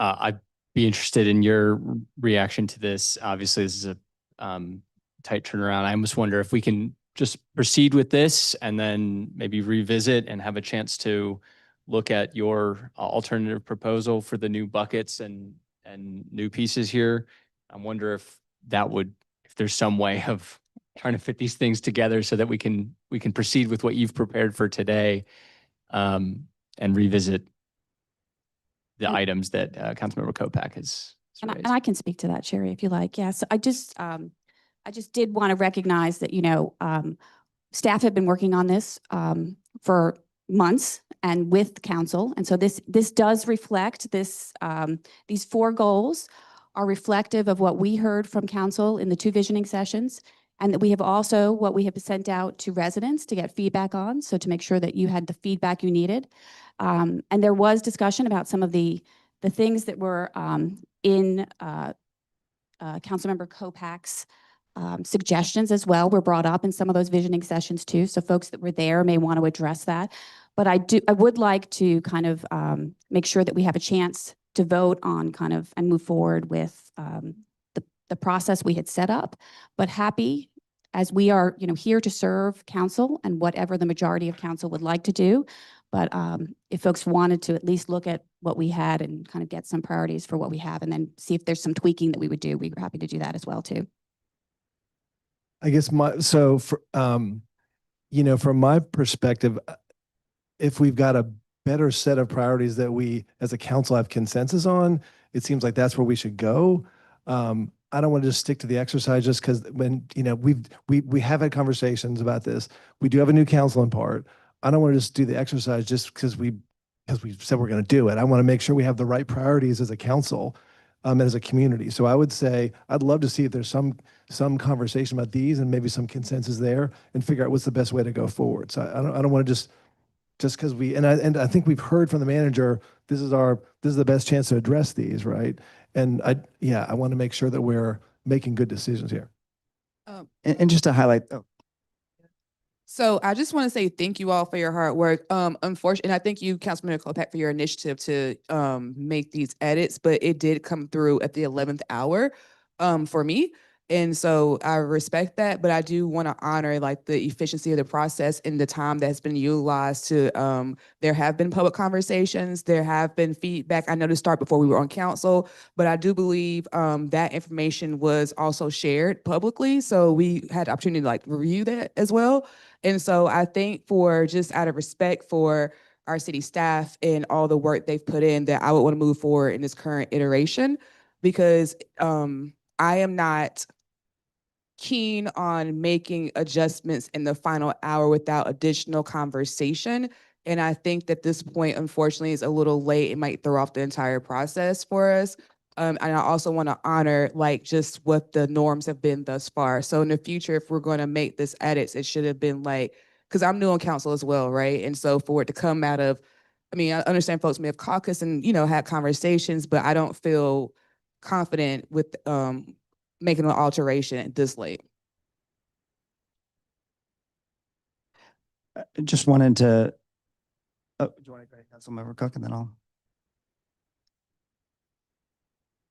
I'd be interested in your reaction to this. Obviously, this is a tight turnaround. I almost wonder if we can just proceed with this and then maybe revisit and have a chance to look at your alternative proposal for the new buckets and new pieces here. I wonder if there's some way of trying to fit these things together so that we can proceed with what you've prepared for today, and revisit the items that Councilmember Kopak has raised. And I can speak to that, Sherry, if you like. Yeah, so I just did want to recognize that, staff have been working on this for months and with council. And so this does reflect these 4 goals are reflective of what we heard from council in the 2 visioning sessions, and that we have also what we have sent out to residents to get feedback on, so to make sure that you had the feedback you needed. And there was discussion about some of the things that were in Councilmember Kopak's suggestions as well were brought up in some of those visioning sessions too. So folks that were there may want to address that. But I would like to kind of make sure that we have a chance to vote on and move forward with the process we had set up, but happy as we are, here to serve council and whatever the majority of council would like to do. But if folks wanted to at least look at what we had and kind of get some priorities for what we have, and then see if there's some tweaking that we would do. We're happy to do that as well too. I guess from my perspective, if we've got a better set of priorities that we as a council have consensus on, it seems like that's where we should go. I don't want to just stick to the exercise just because when, we have had conversations about this. We do have a new council in part. I don't want to just do the exercise just because we said we're going to do it. I want to make sure we have the right priorities as a council, and as a community. So I would say, I'd love to see if there's some conversation about these and maybe some consensus there and figure out what's the best way to go forward. So I don't want to just because I think we've heard from the manager, this is the best chance to address these, right? And I want to make sure that we're making good decisions here. And just to highlight, So I just want to say thank you all for your hard work. Unfortunately, and I thank you, Councilmember Kolpak, for your initiative to make these edits, but it did come through at the 11th hour for me. And so I respect that, but I do want to honor like the efficiency of the process and the time that's been utilized to, there have been public conversations, there have been feedback. I know to start before we were on council, but I do believe that information was also shared publicly. So we had the opportunity to like review that as well. And so I think for just out of respect for our city staff and all the work they've put in, that I would want to move forward in this current iteration, because I am not keen on making adjustments in the final hour without additional conversation. And I think that this point, unfortunately, is a little late. It might throw off the entire process for us. And I also want to honor like just what the norms have been thus far. So in the future, if we're going to make this edits, it should have been like, because I'm new on council as well, right? And so for it to come out of, I mean, I understand folks may have caucused and, had conversations, but I don't feel confident with making an alteration this late. just wanted to, do you want to go, Councilmember Cook, and then I'll.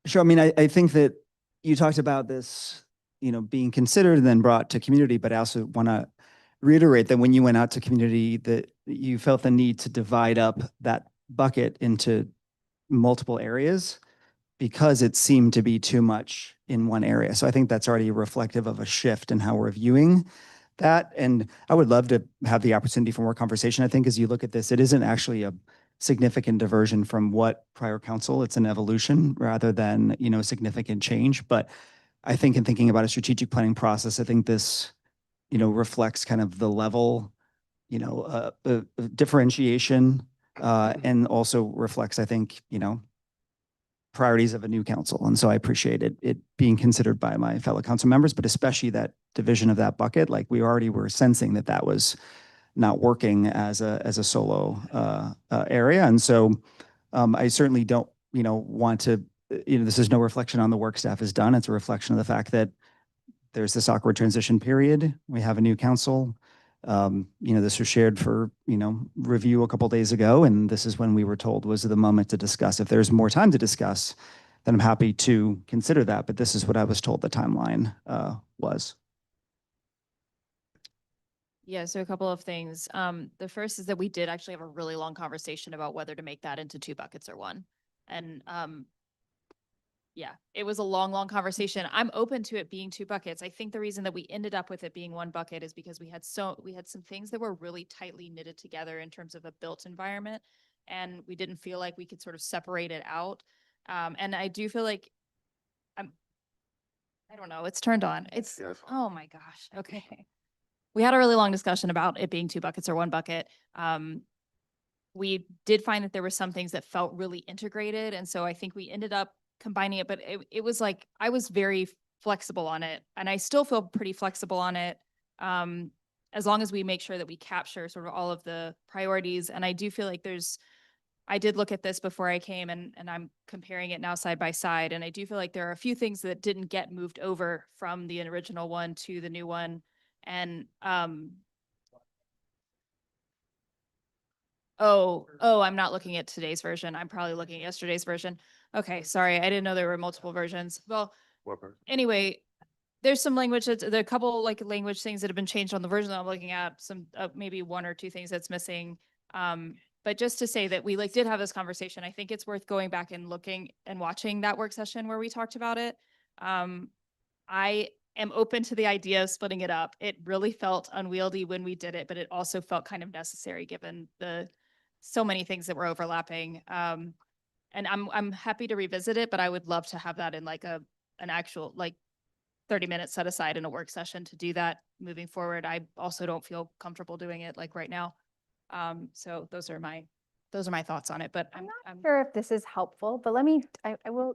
Sure. I mean, I think that you talked about this, being considered and then brought to community, but I also want to reiterate that when you went out to community, that you felt the need to divide up that bucket into multiple areas because it seemed to be too much in one area. So I think that's already reflective of a shift in how we're viewing that. And I would love to have the opportunity for more conversation. I think as you look at this, it isn't actually a significant diversion from what prior council, it's an evolution rather than, significant change. But I think in thinking about a strategic planning process, I think this, reflects kind of the level, differentiation, and also reflects, I think, priorities of a new council. And so I appreciate it being considered by my fellow council members, but especially that division of that bucket. Like we already were sensing that was not working as a solo area. And so I certainly don't, want to, this is no reflection on the work staff has done. It's a reflection of the fact that there's this awkward transition period. We have a new council. This was shared for, review a couple days ago, and this is when we were told was the moment to discuss. If there's more time to discuss, then I'm happy to consider that, but this is what I was told the timeline was. Yeah, so a couple of things. The first is that we did actually have a really long conversation about whether to make that into 2 buckets or 1. And yeah, it was a long conversation. I'm open to it being 2 buckets. I think the reason that we ended up with it being 1 bucket is because we had some things that were really tightly knitted together in terms of a built environment, and we didn't feel like we could sort of separate it out. And I do feel like I don't know, it's turned on. It's, oh my gosh. Okay. We had a really long discussion about it being 2 buckets or 1 bucket. We did find that there were some things that felt really integrated. And so I think we ended up combining it, but it was like, I was very flexible on it, and I still feel pretty flexible on it. As long as we make sure that we capture sort of all of the priorities. And I do feel like I did look at this before I came, and I'm comparing it now side by side. And I do feel like there are a few things that didn't get moved over from the original one to the new one. And, I'm not looking at today's version. I'm probably looking at yesterday's version. Okay, sorry. I didn't know there were multiple versions. Well, anyway, there's some language there are a couple like language things that have been changed on the version that I'm looking at, some maybe 1 or 2 things that's missing. But But just to say that we like did have this conversation, I think it's worth going back and looking and watching that work session where we talked about it. I am open to the idea of splitting it up. It really felt unwieldy when we did it, but it also felt kind of necessary given the so many things that were overlapping. And I'm happy to revisit it, but I would love to have that in like an actual like 30 minutes set aside in a work session to do that moving forward. I also don't feel comfortable doing it like right now. So those are my thoughts on it, but I'm not sure if this is helpful, but I will,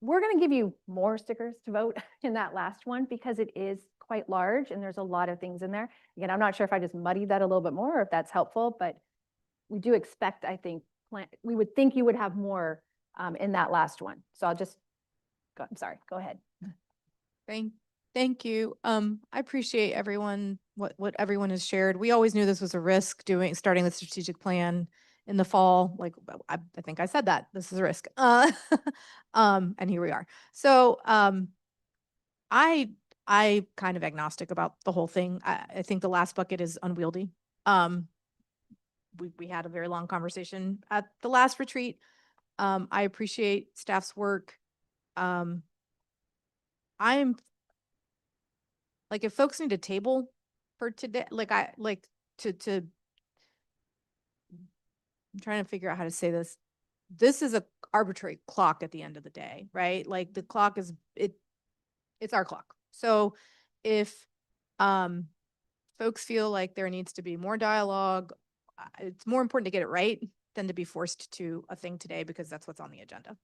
we're going to give you more stickers to vote in that last one because it is quite large and there's a lot of things in there. Again, I'm not sure if I just muddied that a little bit more or if that's helpful, but we do expect, I think, we would think you would have more in that last one. So I'm sorry, go ahead. Thank you. I appreciate everyone, what everyone has shared. We always knew this was a risk starting the strategic plan in the fall. Like I think I said that this is a risk. And here we are. So I kind of agnostic about the whole thing. I think the last bucket is unwieldy. We had a very long conversation at the last retreat. I appreciate staff's work. I'm like, if folks need a table for today, I'm trying to figure out how to say this. This is a arbitrary clock at the end of the day, right? Like the clock is, it's our clock. So if folks feel like there needs to be more dialogue, it's more important to get it right than to be forced to a thing today because that's what's on the agenda.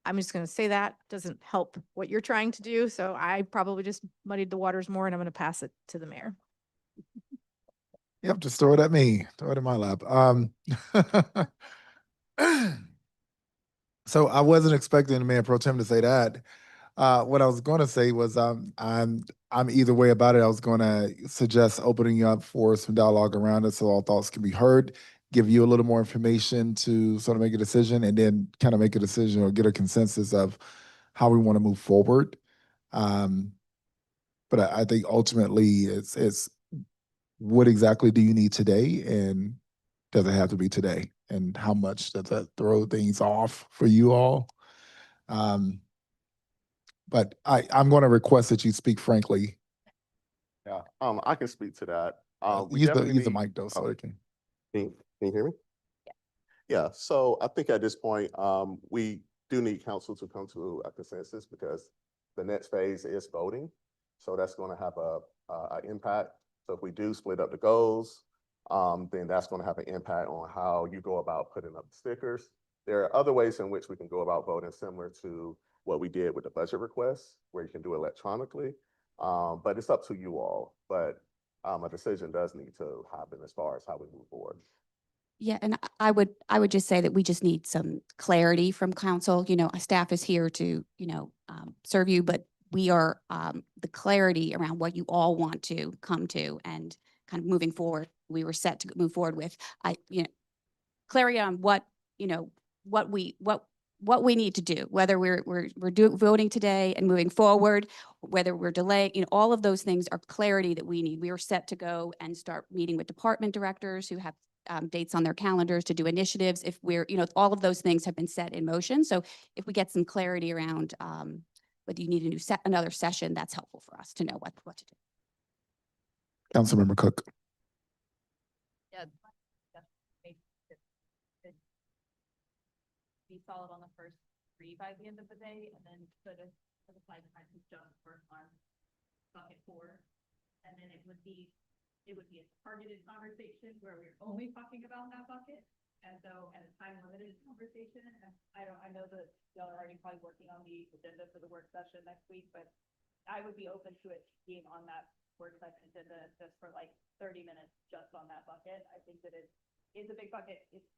I'm just going to say that doesn't help what you're trying to do. So I probably just muddied the waters more and I'm going to pass it to the mayor. Yep, just throw it at me, throw it in my lap. So I wasn't expecting the mayor pro tem to say that. What I was going to say was I'm either way about it. I was going to suggest opening up for some dialogue around it so all thoughts can be heard, give you a little more information to sort of make a decision, and then kind of make a decision or get a consensus of how we want to move forward. But I think ultimately it's what exactly do you need today, and does it have to be today, and how much does that throw things off for you all? But I'm going to request that you speak frankly. Yeah, I can speak to that. We Use definitely the need- mic though, so oh, it can. Can you hear me? Yeah, so I think at this point, we do need council to come to a consensus because the next phase is voting. So that's going to have a impact. So if we do split up the goals, then that's going to have an impact on how you go about putting up the stickers. There are other ways in which we can go about voting, similar to what we did with the budget requests, where you can do electronically. But it's up to you all. But a decision does need to happen as far as how we move forward. Yeah, and I would just say that we just need some clarity from council. You know, staff is here to, serve you, but we are, the clarity around what you all want to come to and kind of moving forward. We were set to move forward with, clarity on what we need to do, whether we're voting today and moving forward, whether we're delaying, all of those things are clarity that we need. We are set to go and start meeting with department directors who have dates on their calendars to do initiatives. If we're, all of those things have been set in motion. So if we get some clarity around whether you need another session, that's helpful for us to know what to do. Councilmember Cook. Yeah. Be solid on the first 3 by the end of the day, and then put aside time to just work on bucket 4, and then it would be a targeted conversation where we're only talking about that bucket, and a time limited conversation. And I know that y'all are already probably working on the agenda for the work session next week, but I would be open to it being on that work session agenda just for like 30 minutes just on that bucket. I think that it is a big bucket. It's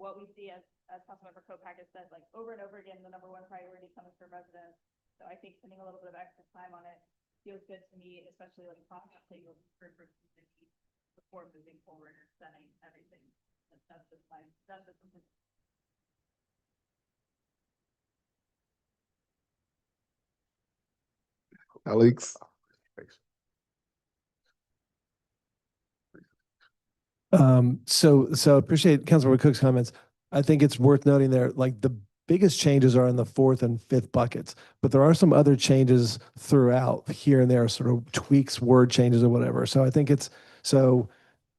what we see as Councilmember Kopak has said, like over and over again, the #1 priority coming from residents. So I think spending a little bit of extra time on it feels good to me, especially like talking about taking for community before moving forward and setting everything. That's just something. Alex. So appreciate Councilmember Cook's comments. I think it's worth noting there, like the biggest changes are in the fourth and fifth buckets, but there are some other changes throughout here and there, sort of tweaks, word changes or whatever. So I think so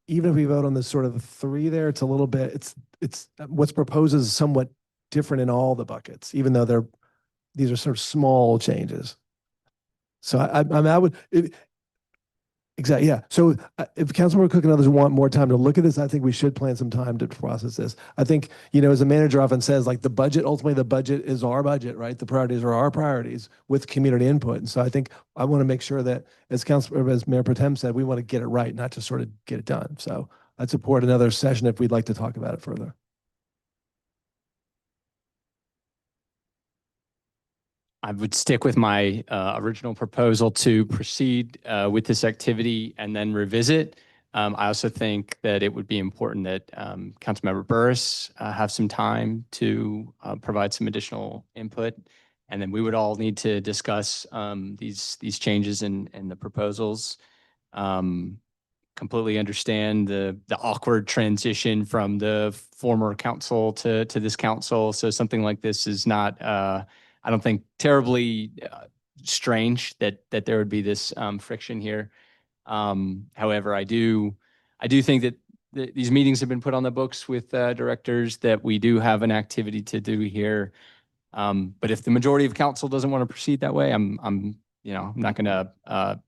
even if we vote on the sort of three there, it's a little bit, it's what's proposed is somewhat different in all the buckets, even though these are sort of small changes. So I would, exactly, yeah. So if Councilmember Cook and others want more time to look at this, I think we should plan some time to process this. I think, as a manager often says, like ultimately the budget is our budget, right? The priorities are our priorities with community input. And so I think I want to make sure that as Mayor Pro Tem said, we want to get it right, not just sort of get it done. So I'd support another session if we'd like to talk about it further. I would stick with my original proposal to proceed with this activity and then revisit. I also think that it would be important that Councilmember Burris have some time to provide some additional input. And then we would all need to discuss these changes in the proposals. Completely understand the awkward transition from the former council to this council. So something like this is not, I don't think, terribly strange that there would be this friction here. However, I do think that these meetings have been put on the books with directors, that we do have an activity to do here. But if the majority of council doesn't want to proceed that way, I'm not going to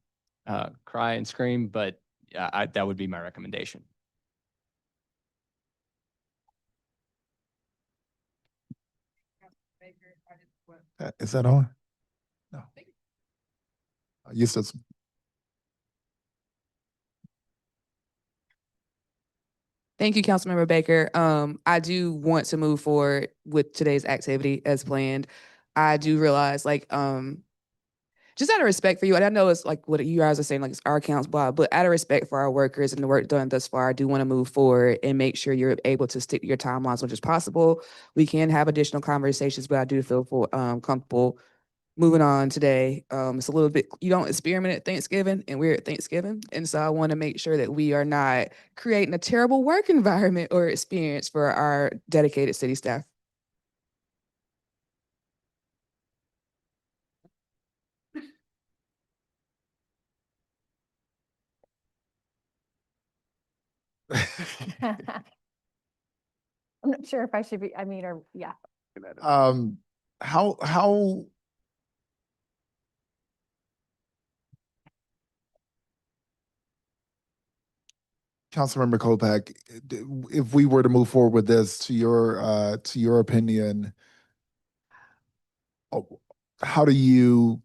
cry and scream, but that would be my recommendation. Is that on? No. Eustace. Thank you, Councilmember Baker. I do want to move forward with today's activity as planned. I do realize, just out of respect for you, and I know it's like what you guys are saying, like it's our council, blah, but out of respect for our workers and the work done thus far, I do want to move forward and make sure you're able to stick to your timelines as much as possible. We can have additional conversations, but I do feel comfortable moving on today. It's a little bit, you don't experiment at Thanksgiving, and we're at Thanksgiving. And so I want to make sure that we are not creating a terrible work environment or experience for our dedicated city staff. I'm not sure if I should be, yeah. How Councilmember Kopak, if we were to move forward with this, to your opinion, how would you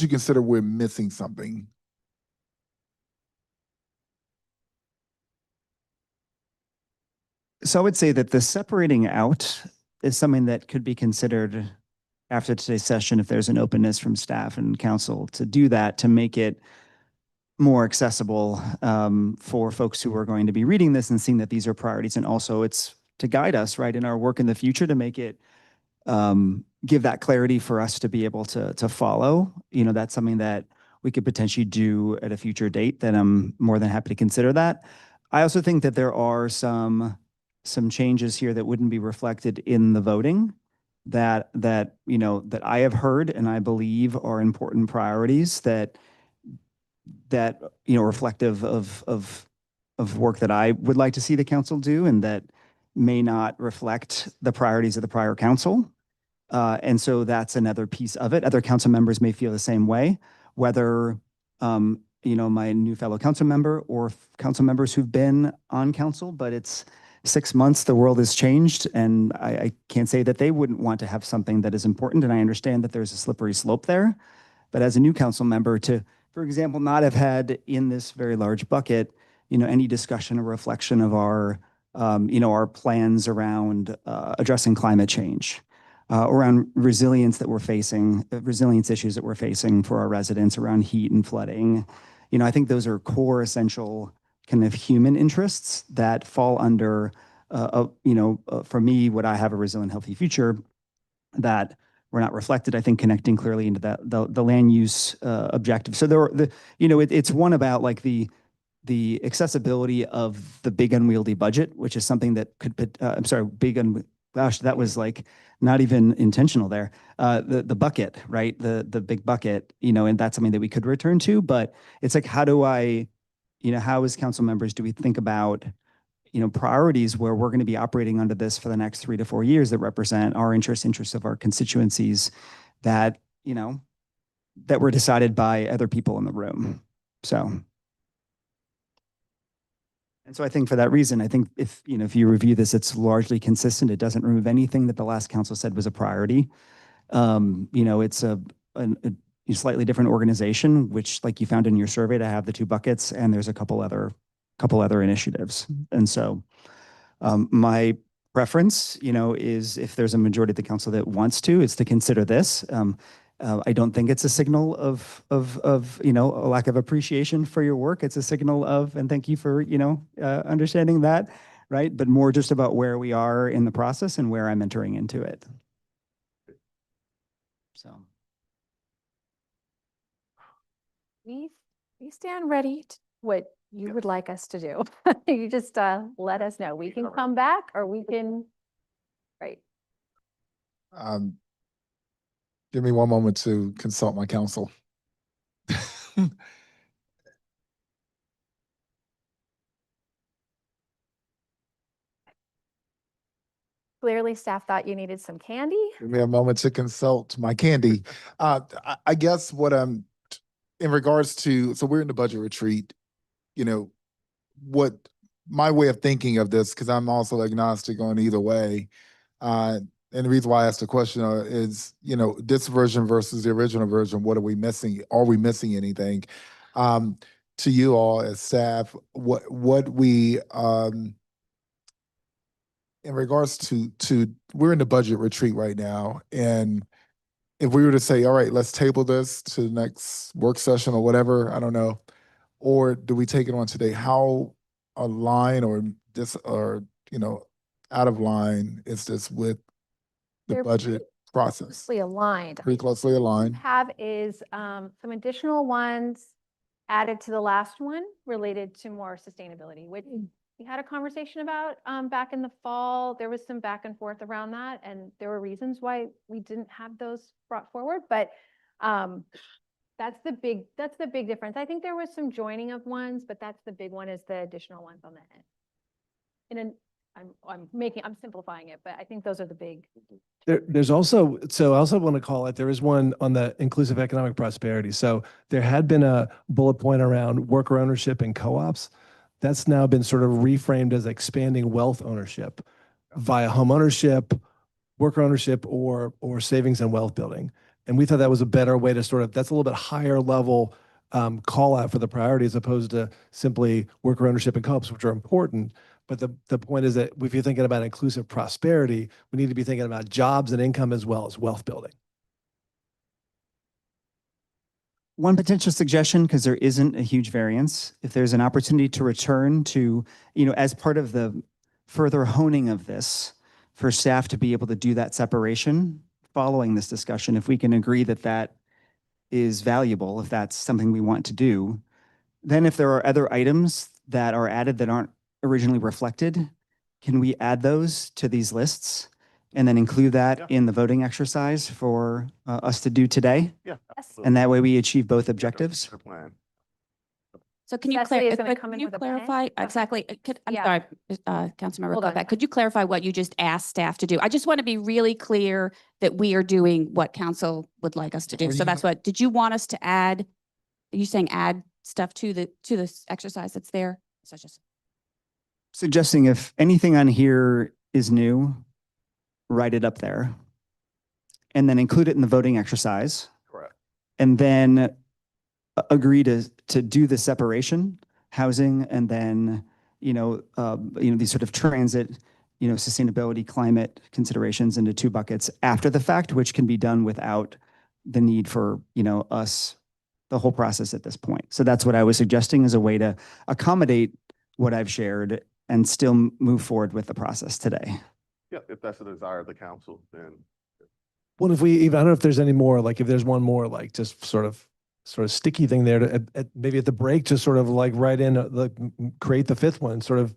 consider we're missing something? So I would say that the separating out is something that could be considered after today's session, if there's an openness from staff and council to do that, to make it more accessible for folks who are going to be reading this and seeing that these are priorities. And also it's to guide us, right, in our work in the future, to make it give that clarity for us to be able to follow. That's something that we could potentially do at a future date, that I'm more than happy to consider that. I also think that there are some changes here that wouldn't be reflected in the voting that I have heard and I believe are important priorities that reflective of work that I would like to see the council do, and that may not reflect the priorities of the prior council. And so that's another piece of it. Other council members may feel the same way, whether my new fellow council member or council members who've been on council, but it's 6 months, the world has changed, and I can't say that they wouldn't want to have something that is important, and I understand that there's a slippery slope there. But as a new council member, to, for example, not have had in this very large bucket, any discussion or reflection of our plans around addressing climate change, around resilience issues that we're facing for our residents, around heat and flooding. I think those are core, essential kind of human interests that fall under, for me, would I have a resilient, healthy future, that were not reflected, I think, connecting clearly into the land use objective. So it's one about like the the accessibility of the big unwieldy budget, which is something that could, I'm sorry, gosh, that was like not even intentional there. The bucket, right? The big bucket, and that's something that we could return to, but it's like, how do I, how as council members do we think about, priorities where we're going to be operating under this for the next 3 to 4 years that represent our interests of our constituencies that, that were decided by other people in the room. So. And so I think for that reason, I think if you review this, it's largely consistent. It doesn't remove anything that the last council said was a priority. It's a slightly different organization, which like you found in your survey to have the 2 buckets, and there's a couple other initiatives. And so my preference, is if there's a majority of the council that wants to, is to consider this. I don't think it's a signal of a lack of appreciation for your work. It's a signal of, and thank you for, understanding that, right? But more just about where we are in the process and where I'm entering into it. So. We stand ready to what you would like us to do. You just let us know. We can come back or we can, right. Give me one moment to consult my counsel. Clearly staff thought you needed some candy. Give me a moment to consult my candy. I guess what I'm, in regards to, so we're in the budget retreat, what my way of thinking of this, because I'm also agnostic on either way, and the reason why I asked the question is, this version versus the original version, what are we missing? Are we missing anything? To you all as staff, what we, in regards to, we're in the budget retreat right now, and if we were to say, all right, let's table this to the next work session or whatever, I don't know, or do we take it on today? How aligned or out of line is this with the They're budget process? Closely aligned. Pretty closely aligned. What we have is some additional ones added to the last one related to more sustainability, which we had a conversation about back in the fall. There was some back and forth around that, and there were reasons why we didn't have those brought forward. But that's the big difference. I think there was some joining of ones, but that's the big one, is the additional ones on the end. I'm simplifying it, but I think those are the big. There's also, so I also want to call it, there is one on the inclusive economic prosperity. So there had been a bullet point around worker ownership and co-ops. That's now been sort of reframed as expanding wealth ownership via home ownership, worker ownership, or savings and wealth building. And we thought that was a better way to sort of, that's a little bit higher level call out for the priority, as opposed to simply worker ownership and co-ops, which are important. But the point is that if you're thinking about inclusive prosperity, we need to be thinking about jobs and income as well as wealth building. One potential suggestion, because there isn't a huge variance, if there's an opportunity to return to, as part of the further honing of this, for staff to be able to do that separation following this discussion, if we can agree that that is valuable, if that's something we want to do, then if there are other items that are added that aren't originally reflected, can we add those to these lists and then include that in the voting exercise for us to do today? Yeah. And that way we achieve both objectives. So can you Leslie is gonna come can in you with a pen? clarify Okay. exactly? I'm Yeah. sorry, Councilmember Hold on. Kovac, could you clarify what you just asked staff to do? I just want to be really clear that we are doing what council would like us to do. Are So you- that's what, did you want us to add? Are you saying add stuff to this exercise that's there? Such as. Suggesting if anything on here is new, write it up there. And then include it in the voting exercise. Correct. And then agree to do the separation, housing, and then, these sort of transit, sustainability, climate considerations into 2 buckets after the fact, which can be done without the need for, us, the whole process at this point. So that's what I was suggesting as a way to accommodate what I've shared and still move forward with the process today. Yeah, if that's the desire of the council, then. Well, if we even, I don't know if there's any more, like if there's one more, like just sort of sort of sticky thing there to maybe at the break, just sort of like write in, create the fifth one, sort of,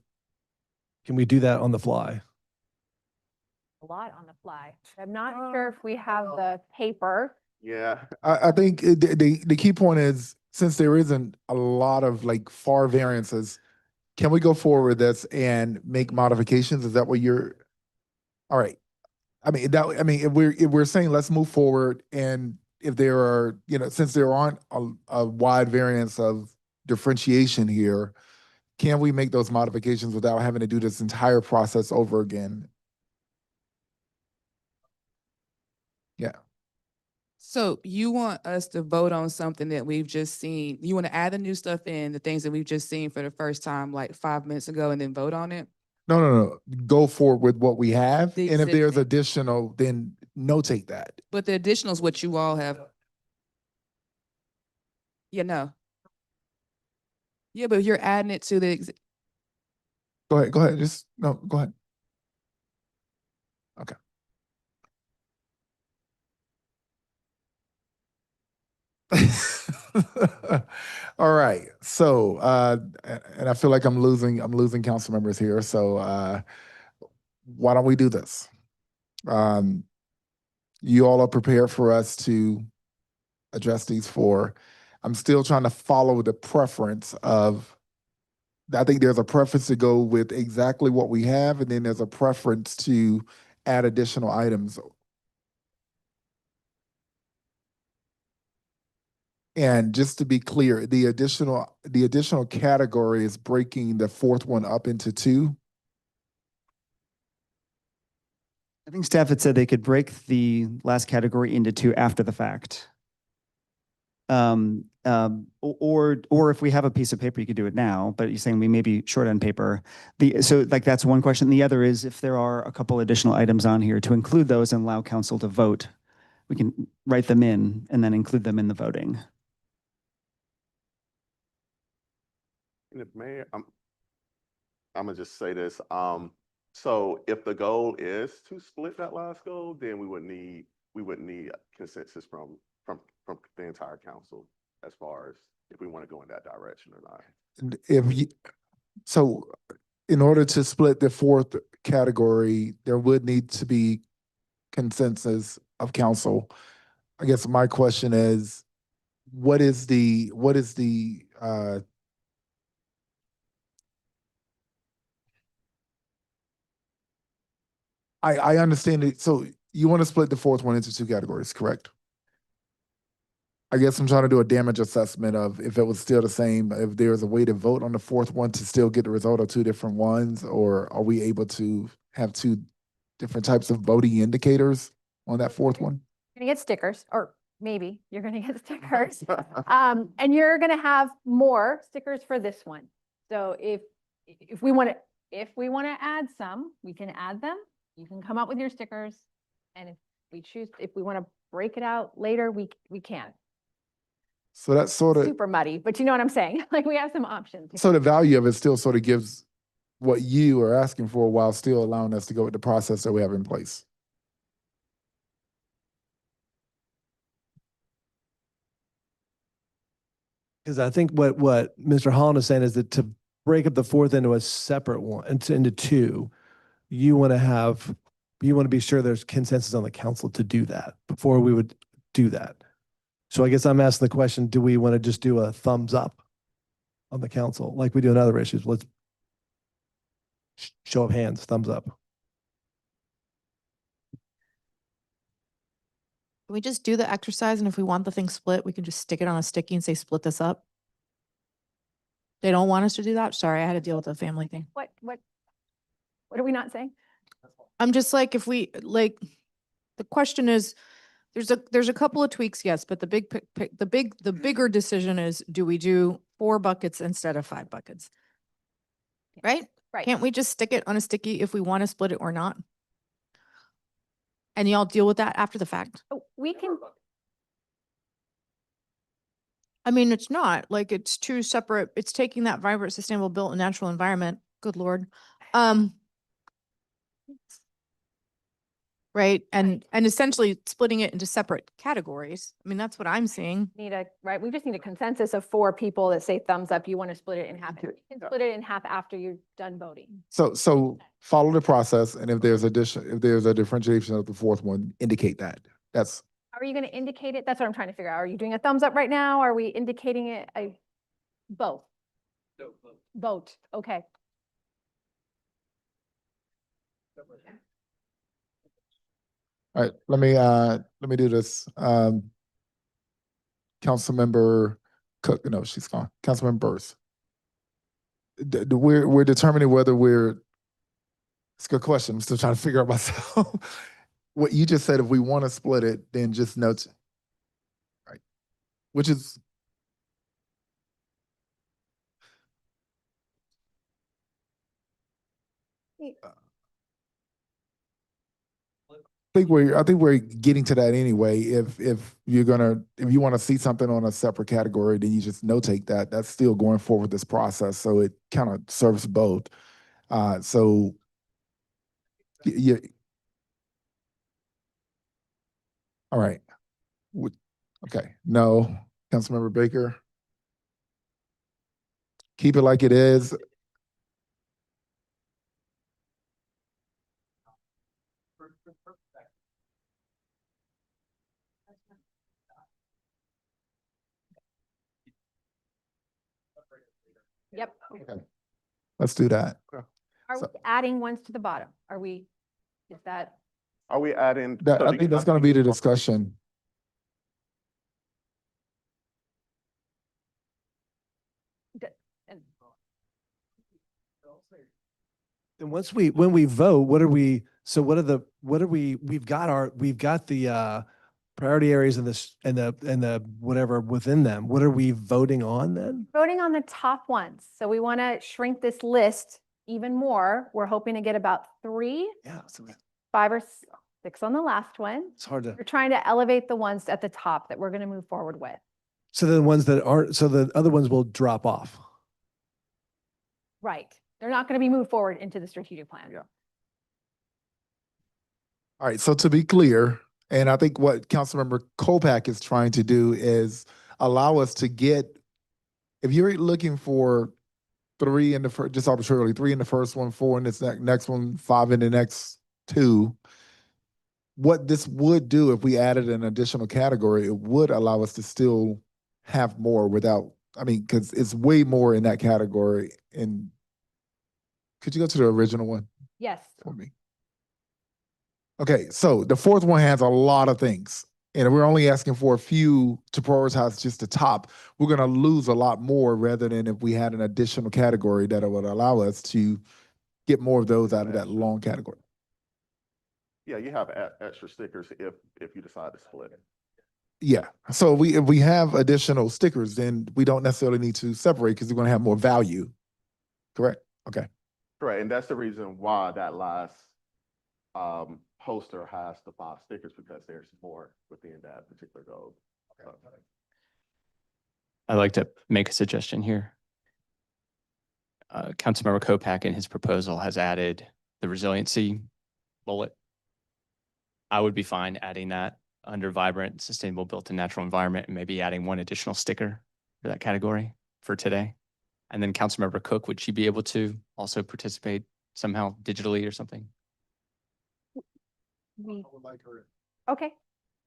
can we do that on the fly? A lot on the fly. I'm not sure if we have the paper. Yeah. I think the key point is, since there isn't a lot of like far variances, can we go forward with this and make modifications? Is that what you're, all right. I mean, if we're saying let's move forward, and if there are, since there aren't a wide variance of differentiation here, can we make those modifications without having to do this entire process over again? Yeah. So you want us to vote on something that we've just seen? You want to add the new stuff in, the things that we've just seen for the first time, like 5 minutes ago, and then vote on it? No. Go forward with what we have. The And if there's existing. additional, then notate that. But the additional is what you all have. Yeah, no. Yeah, but you're adding it to the, Go ahead. Go ahead. Go ahead. Okay. All right. So, and I feel like I'm losing council members here. So, why don't we do this? You all are prepared for us to address these four. I'm still trying to follow the preference of, I think there's a preference to go with exactly what we have, and then there's a preference to add additional items. And just to be clear, the additional category is breaking the fourth one up into two. I think staff had said they could break the last category into two after the fact. Or if we have a piece of paper, you could do it now, but you're saying we may be short on paper. So like that's one question. The other is if there are a couple additional items on here, to include those and allow council to vote. We can write them in and then include them in the voting. And if Mayor, I'm gonna just say this. So if the goal is to split that last goal, then we would need consensus from the entire council as far as if we want to go in that direction or not. So in order to split the fourth category, there would need to be consensus of council. I guess my question is, what is the I understand it. So you want to split the fourth one into two categories, correct? I guess I'm trying to do a damage assessment of if it was still the same, if there's a way to vote on the fourth one to still get the result of two different ones, or are we able to have two different types of voting indicators on that fourth one? You're gonna get stickers, or maybe you're gonna get stickers. And you're gonna have more stickers for this one. So if we want to add some, we can add them. You can come up with your stickers, and if we want to break it out later, we can. So that's sort of Super muddy, but you know what I'm saying? Like we have some options. so the value of it still sort of gives what you are asking for while still allowing us to go with the process that we have in place. Because I think what Mr. Holland is saying is that to break up the fourth into a separate one, into two, you want to be sure there's consensus on the council to do that before we would do that. So I guess I'm asking the question, do we want to just do a thumbs up on the council like we do in other issues? Let's show of hands, thumbs up. Can we just do the exercise, and if we want the thing split, we can just stick it on a sticky and say, split this up? They don't want us to do that? Sorry, I had to deal with a family thing. What are we not saying? I'm just like, if we, like, the question is, there's a couple of tweaks, yes, but the bigger decision is, do we do 4 buckets instead of 5 buckets? Right? Right. Can't we just stick it on a sticky if we want to split it or not? And y'all deal with that after the fact? Oh, we can. I mean, it's not like it's two separate, it's taking that vibrant, sustainable, built and natural environment. Good Lord. right? And essentially splitting it into separate categories. I mean, that's what I'm seeing. Right, we just need a consensus of 4 people that say thumbs up, you want to split it in half. You can split it in half after you're done voting. So follow the process, and if there's if there's a differentiation of the fourth one, indicate that. That's Are you going to indicate it? That's what I'm trying to figure out. Are you doing a thumbs up right now? Are we indicating it? Both. Vote, okay. all right. Let me do this. Councilmember Cook, no, she's gone. Councilmember Burrs. We're determining whether we're. It's a good question. I'm still trying to figure out myself. What you just said, if we want to split it, then just note, right? Which is. I think we're getting to that anyway. If you want to see something on a separate category, then you just notate that. That's still going forward this process, so it kind of serves both. So yeah. All right. Okay. No, Councilmember Baker. Keep it like it is. Yep. Okay. Let's do that. Are we adding ones to the bottom? Are we, is that? Are we adding? I think that's going to be the discussion. And when we vote, what are we, so what are we've got the priority areas and the whatever within them. What are we voting on then? Voting on the top ones. So we want to shrink this list even more. We're hoping to get about 3. Yeah. 5 or 6 on the last one. It's hard to. We're trying to elevate the ones at the top that we're going to move forward with. So the ones that aren't, so the other ones will drop off. Right. They're not going to be moved forward into the strategic plan. Yeah. All right. So to be clear, and I think what Councilmember Kolpak is trying to do is allow us to get, if you're looking for 3 in the first, just arbitrarily, 3 in the first one, 4 in this next one, 5 in the next 2, what this would do if we added an additional category, it would allow us to still have more without, I mean, because it's way more in that category. And could you go to the original one Yes. for me? Okay, so the fourth one has a lot of things, and we're only asking for a few to prioritize just the top. We're going to lose a lot more rather than if we had an additional category that would allow us to get more of those out of that long category. Yeah, you have extra stickers if you decide to split it. Yeah, so if we have additional stickers, then we don't necessarily need to separate because we're going to have more value. Correct? Okay. Correct, and that's the reason why that last poster has the 5 stickers, because there's more within that particular goal. I'd like to make a suggestion here. Councilmember Kopak in his proposal has added the resiliency bullet. I would be fine adding that under vibrant, sustainable, built and natural environment, and maybe adding 1 additional sticker for that category for today. And then Councilmember Cook, would she be able to also participate somehow digitally or something? Okay.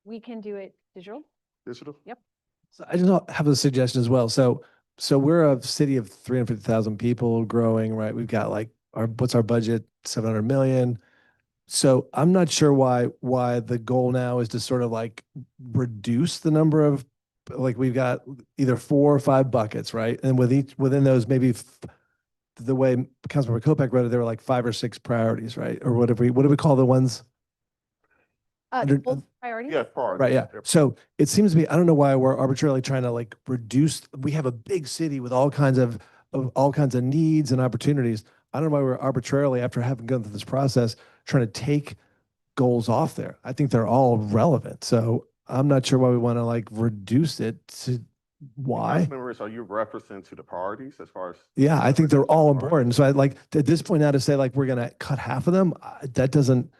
We can do it digital. Digital? Yep. So I just have a suggestion as well. So we're a city of 350,000 people growing, right? We've got like what's our budget? 700 million. So I'm not sure why the goal now is to sort of like reduce the number of, like we've got either 4 or 5 buckets, right? And within those, maybe the way Councilmember Kopak wrote it, there were like 5 or 6 priorities, right? Or what do we call the ones? Priorities? Yeah, priorities. Right, yeah. So it seems to be, I don't know why we're arbitrarily trying to like reduce, we have a big city with all kinds of needs and opportunities. I don't know why we're arbitrarily, after having gone through this process, trying to take goals off there. I think they're all relevant. So I'm not sure why we want to like reduce it to why. Members, are you referencing to the priorities as far as? Yeah, I think they're all important. So I like at this point now to say like we're going to cut half of them, that doesn't,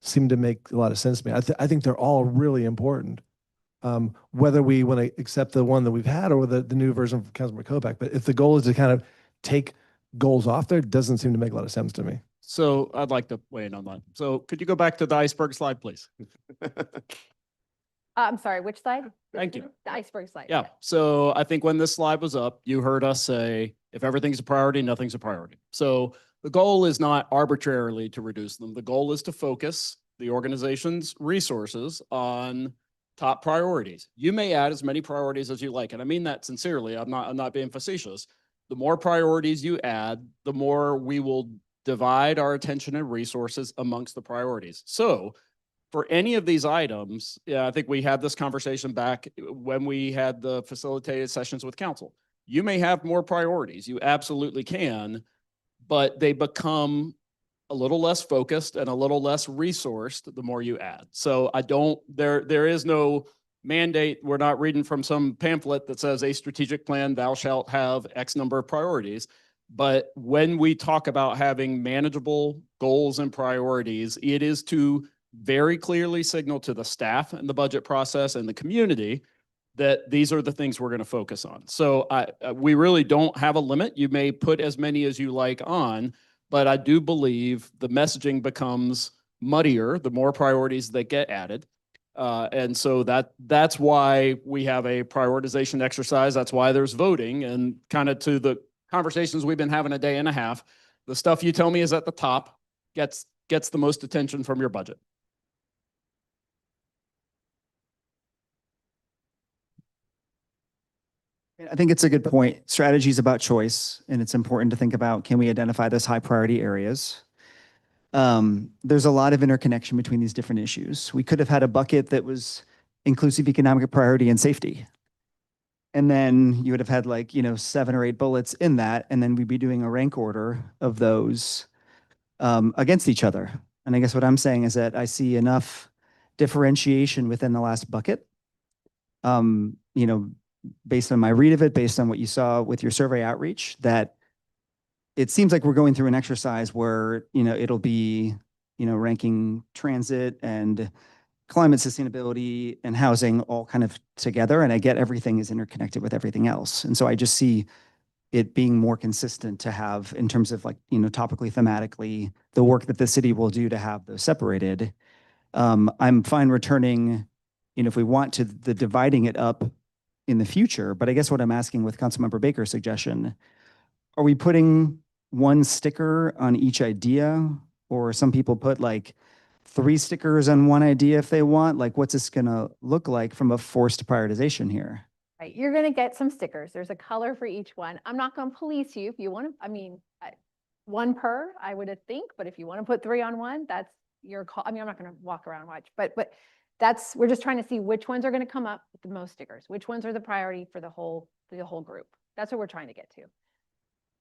seem to make a lot of sense to me. I think they're all really important. Whether we want to accept the one that we've had or the new version from Councilmember Kopak, but if the goal is to kind of take goals off there, it doesn't seem to make a lot of sense to me. So I'd like to weigh in on that. So could you go back to the iceberg slide, please? I'm sorry, which slide? Thank you. The iceberg slide. Yeah. So I think when this slide was up, you heard us say, if everything's a priority, nothing's a priority. So the goal is not arbitrarily to reduce them. The goal is to focus the organization's resources on top priorities. You may add as many priorities as you like. And I mean that sincerely. I'm not being facetious. The more priorities you add, the more we will divide our attention and resources amongst the priorities. So for any of these items, I think we had this conversation back when we had the facilitated sessions with council. You may have more priorities, you absolutely can, but they become a little less focused and a little less resourced the more you add. So there is no mandate. We're not reading from some pamphlet that says a strategic plan, thou shalt have X number of priorities. But when we talk about having manageable goals and priorities, it is to very clearly signal to the staff and the budget process and the community that these are the things we're going to focus on. So we really don't have a limit. You may put as many as you like on, but I do believe the messaging becomes muddier the more priorities that get added. And so that's why we have a prioritization exercise. That's why there's voting, and kind of to the conversations we've been having a day and a half, the stuff you tell me is at the top gets the most attention from your budget. I think it's a good point. Strategy is about choice, and it's important to think about, can we identify those high priority areas? There's a lot of interconnection between these different issues. We could have had a bucket that was inclusive economic priority and safety. And then you would have had 7 or 8 bullets in that, and then we'd be doing a rank order of those against each other. And I guess what I'm saying is that I see enough differentiation within the last bucket, based on my read of it, based on what you saw with your survey outreach, that it seems like we're going through an exercise where, it'll be, ranking transit and climate sustainability and housing all kind of together. And I get everything is interconnected with everything else. And so I just see it being more consistent to have, in terms of topically, thematically, the work that the city will do to have those separated. I'm fine returning, if we want to, the dividing it up in the future. But I guess what I'm asking with Councilmember Baker's suggestion, are we putting one sticker on each idea? Or some people put 3 stickers on one idea if they want? What's this gonna look like from a forced prioritization here? Right, you're gonna get some stickers. There's a color for each one. I'm not gonna police you if you want to, one per, I would think, but if you want to put 3 on one, that's your call. I'm not gonna walk around and watch, but we're just trying to see which ones are gonna come up with the most stickers, which ones are the priority for the whole group. That's what we're trying to get to.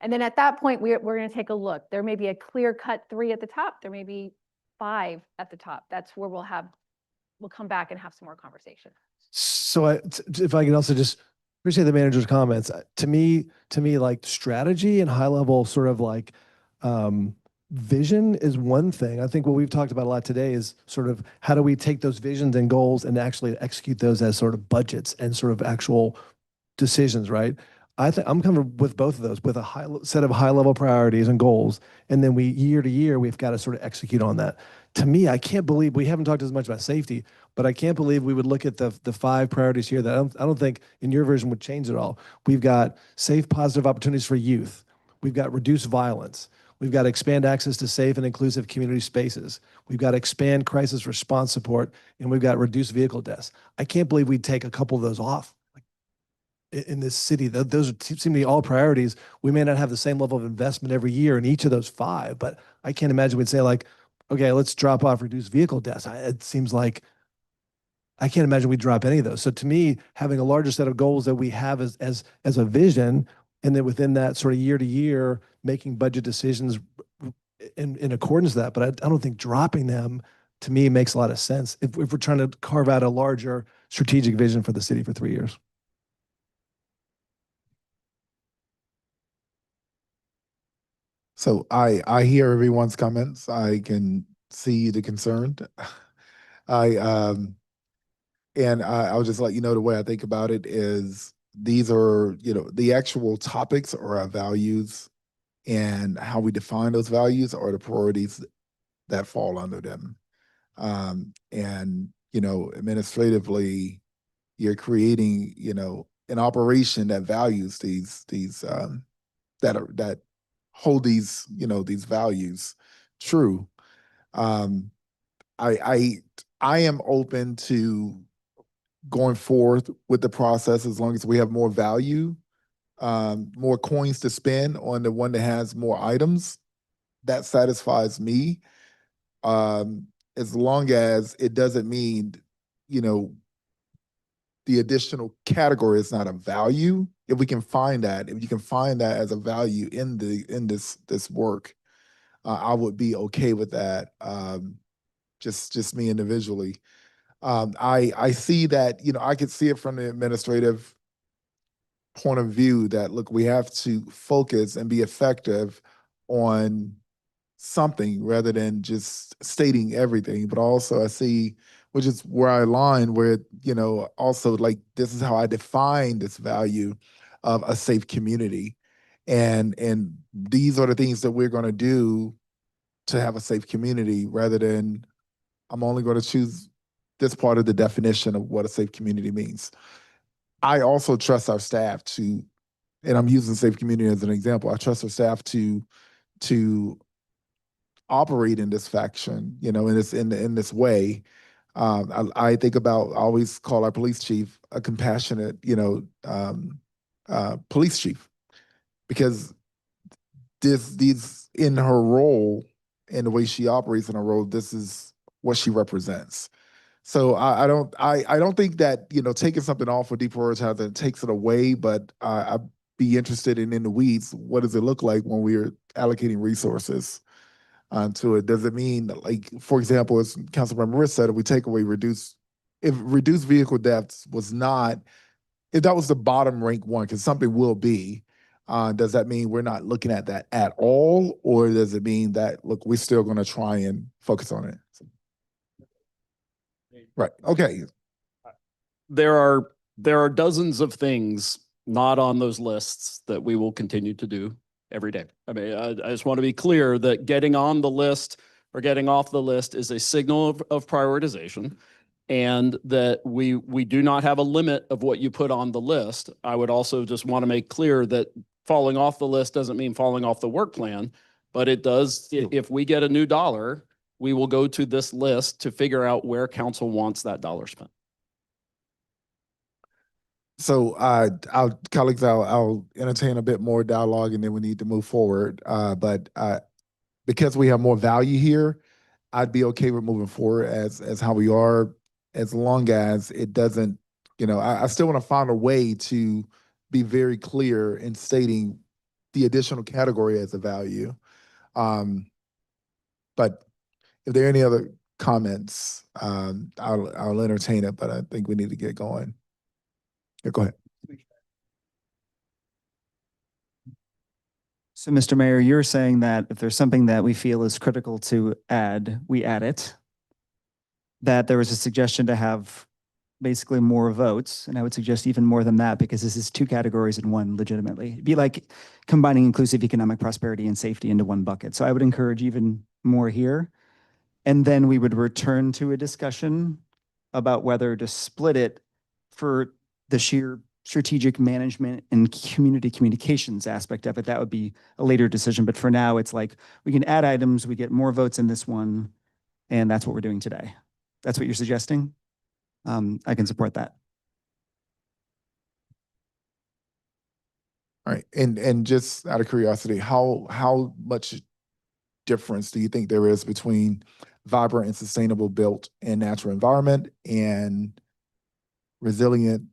And then at that point, we're gonna take a look. There may be a clear cut 3 at the top. There may be 5 at the top. That's where we'll come back and have some more conversation. So if I can also just appreciate the manager's comments. To me, strategy and high level sort of vision is one thing. I think what we've talked about a lot today is sort of how do we take those visions and goals and actually execute those as sort of budgets and sort of actual decisions, right? I think I'm coming with both of those, with a set of high level priorities and goals. And then year to year, we've got to sort of execute on that. To me, I can't believe we haven't talked as much about safety, but I can't believe we would look at the 5 priorities here that I don't think in your version would change at all. We've got safe, positive opportunities for youth. We've got reduced violence. We've got to expand access to safe and inclusive community spaces. We've got to expand crisis response support, and we've got reduced vehicle deaths. I can't believe we'd take a couple of those off in this city. Those seem to be all priorities. We may not have the same level of investment every year in each of those 5, but I can't imagine we'd say okay, let's drop off reduced vehicle deaths. It seems like I can't imagine we'd drop any of those. So to me, having a larger set of goals that we have as a vision, and then within that sort of year to year, making budget decisions in accordance with that. But I don't think dropping them, to me, makes a lot of sense if we're trying to carve out a larger strategic vision for the city for 3 years. So I hear everyone's comments. I can see the concern. I and I'll just let you know the way I think about it is these are, you know, the actual topics are our values, and how we define those values are the priorities that fall under them. And, you know, administratively, you're creating, you know, an operation that values that hold these, you know, these values true. Um, I am open to going forth with the process as long as we have more value, more coins to spend on the one that has more items. That satisfies me. As long as it doesn't mean, you know, the additional category is not a value. If we can find that, if you can find that as a value in this work, I would be okay with that. Just me individually. I see that, you know, I could see it from the administrative point of view that, look, we have to focus and be effective on something rather than just stating everything. But also I see, which is where I align with, you know, also like this is how I define this value of a safe community. And these are the things that we're going to do to have a safe community rather than I'm only going to choose this part of the definition of what a safe community means. I also trust our staff to, and I'm using safe community as an example, I trust our staff to operate in this fashion, you know, in this way. I think about, I always call our police chief a compassionate, you know, police chief, because these in her role and the way she operates in her role, this is what she represents. So I don't think that, you know, taking something off or deprioritizing takes it away, but I'd be interested in the weeds. What does it look like when we're allocating resources to it? Does it mean, like, for example, as Councilmember Rich said, if we take away if reduced vehicle deaths was not, if that was the bottom rank one, because something will be, does that mean we're not looking at that at all? Or does it mean that, look, we're still going to try and focus on it? Right. Okay. There are dozens of things not on those lists that we will continue to do every day. I mean, I just want to be clear that getting on the list or getting off the list is a signal of prioritization, and that we do not have a limit of what you put on the list. I would also just want to make clear that falling off the list doesn't mean falling off the work plan, but it does, if we get a new dollar, we will go to this list to figure out where council wants that dollar spent. So, colleagues, I'll entertain a bit more dialogue, and then we need to move forward. But because we have more value here, I'd be okay with moving forward as how we are, as long as it doesn't, you know, I still want to find a way to be very clear in stating the additional category as a value. But if there are any other comments, I'll entertain it, but I think we need to get going. Yeah, go ahead. So, Mr. Mayor, you're saying that if there's something that we feel is critical to add, we add it. That there was a suggestion to have basically more votes, and I would suggest even more than that, because this is two categories in one legitimately. It'd be like combining inclusive economic prosperity and safety into one bucket. So I would encourage even more here. And then we would return to a discussion about whether to split it for the sheer strategic management and community communications aspect of it. That would be a later decision. But for now, it's like we can add items, we get more votes in this one, and that's what we're doing today. That's what you're suggesting? I can support that. All right, and just out of curiosity, how much difference do you think there is between vibrant and sustainable built and natural environment and resilient,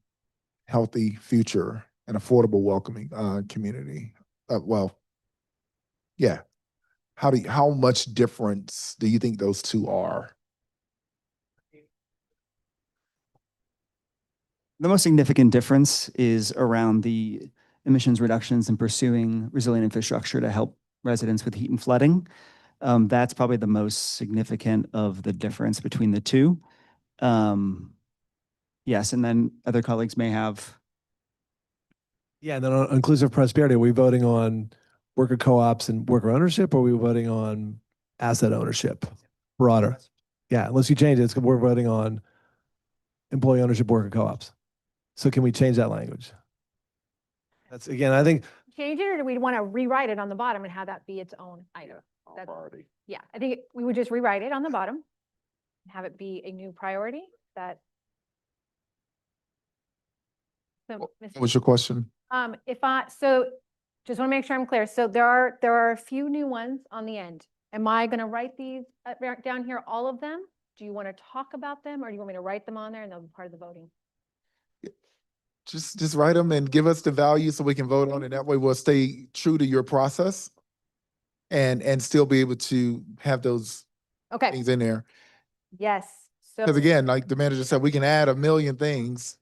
healthy future and affordable, welcoming community? Well, yeah. How much difference do you think those two are? The most significant difference is around the emissions reductions and pursuing resilient infrastructure to help residents with heat and flooding. That's probably the most significant of the difference between the two. Yes, and then other colleagues may have. Yeah, and then on inclusive prosperity, are we voting on worker co-ops and worker ownership, or are we voting on asset ownership? Broader. Yeah, unless you change it, we're voting on employee ownership, worker co-ops. So can we change that language? That's, again, I think. Change it, or do we want to rewrite it on the bottom and have that be its own item? Priority. Yeah, I think we would just rewrite it on the bottom, and have it be a new priority that. So, What's your question? So just want to make sure I'm clear. So there are a few new ones on the end. Am I going to write these down here, all of them? Do you want to talk about them, or do you want me to write them on there and they'll be part of the voting? Just write them and give us the value so we can vote on it. That way we'll stay true to your process and still be able to have those things in there. Yes. So Because again, like the manager said, we can add a million things.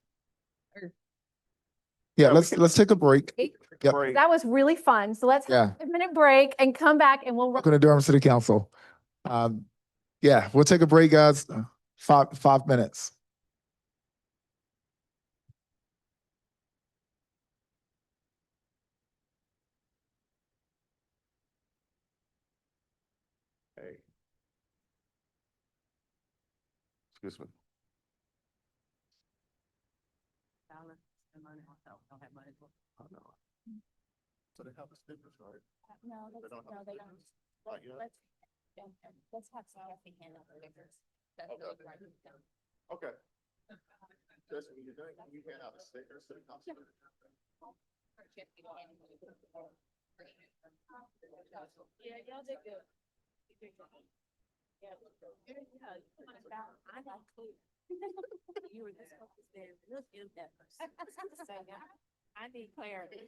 Yeah, let's take a break. Yep. that was really fun. So let's have Yeah. a minute break and come back and we'll. Welcome to Durham City Council. Yeah, we'll take a break, guys. 5 minutes. Hey. Excuse me. Oh, no. So they have a stickers, right? No, They don't have they stickers? don't. Not yet. Let's have Kathy hand out the stickers. Okay. Just when you're doing, can you hand out the stickers to the council? Yeah, y'all did good. Yeah, I got clear. You were this focused there. Look in that person. I need clarity.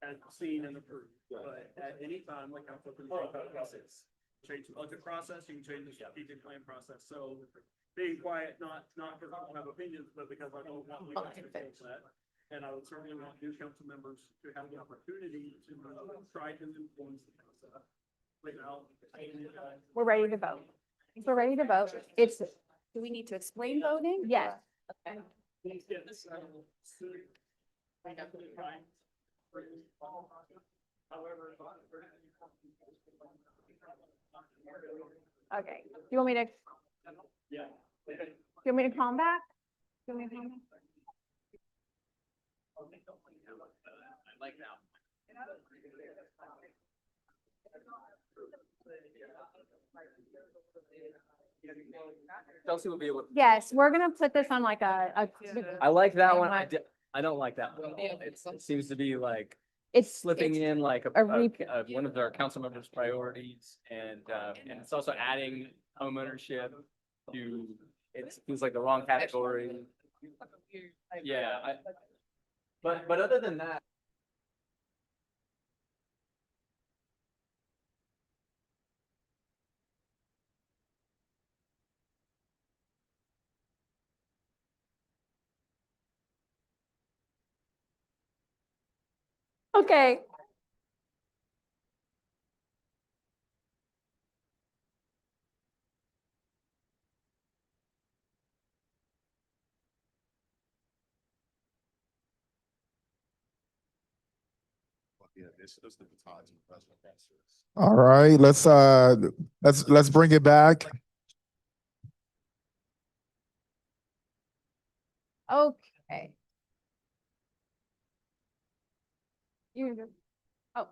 has seen and approved, but at any time, like council can change the process. Change the budget process, you can change the strategic plan process, so being quiet, not because I don't have opinions, but because I don't want you guys to change that. And I would certainly want new council members to have the opportunity to try to influence the process. Right now, We're ready to vote. We're ready to vote. It's, Do we need to explain voting? yes. Okay. Okay. Do you want me to, Yeah. do you want me to call him back? Do you want me to call him back? I like that. Chelsea will be able. Yes, we're gonna put this on like I like that one. I don't like that one. It seems to be like It's slipping it's in like a re- one of our council members' priorities, and it's also adding homeownership to, it feels like the wrong category. Yeah, but other than that. Okay. Yeah, this is the baton to the president. All right, let's bring it back. Okay. You, oh.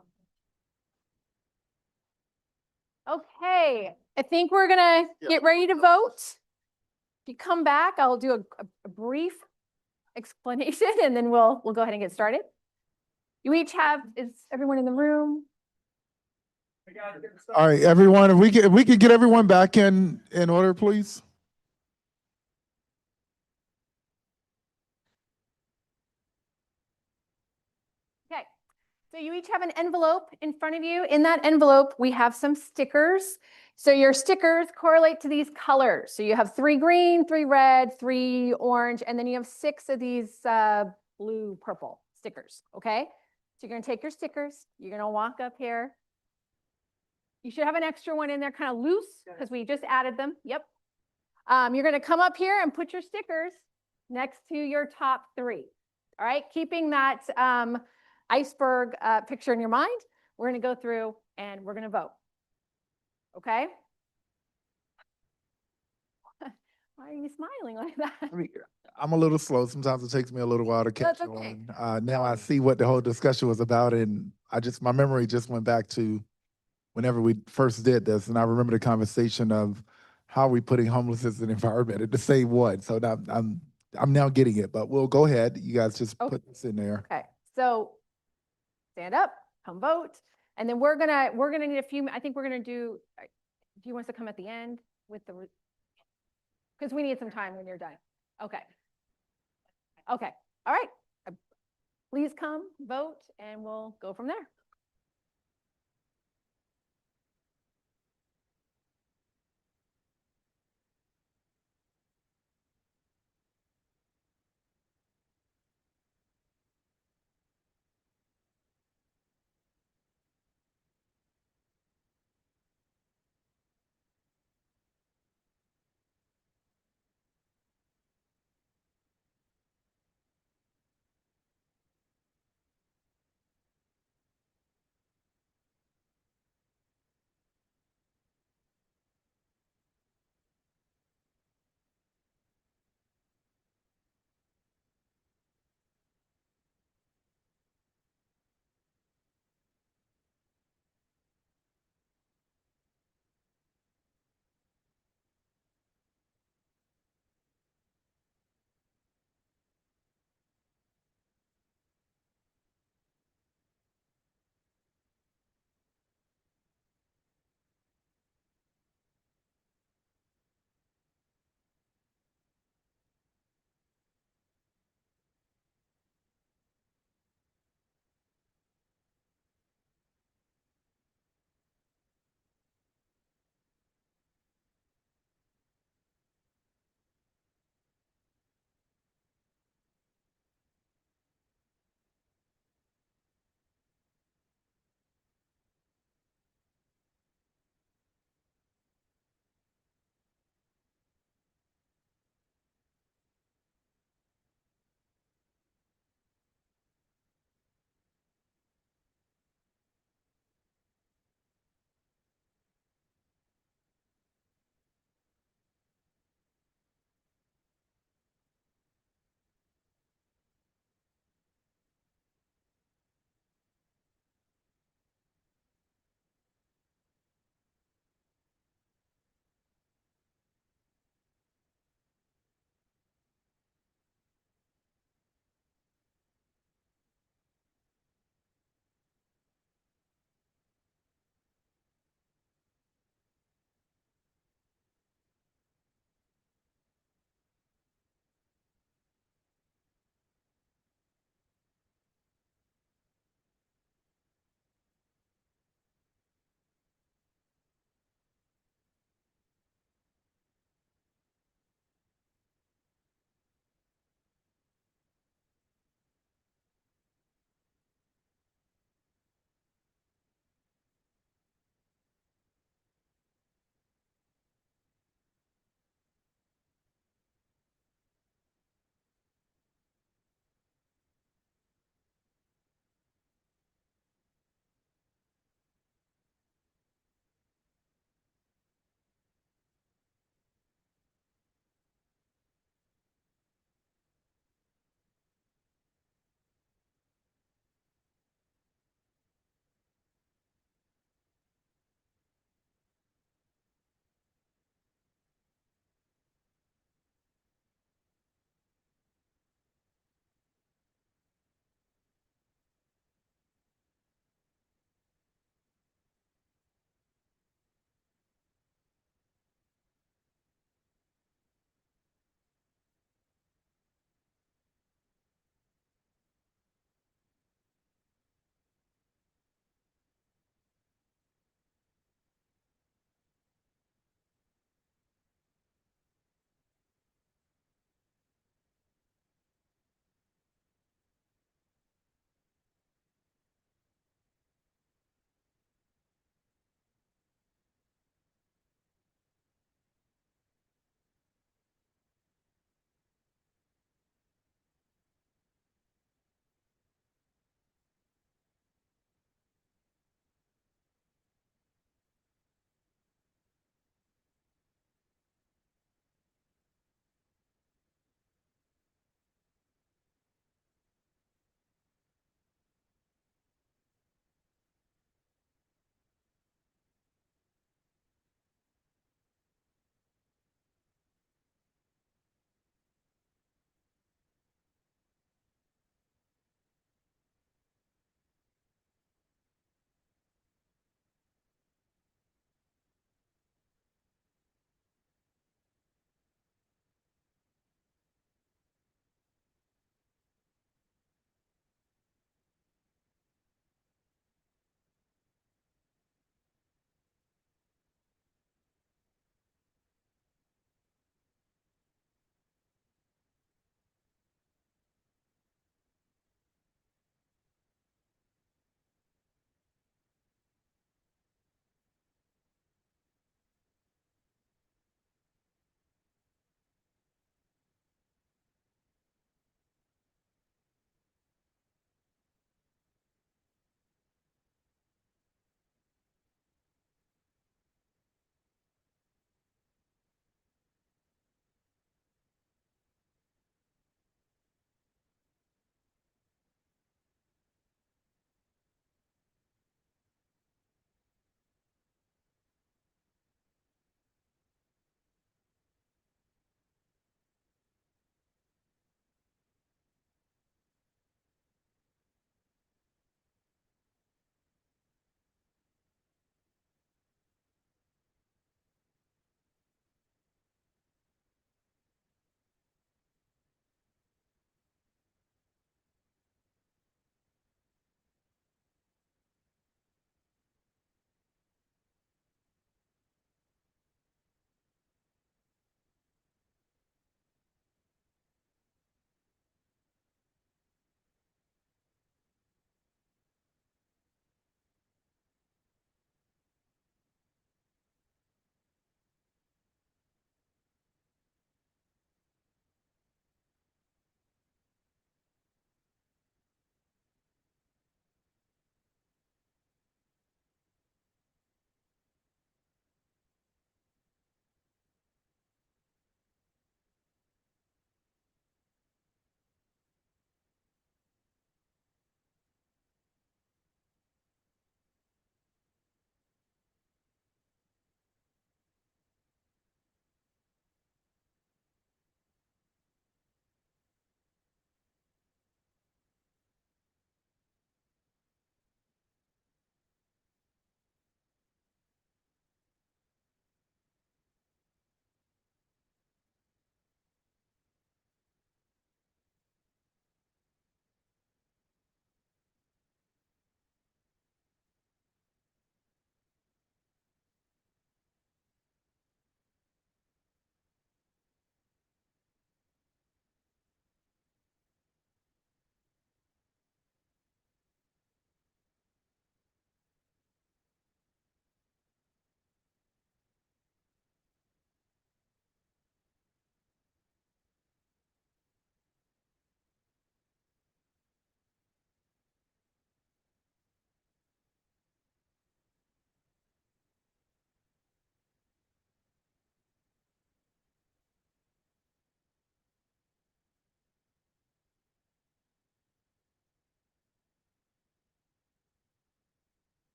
Okay, I think we're gonna get ready to vote. If you come back, I'll do a brief explanation and then we'll go ahead and get started. You each have, is everyone in the room? All right, everyone, if we could get everyone back in order, please. Okay, so you each have an envelope in front of you. In that envelope, we have some stickers. So your stickers correlate to these colors. So you have 3 green, 3 red, 3 orange, and then you have 6 of these blue, purple stickers, okay? So you're gonna take your stickers, you're gonna walk up here. You should have an extra one in there kind of loose because we just added them, yep. You're gonna come up here and put your stickers next to your top 3, all right? Keeping that iceberg picture in your mind, we're gonna go through and we're gonna vote. Okay? Why are you smiling like that? I mean, I'm a little slow. Sometimes it takes me a little while to catch That's okay. on. Now I see what the whole discussion was about, and my memory just went back to whenever we first did this, and I remember the conversation of how are we putting homelessness in the environment at the same one. So now I'm now getting it, but we'll go ahead. You guys just put this in there. Okay, so stand up, come vote, and then we're gonna need a few. I think we're gonna do. Do you want us to come at the end with the? Because we need some time when you're done. Okay. Okay. All right. Please come vote, and we'll go from there.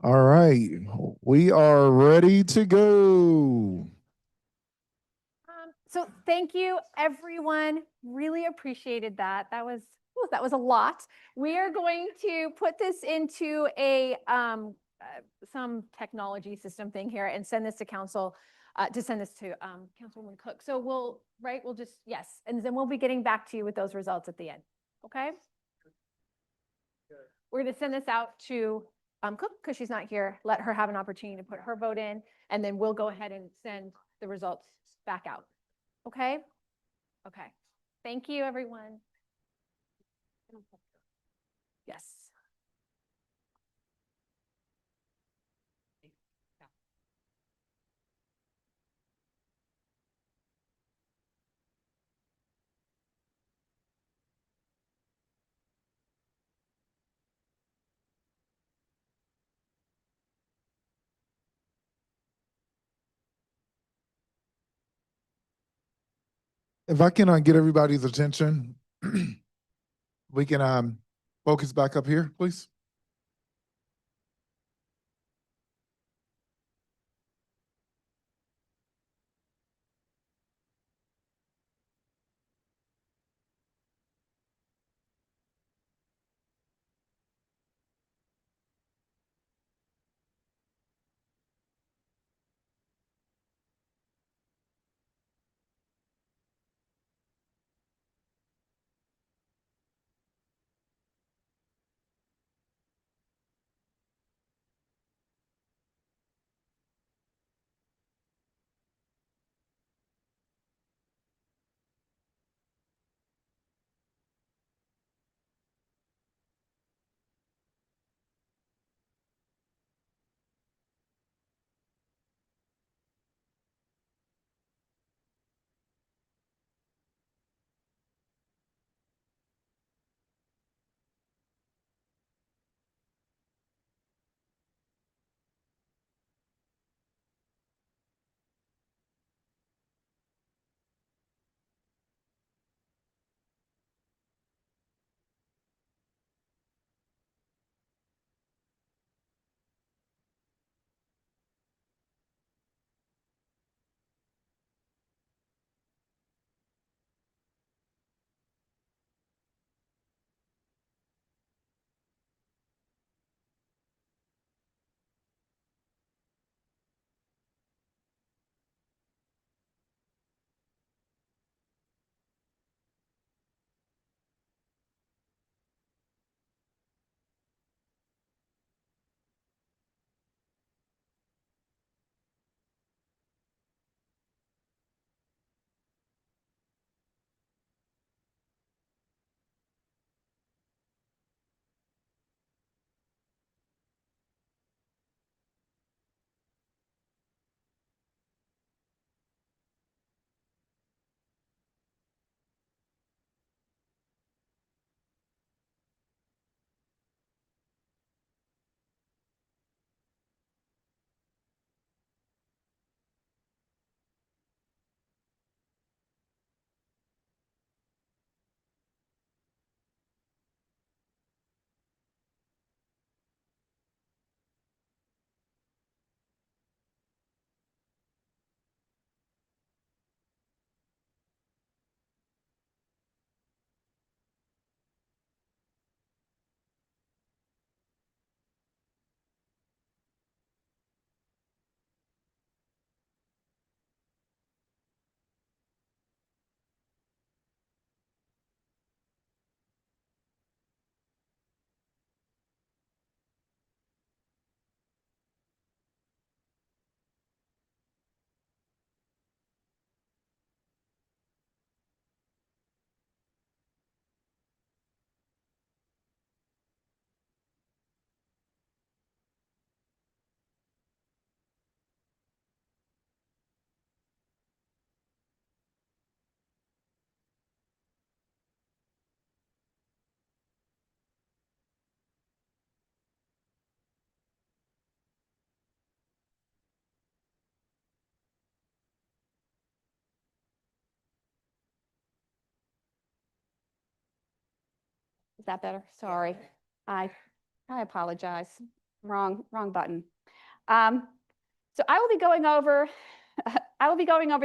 All right, we are ready to go. So thank you, everyone. Really appreciated that. That was a lot. We are going to put this into a some technology system thing here and send this to council, to send this to Councilwoman Cook. So we'll just, yes, and then we'll be getting back to you with those results at the end. Okay. We're going to send this out to Cook because she's not here. Let her have an opportunity to put her vote in, and then we'll go ahead and send the results back out. Okay? Okay. Thank you, everyone. Yes. If I can get everybody's attention, we can focus back up here, please. Is that better? Sorry. I apologize. Wrong button. So I will be going over,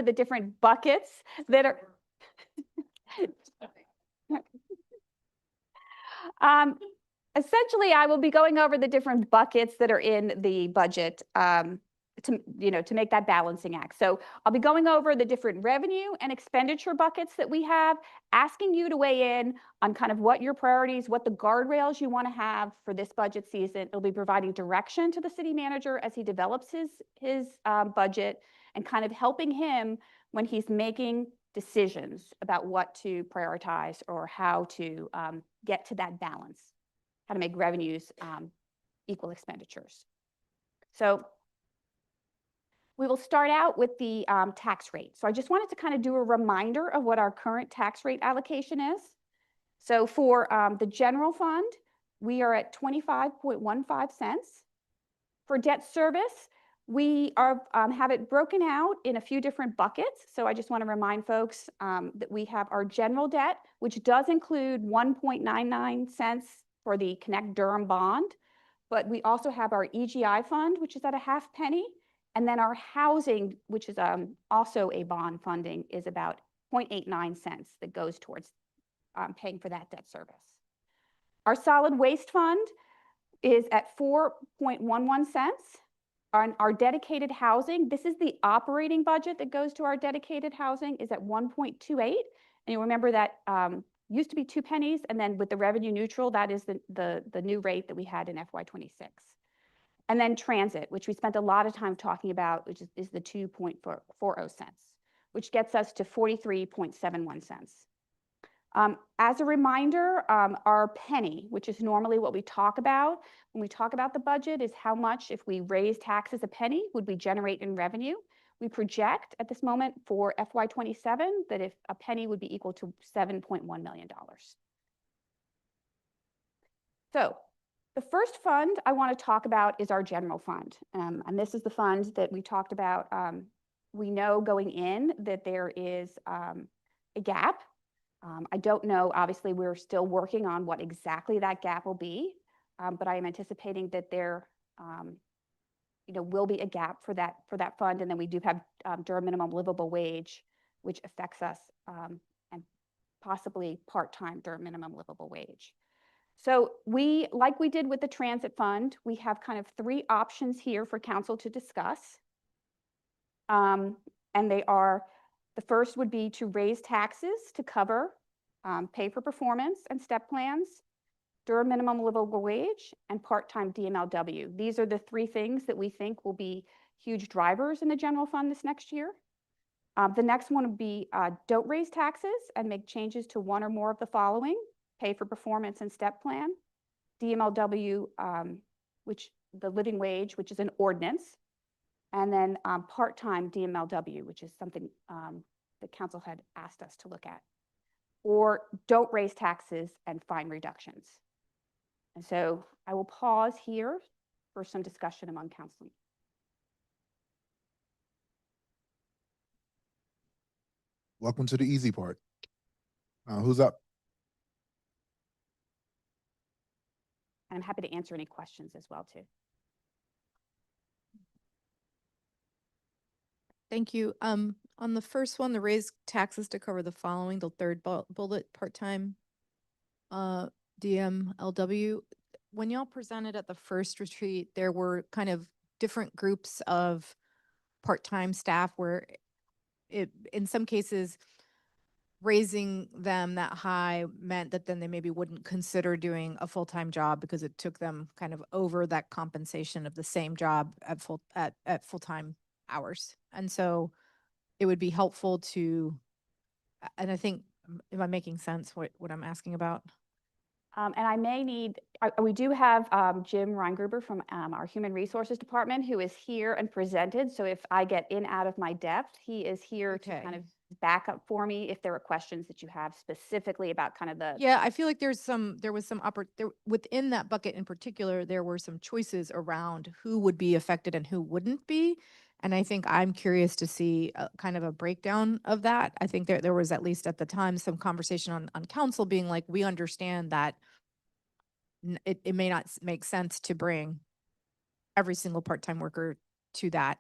the different buckets that are. Essentially, I will be going over the different buckets that are in the budget to make that balancing act. So I'll be going over the different revenue and expenditure buckets that we have, asking you to weigh in on kind of what your priorities, what the guardrails you want to have for this budget season. It'll be providing direction to the city manager as he develops his budget and kind of helping him when he's making decisions about what to prioritize or how to get to that balance, how to make revenues equal expenditures. So we will start out with the tax rate. So I just wanted to kind of do a reminder of what our current tax rate allocation is. So for the general fund, we are at 25.15 cents. For debt service, we have it broken out in a few different buckets. So I just want to remind folks that we have our general debt, which does include 1.99 cents for the Connect Durham bond. But we also have our EGI fund, which is at a half penny. And then our housing, which is also a bond funding, is about 0.89 cents that goes towards paying for that debt service. Our solid waste fund is at 4.11 cents. Our dedicated housing, this is the operating budget that goes to our dedicated housing, is at 1.28. And you remember that used to be 2 pennies, and then with the revenue neutral, that is the new rate that we had in FY26. And then transit, which we spent a lot of time talking about, which is the 2.40 cents, which gets us to 43.71 cents. As a reminder, our penny, which is normally what we talk about when we talk about the budget, is how much, if we raise taxes a penny, would we generate in revenue. We project at this moment for FY27 that if a penny would be equal to $7.1 million. So the first fund I want to talk about is our general fund. And this is the fund that we talked about. We know going in that there is a gap. I don't know, obviously, we're still working on what exactly that gap will be, but I am anticipating that there will be a gap for that fund. And then we do have Durham minimum livable wage, which affects us, and possibly part-time Durham minimum livable wage. So like we did with the transit fund, we have kind of 3 options here for council to discuss. And they are, the first would be to raise taxes to cover pay for performance and step plans, Durham minimum livable wage, and part-time DMLW. These are the 3 things that we think will be huge drivers in the general fund this next year. The next one would be don't raise taxes and make changes to one or more of the following: pay for performance and step plan, DMLW, which the living wage, which is an ordinance, and then part-time DMLW, which is something that council had asked us to look at. Or don't raise taxes and fine reductions. And so I will pause here for some discussion among council. Welcome to the easy part. Who's up? And I'm happy to answer any questions as well, too. Thank you. On the first one, the raise taxes to cover the following, the third bullet, part-time DMLW. When y'all presented at the first retreat, there were kind of different groups of part-time staff where in some cases, raising them that high meant that then they maybe wouldn't consider doing a full-time job because it took them kind of over that compensation of the same job at full-time hours. And so it would be helpful to, and I think, am I making sense what I'm asking about? And I may need, we do have Jim Reingruber from our Human Resources Department who is here and presented. So if I get out of my depth, he is here to kind of back up for me if there are questions that you have specifically about kind of the. Yeah, I feel like there was some within that bucket in particular, there were some choices around who would be affected and who wouldn't be. And I think I'm curious to see kind of a breakdown of that. I think there was, at least at the time, some conversation on council being like, we understand that it may not make sense to bring every single part-time worker to that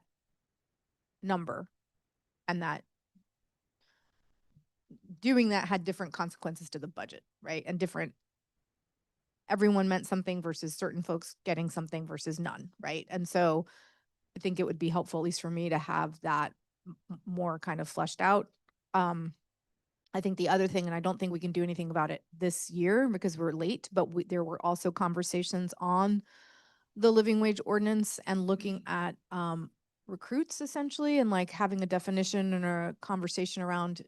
number, and that doing that had different consequences to the budget, right? And everyone meant something versus certain folks getting something versus none, right? And so I think it would be helpful, at least for me, to have that more kind of fleshed out. I think the other thing, and I don't think we can do anything about it this year because we're late, but there were also conversations on the living wage ordinance and looking at recruits essentially, and like having a definition and a conversation around,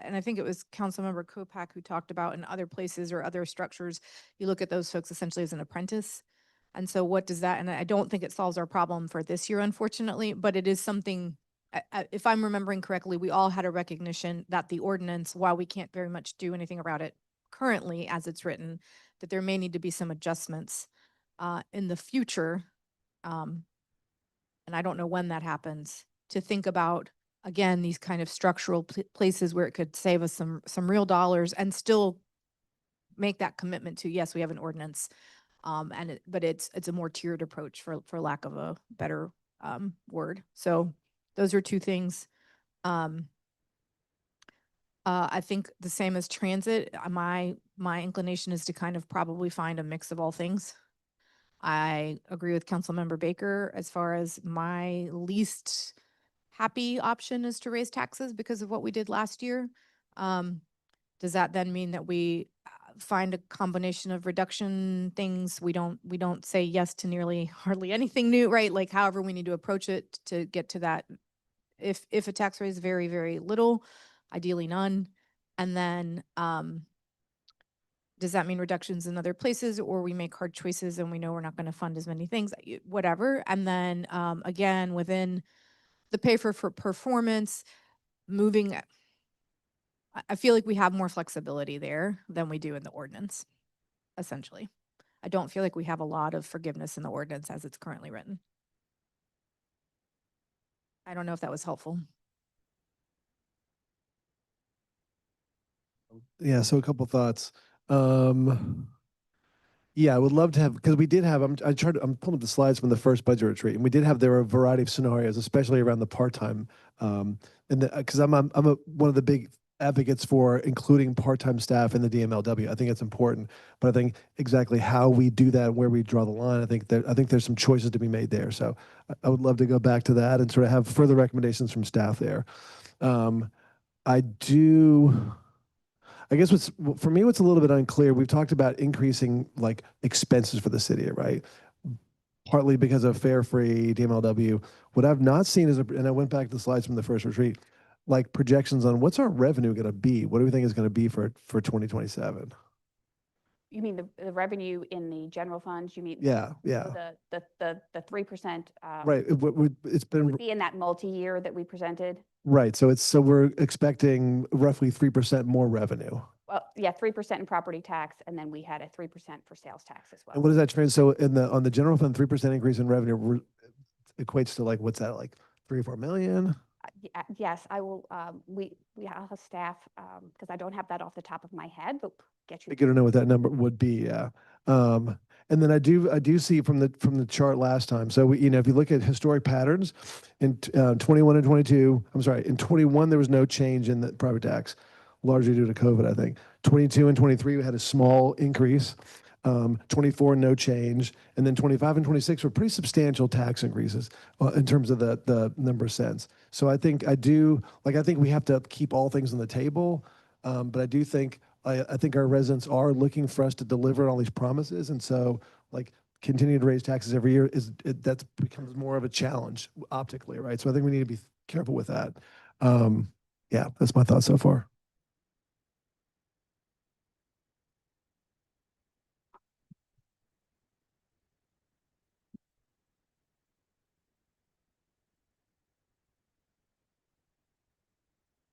and I think it was Councilmember Kopak who talked about in other places or other structures, you look at those folks essentially as an apprentice. And so what does that, and I don't think it solves our problem for this year, unfortunately, but it is something, if I'm remembering correctly, we all had a recognition that the ordinance, while we can't very much do anything about it currently as it's written, that there may need to be some adjustments in the future. And I don't know when that happens, to think about, again, these kind of structural places where it could save us some real dollars and still make that commitment to, yes, we have an ordinance. But it's a more tiered approach, for lack of a better word. So those are two things. I think the same as transit, my inclination is to kind of probably find a mix of all things. I agree with Councilmember Baker as far as my least happy option is to raise taxes because of what we did last year. Does that then mean that we find a combination of reduction things? We don't say yes to nearly hardly anything new, right? Like however we need to approach it to get to that. If a tax raise, very, very little, ideally none. And then does that mean reductions in other places, or we make hard choices and we know we're not going to fund as many things, whatever. And then again, within the pay for performance, moving, I feel like we have more flexibility there than we do in the ordinance, essentially. I don't feel like we have a lot of forgiveness in the ordinance as it's currently written. I don't know if that was helpful. Yeah, so a couple thoughts. Yeah, I would love to have, because we did have, I'm pulling up the slides from the first budget retreat, and we did have, there were a variety of scenarios, especially around the part-time. And because I'm one of the big advocates for including part-time staff in the DMLW. I think it's important, but I think exactly how we do that and where we draw the line, I think there's some choices to be made there. So I would love to go back to that and sort of have further recommendations from staff there. I guess for me, what's a little bit unclear, we've talked about increasing like expenses for the city, right? Partly because of fare free, DMLW. What I've not seen is, and I went back to the slides from the first retreat, like projections on what's our revenue going to be? What do we think is going to be for 2027? You mean the revenue in the general funds? You mean? Yeah. So the 3%. Right. It's been would be in that multi-year that we presented. right. So we're expecting roughly 3% more revenue. Well, yeah, 3% in property tax, and then we had a 3% for sales tax as well. And what does that translate? So on the general fund, 3% increase in revenue equates to like, what's that, like 3 or 4 million? Yes, I will. We have a staff because I don't have that off the top of my head, but get you. Good to know what that number would be. Yeah. And then I do see from the chart last time. So if you look at historic patterns in 21 and 22, I'm sorry, in 21 there was no change in the private tax, largely due to COVID, I think. 22 and 23 we had a small increase. 24 no change, and then 25 and 26 were pretty substantial tax increases in terms of the number of cents. So I think we have to keep all things on the table, but I do think I think our residents are looking for us to deliver on all these promises, and so like continuing to raise taxes every year that becomes more of a challenge optically, right? So I think we need to be careful with that. Yeah, that's my thought so far.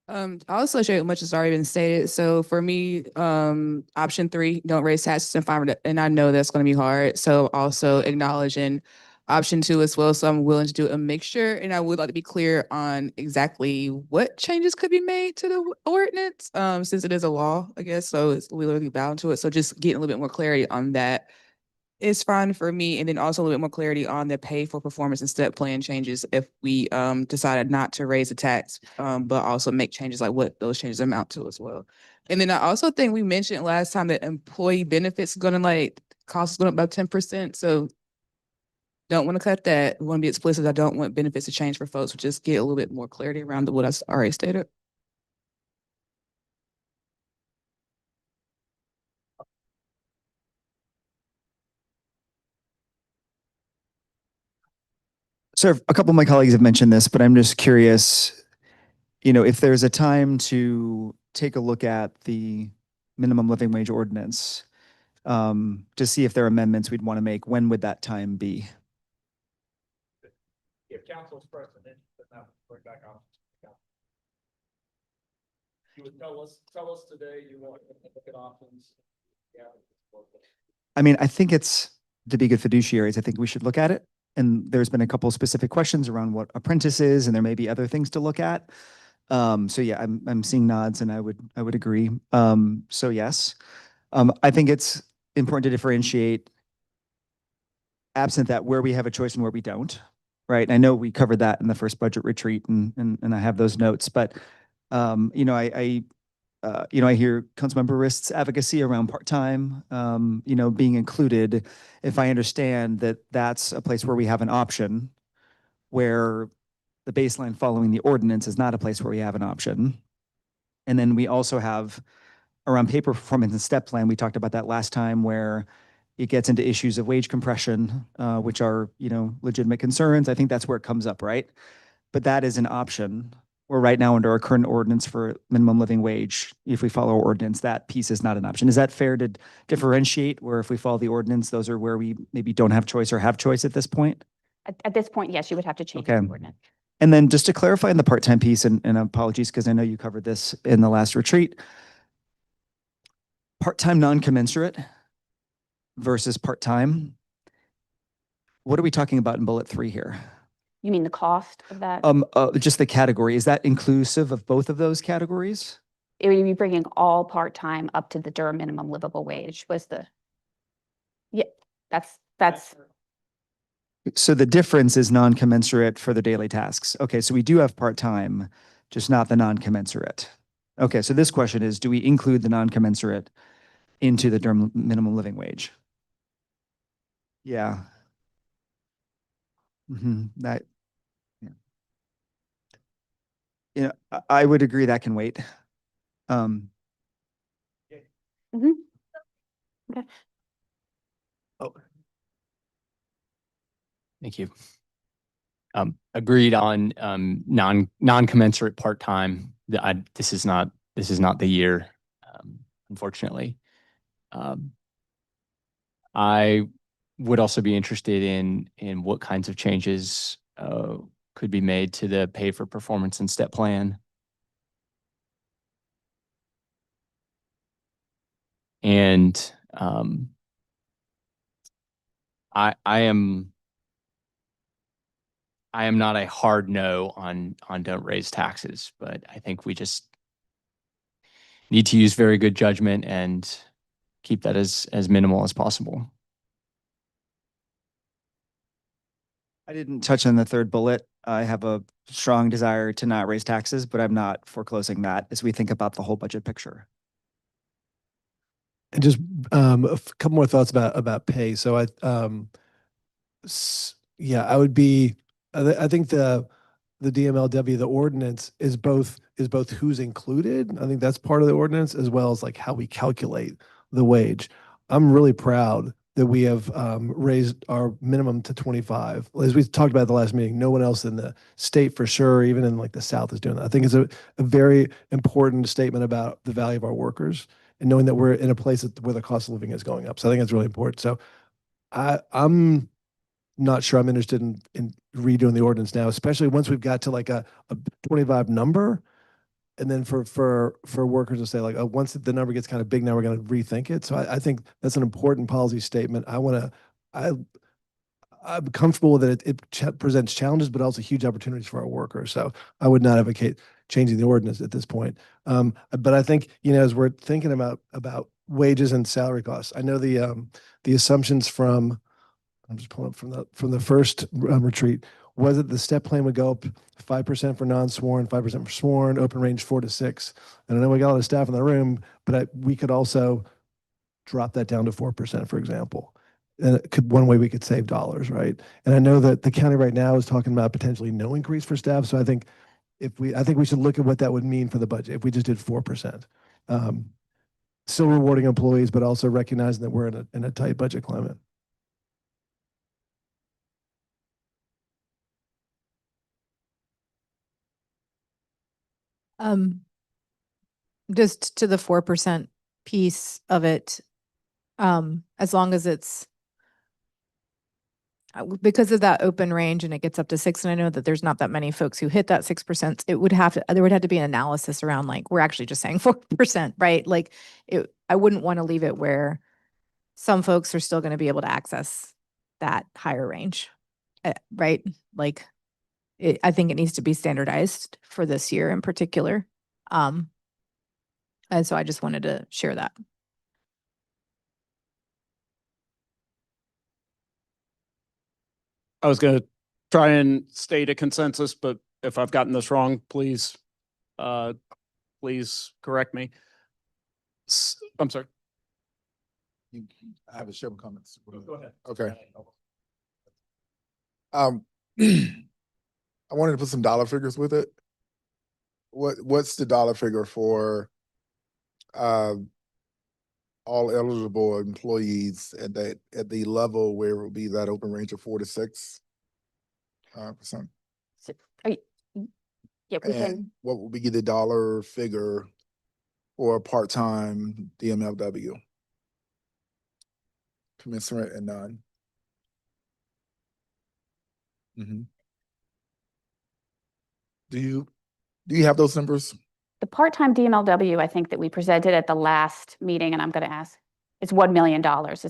I'll also share much has already been stated. So for me, option 3, don't raise taxes and farm, and I know that's going to be hard. So also acknowledging option 2 as well. So I'm willing to do a mixture, and I would like to be clear on exactly what changes could be made to the ordinance, since it is a law, I guess. So we're literally bound to it. So just getting a little bit more clarity on that. It's fine for me. And then also a little bit more clarity on the pay for performance and step plan changes if we decided not to raise the tax, but also make changes like what those changes amount to as well. And then I also think we mentioned last time that employee benefits gonna like costs going up about 10%. So don't want to cut that. We want to be explicit. I don't want benefits to change for folks. Just get a little bit more clarity around what I already stated. So a couple of my colleagues have mentioned this, but I'm just curious, if there's a time to take a look at the minimum living wage ordinance, to see if there are amendments we'd want to make, when would that time be? If council's president, then that would bring back on. You would tell us today you want to look at options. Yeah. I mean, I think it's, to be good fiduciaries, I think we should look at it. And there's been a couple of specific questions around what apprentice is, and there may be other things to look at. So yeah, I'm seeing nods, and I would agree. So yes, I think it's important to differentiate, absent that, where we have a choice and where we don't, right? And I know we covered that in the first budget retreat, and I have those notes, but I hear Councilmember Rist's advocacy around part-time, being included. If I understand that that's a place where we have an option, where the baseline following the ordinance is not a place where we have an option. And then we also have around paper performance and step plan, we talked about that last time, where it gets into issues of wage compression, which are, legitimate concerns. I think that's where it comes up, right? But that is an option. Where right now, under our current ordinance for minimum living wage, if we follow our ordinance, that piece is not an option. Is that fair to differentiate, where if we follow the ordinance, those are where we maybe don't have choice or have choice at this point? At this point, yes, you would have to change Okay. the ordinance. And then just to clarify in the part-time piece, and apologies, because I know you covered this in the last retreat, part-time non-commensurate versus part-time, what are we talking about in bullet 3 here? You mean the cost of that? Just the category. Is that inclusive of both of those categories? It would be bringing all part-time up to the Durham minimum livable wage yeah, that's. So the difference is non-commensurate for the daily tasks. Okay, so we do have part-time, just not the non-commensurate. Okay, so this question is, do we include the non-commensurate into the Durham minimum living wage? Yeah. That, yeah. I would agree that can wait. Okay. Oh. Thank you. Agreed on non-commensurate part-time. This is not the year, unfortunately. I would also be interested in what kinds of changes could be made to the pay for performance and step plan. And I am not a hard no on don't raise taxes, but I think we just need to use very good judgment and keep that as minimal as possible. I didn't touch on the third bullet. I have a strong desire to not raise taxes, but I'm not foreclosing that as we think about the whole budget picture. And just a couple more thoughts about pay. So I would be. I think the DMLW, the ordinance is both who's included. I think that's part of the ordinance, as well as like how we calculate the wage. I'm really proud that we have raised our minimum to 25. As we talked about at the last meeting, no one else in the state for sure, even in like the South, is doing that. I think it's a very important statement about the value of our workers and knowing that we're in a place where the cost of living is going up. So I think it's really important. So I'm not sure I'm interested in redoing the ordinance now, especially once we've got to like a 25 number. And then for workers to say like, oh, once the number gets kind of big, now we're going to rethink it. So I think that's an important policy statement. I'm comfortable that it presents challenges, but also huge opportunities for our workers. So I would not advocate changing the ordinance at this point. But I think, as we're thinking about wages and salary costs. I know the assumptions from, I'm just pulling up from the first retreat, was that the step plan would go up 5% for non-sworn, 5% for sworn, open range 4 to 6. And I know we got a lot of staff in the room, but we could also drop that down to 4%, for example. And one way we could save dollars, right? And I know that the county right now is talking about potentially no increase for staff. So I think we should look at what that would mean for the budget if we just did 4%. Still rewarding employees, but also recognizing that we're in a tight budget climate. Just to the 4% piece of it, as long as it's because of that open range and it gets up to 6, and I know that there's not that many folks who hit that 6%, there would have to be an analysis around, like, we're actually just saying 4%, right? Like, I wouldn't want to leave it where some folks are still going to be able to access that higher range, right? Like, I think it needs to be standardized for this year in particular. And so I just wanted to share that. I was going to try and state a consensus, but if I've gotten this wrong, please correct me. I'm sorry. I have a share of comments. Go ahead. Okay. I wanted to put some dollar figures with it. What's the dollar figure for all eligible employees at the level where it would be that open range of 4 to 6%? Yeah, we And can. what would be the dollar figure for a part-time DMLW? Commensurate and none. Do you have those numbers? The part-time DMLW, I think that we presented at the last meeting, and I'm going to ask, it's $1 million. I was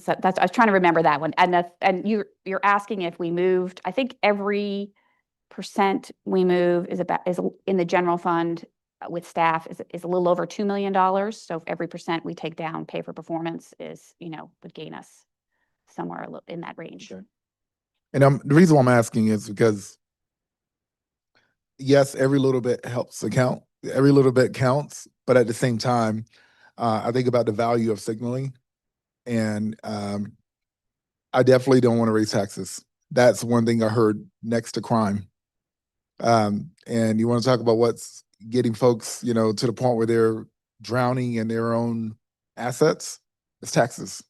trying to remember that one. And you're asking if we moved, I think every percent we move is in the general fund with staff is a little over $2 million. So if every percent we take down pay for performance would gain us somewhere in that range. And the reason why I'm asking is because, yes, every little bit helps account. Every little bit counts, but at the same time, I think about the value of signaling, and I definitely don't want to raise taxes. That's one thing I heard next to crime. And you want to talk about what's getting folks, to the point where they're drowning in their own assets? It's taxes.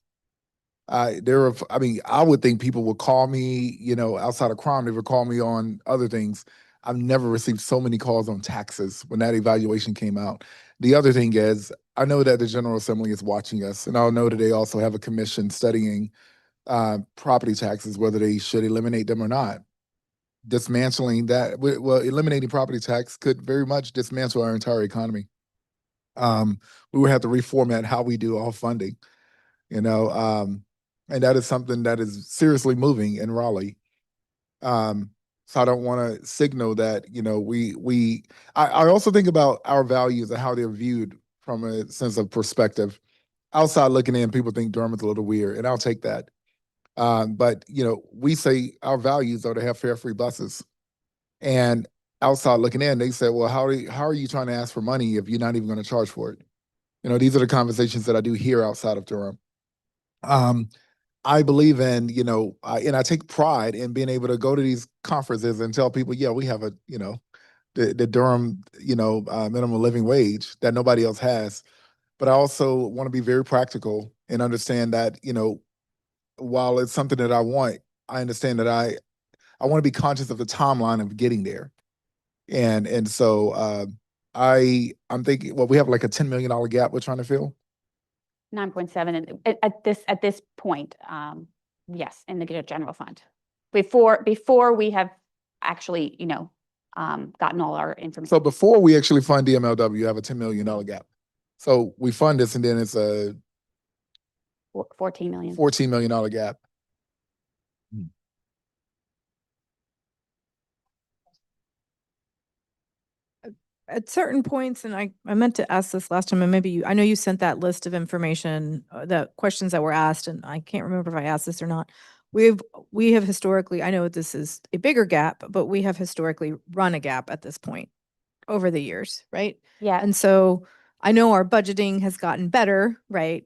I would think people would call me, outside of crime, they would call me on other things. I've never received so many calls on taxes when that evaluation came out. The other thing is, I know that the General Assembly is watching us, and I'll know that they also have a commission studying property taxes, whether they should eliminate them or not. Dismantling that, eliminating property tax could very much dismantle our entire economy. We would have to reformat how we do all funding, and that is something that is seriously moving in Raleigh. So I don't want to signal that, I also think about our values and how they're viewed from a sense of perspective. Outside looking in, people think Durham is a little weird, and I'll take that. But we say our values are to have fare free buses. And outside looking in, they say, well, how are you trying to ask for money if you're not even going to charge for it? These are the conversations that I do here outside of Durham. I believe in, and I take pride in being able to go to these conferences and tell people, yeah, we have the Durham, minimum living wage that nobody else has. But I also want to be very practical and understand that, while it's something that I want, I understand that I want to be conscious of the timeline of getting there. And so I'm thinking, well, we have like a $10 million gap we're trying to fill. 9.7 at this point, yes, in the general fund. Before we have actually, gotten all our information. So before we actually fund DMLW, you have a $10 million gap. So we fund this, and then it's a $14 million. $14 million gap. at certain points, and I meant to ask this last time, and maybe I know you sent that list of information, the questions that were asked, and I can't remember if I asked this or not. We have historically, I know this is a bigger gap, but we have historically run a gap at this point over the years, right? Yeah. And so I know our budgeting has gotten better, right?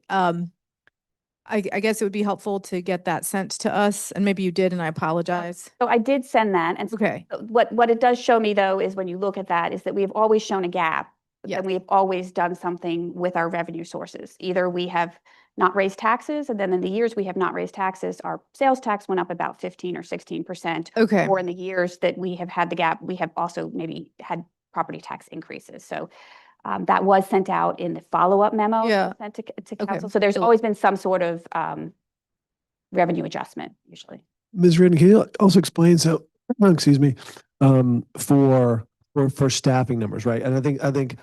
I guess it would be helpful to get that sent to us, and maybe you did, and I apologize. So I did send that. And Okay. what it does show me though, is when you look at that, is that we've always shown a gap. Yes. And we've always done something with our revenue sources. Either we have not raised taxes, and then in the years we have not raised taxes, our sales tax went up about 15 or 16%. Okay. Or in the years that we have had the gap, we have also maybe had property tax increases. So that was sent out in the follow-up memo Yeah. sent to Okay. council. So there's So- always been some sort of revenue adjustment usually. Ms. Reardon, can you also explain, so, excuse me, for staffing numbers, right? And I think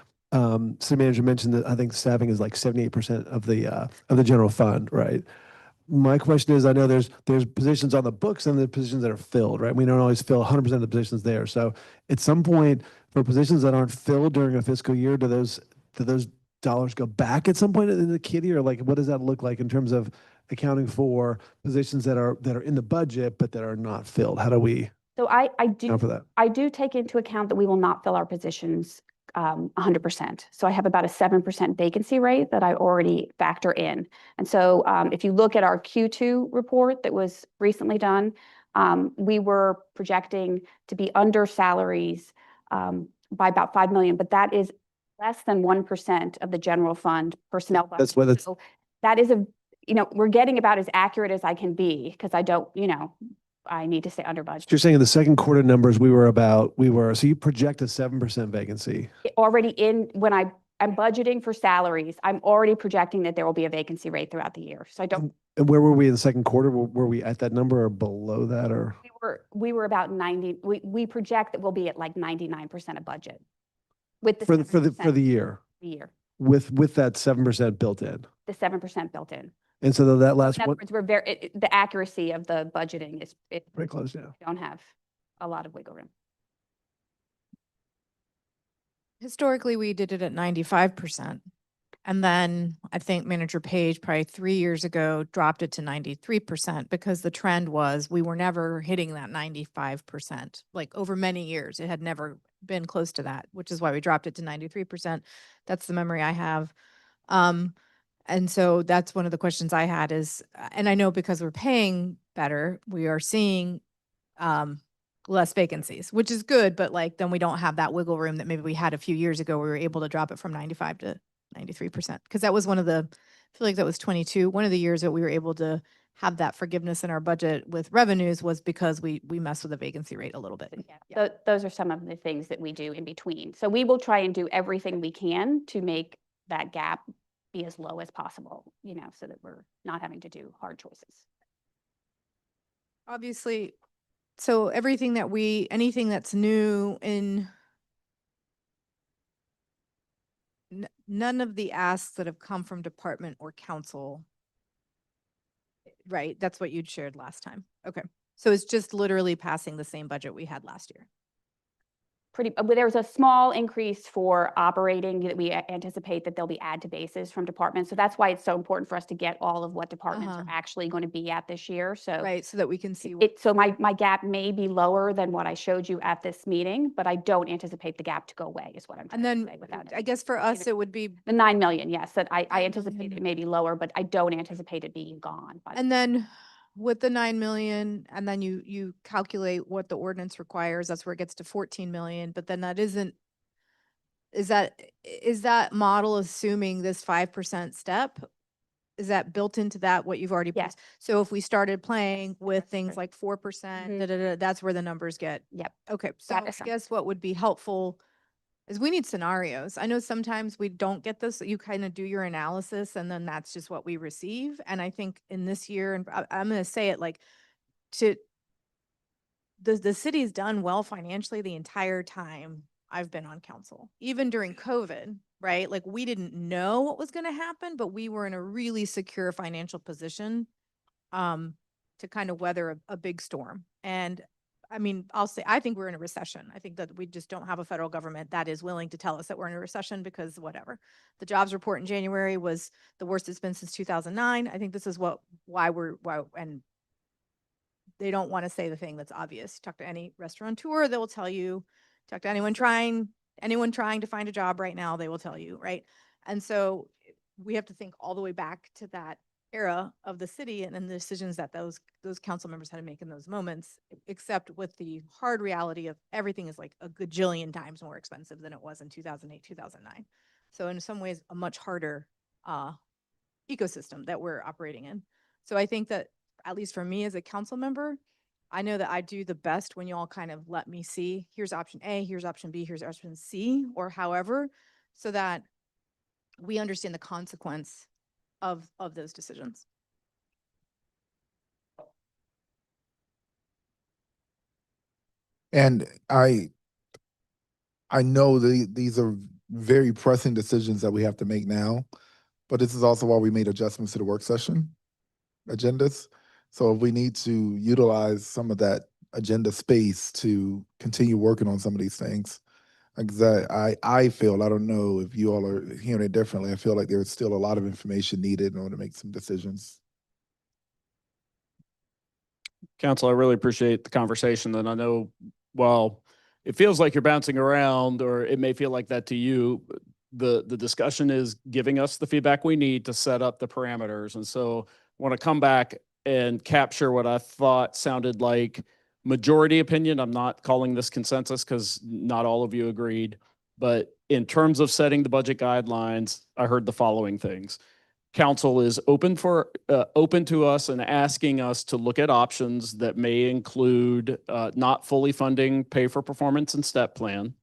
city manager mentioned that I think staffing is like 78% of the general fund, right? My question is, I know there's positions on the books and the positions that are filled, right? We don't always fill 100% of the positions there. So at some point, for positions that aren't filled during a fiscal year, do those dollars go back at some point in the kitty, or like what does that look like in terms of accounting for positions that are in the budget but that are not filled? How do we So I account for that? I do take into account that we will not fill our positions 100%. So I have about a 7% vacancy rate that I already factor in. And so if you look at our Q2 report that was recently done, we were projecting to be under salaries by about 5 million, but that is less than 1% of the general fund personnel budget. That's what it's. So that is we're getting about as accurate as I can be, because I don't, I need to stay under budget. You're saying in the second quarter numbers, so you project a 7% vacancy. Already when I'm budgeting for salaries, I'm already projecting that there will be a vacancy rate throughout the year. So I don't. And where were we in the second quarter? Were we at that number or below that, or? We were about 90. We project that we'll be at like 99% of budget with the For the 7% year. the year, With that 7% built in. the 7% built in. And so that last In other one, words, we're the accuracy of the budgeting is very close, yeah. we don't have a lot of wiggle room. Historically, we did it at 95%. And then I think Manager Page probably 3 years ago dropped it to 93%, because the trend was we were never hitting that 95%. Like over many years, it had never been close to that, which is why we dropped it to 93%. That's the memory I have. And so that's one of the questions I had is, and I know because we're paying better, we are seeing less vacancies, which is good, but like then we don't have that wiggle room that maybe we had a few years ago. We were able to drop it from 95 to 93%. Because that was one of the, I feel like that was 22. One of the years that we were able to have that forgiveness in our budget with revenues was because we messed with the vacancy rate a little bit. Yeah. Those are some of the things that we do in between. So we will try and do everything we can to make that gap be as low as possible, so that we're not having to do hard choices. Obviously, so anything that's new in none of the asks that have come from department or council, right? That's what you'd shared last time. Okay. So it's just literally passing the same budget we had last year. There was a small increase for operating that we anticipate that there'll be add to bases from departments. So that's why it's so important for us to get all of what departments are actually going to be at this year. So right, so that we can see so my gap may be lower than what I showed you at this meeting, but I don't anticipate the gap to go away, is what I'm trying to say without it. I guess for us it would be The 9 million, yes, that I anticipate it may be lower, but I don't anticipate it being gone. And then with the 9 million, and then you calculate what the ordinance requires, that's where it gets to 14 million, but then that isn't, is that model assuming this 5% step? Is that built into that, what you've already? Yes. So if we started playing with things like 4%, that's where the numbers get. Yep. Okay, so That I is something. guess what would be helpful is we need scenarios. I know sometimes we don't get this, you kind of do your analysis and then that's just what we receive. And I think in this year, and I'm going to say it like, the city's done well financially the entire time I've been on council, even during COVID, right? Like we didn't know what was going to happen, but we were in a really secure financial position to kind of weather a big storm. And I mean, I'll say, I think we're in a recession. I think that we just don't have a federal government that is willing to tell us that we're in a recession because whatever. The jobs report in January was the worst it's been since 2009. I think this is why and they don't want to say the thing that's obvious. Talk to any restaurateur, they will tell you. Talk to anyone trying to find a job right now, they will tell you, right? And so we have to think all the way back to that era of the city and the decisions that those council members had to make in those moments, except with the hard reality of everything is like a gajillion times more expensive than it was in 2008, 2009. So in some ways, a much harder ecosystem that we're operating in. So I think that, at least for me as a council member, I know that I do the best when you all kind of let me see, here's option A, here's option B, here's option C, or however, so that we understand the consequence of those decisions. And I know these are very pressing decisions that we have to make now, but this is also why we made adjustments to the work session agendas. So if we need to utilize some of that agenda space to continue working on some of these things, because I feel, I don't know if you all are hearing it differently, I feel like there's still a lot of information needed in order to make some decisions. Council, I really appreciate the conversation. And I know, well, it feels like you're bouncing around, or it may feel like that to you. The discussion is giving us the feedback we need to set up the parameters. And so I want to come back and capture what I thought sounded like majority opinion. I'm not calling this consensus because not all of you agreed. But in terms of setting the budget guidelines, I heard the following things. Council is open to us and asking us to look at options that may include not fully funding pay for performance and step plan.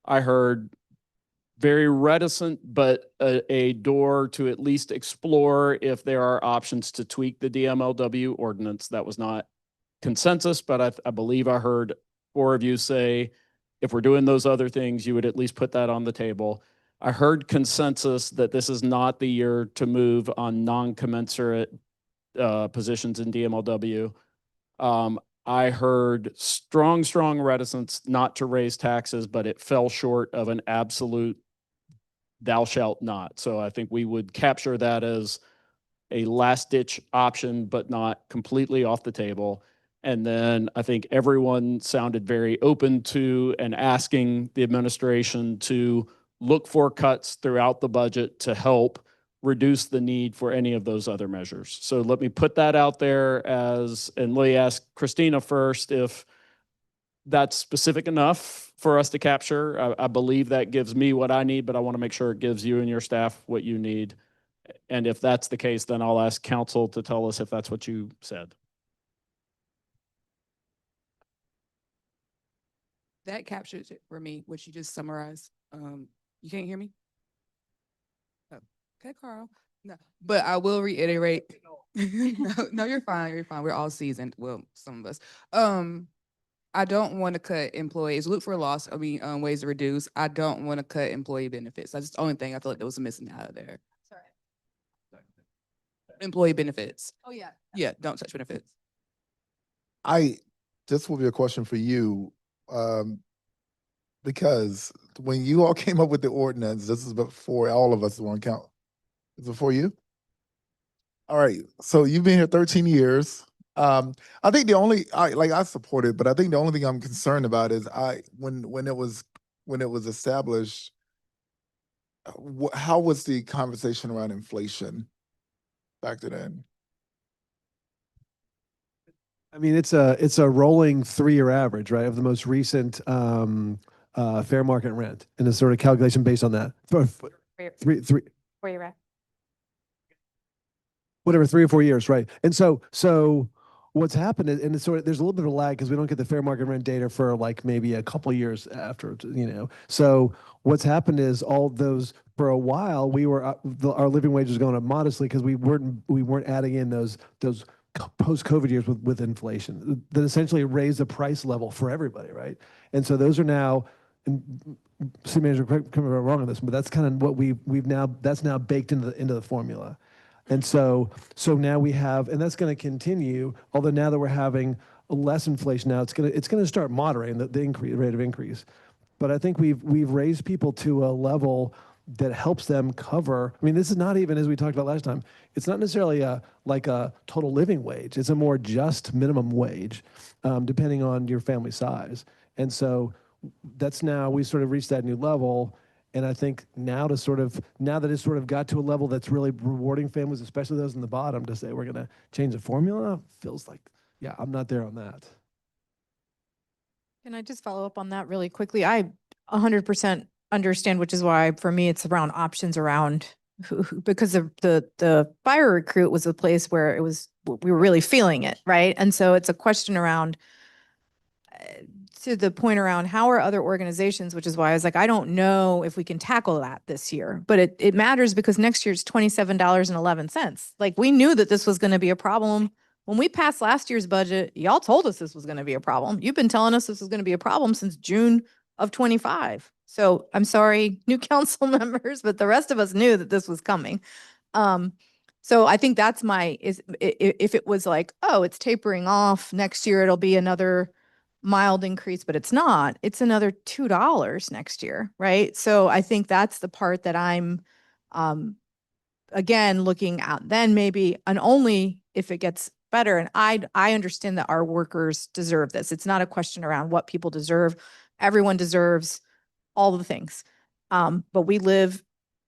I heard very reticent, but a door to at least explore if there are options to tweak the DMLW ordinance. That was not consensus, but I believe I heard 4 of you say, if we're doing those other things, you would at least put that on the table. I heard consensus that this is not the year to move on non-commensurate positions in DMLW. I heard strong reticence not to raise taxes, but it fell short of an absolute thou shalt not. So I think we would capture that as a last-ditch option, but not completely off the table. And then I think everyone sounded very open to and asking the administration to look for cuts throughout the budget to help reduce the need for any of those other measures. So let me put that out there and let me ask Christina first if that's specific enough for us to capture. I believe that gives me what I need, but I want to make sure it gives you and your staff what you need. And if that's the case, then I'll ask council to tell us if that's what you said. That captures it for me, what you just summarized. You can't hear me? Oh, okay, Carl. No, but I will reiterate. No, you're fine. You're fine. We're all seasoned. Well, some of us. I don't want to cut employees. Look for ways to reduce. I don't want to cut employee benefits. That's the only thing I feel like that was missing out of there. Sorry. Employee benefits. Oh, yeah. Yeah, don't touch benefits. This will be a question for you, because when you all came up with the ordinance, this is before all of us were on count. Is it for you? All right, so you've been here 13 years. I think I support it, but I think the only thing I'm concerned about is when it was established, how was the conversation around inflation factored in? I mean, it's a rolling 3-year average, right, of the most recent fair market rent, and a sort of calculation based on that. Three. 4-year. Whatever, 3 or 4 years, right? And so what's happened is, and it's sort of, there's a little bit of a lag because we don't get the fair market rent data for like maybe a couple years after, So what's happened is all those, for a while, we were our living wage was going up modestly because we weren't adding in those post-COVID years with inflation that essentially raised the price level for everybody, right? And so those are now, and city manager, correct me if I'm wrong on this, but that's kind of what that's now baked into the formula. And so now we have, and that's going to continue, although now that we're having less inflation now. It's gonna start moderating the rate of increase. But I think we've raised people to a level that helps them cover. I mean, this is not even, as we talked about last time, it's not necessarily like a total living wage. It's a more just minimum wage, depending on your family size. And so that's now we sort of reached that new level. And I think now that it's sort of got to a level that's really rewarding families, especially those in the bottom, to say we're going to change the formula feels like, yeah, I'm not there on that. Can I just follow up on that really quickly? I 100% understand, which is why for me it's around options around because the fire recruit was a place where we were really feeling it, right? And so it's a question around to the point around how are other organizations, which is why I was like, I don't know if we can tackle that this year, but it matters because next year's $27.11. Like we knew that this was going to be a problem. When we passed last year's budget, y'all told us this was going to be a problem. You've been telling us this was going to be a problem since June of 25. So I'm sorry, new council members, but the rest of us knew that this was coming. So I think that's if it was like, oh, it's tapering off next year, it'll be another mild increase, but it's not. It's another $2 next year, right? So I think that's the part that I'm, again, looking at then maybe, and only if it gets better. And I understand that our workers deserve this. It's not a question around what people deserve. Everyone deserves all the things. But we live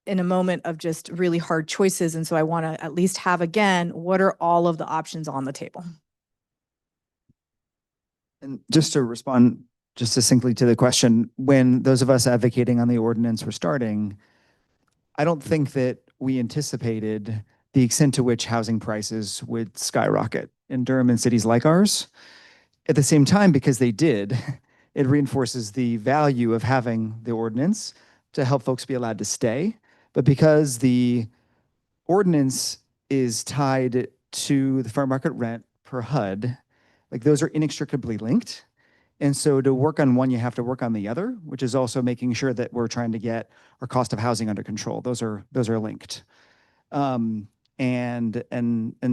in a moment of just really hard choices. And so I want to at least have, again, what are all of the options on the table? And just to respond just succinctly to the question, when those of us advocating on the ordinance were starting, I don't think that we anticipated the extent to which housing prices would skyrocket in Durham and cities like ours. At the same time, because they did, it reinforces the value of having the ordinance to help folks be allowed to stay. But because the ordinance is tied to the fair market rent per HUD, like those are inextricably linked. And so to work on one, you have to work on the other, which is also making sure that we're trying to get our cost of housing under control. Those are linked. And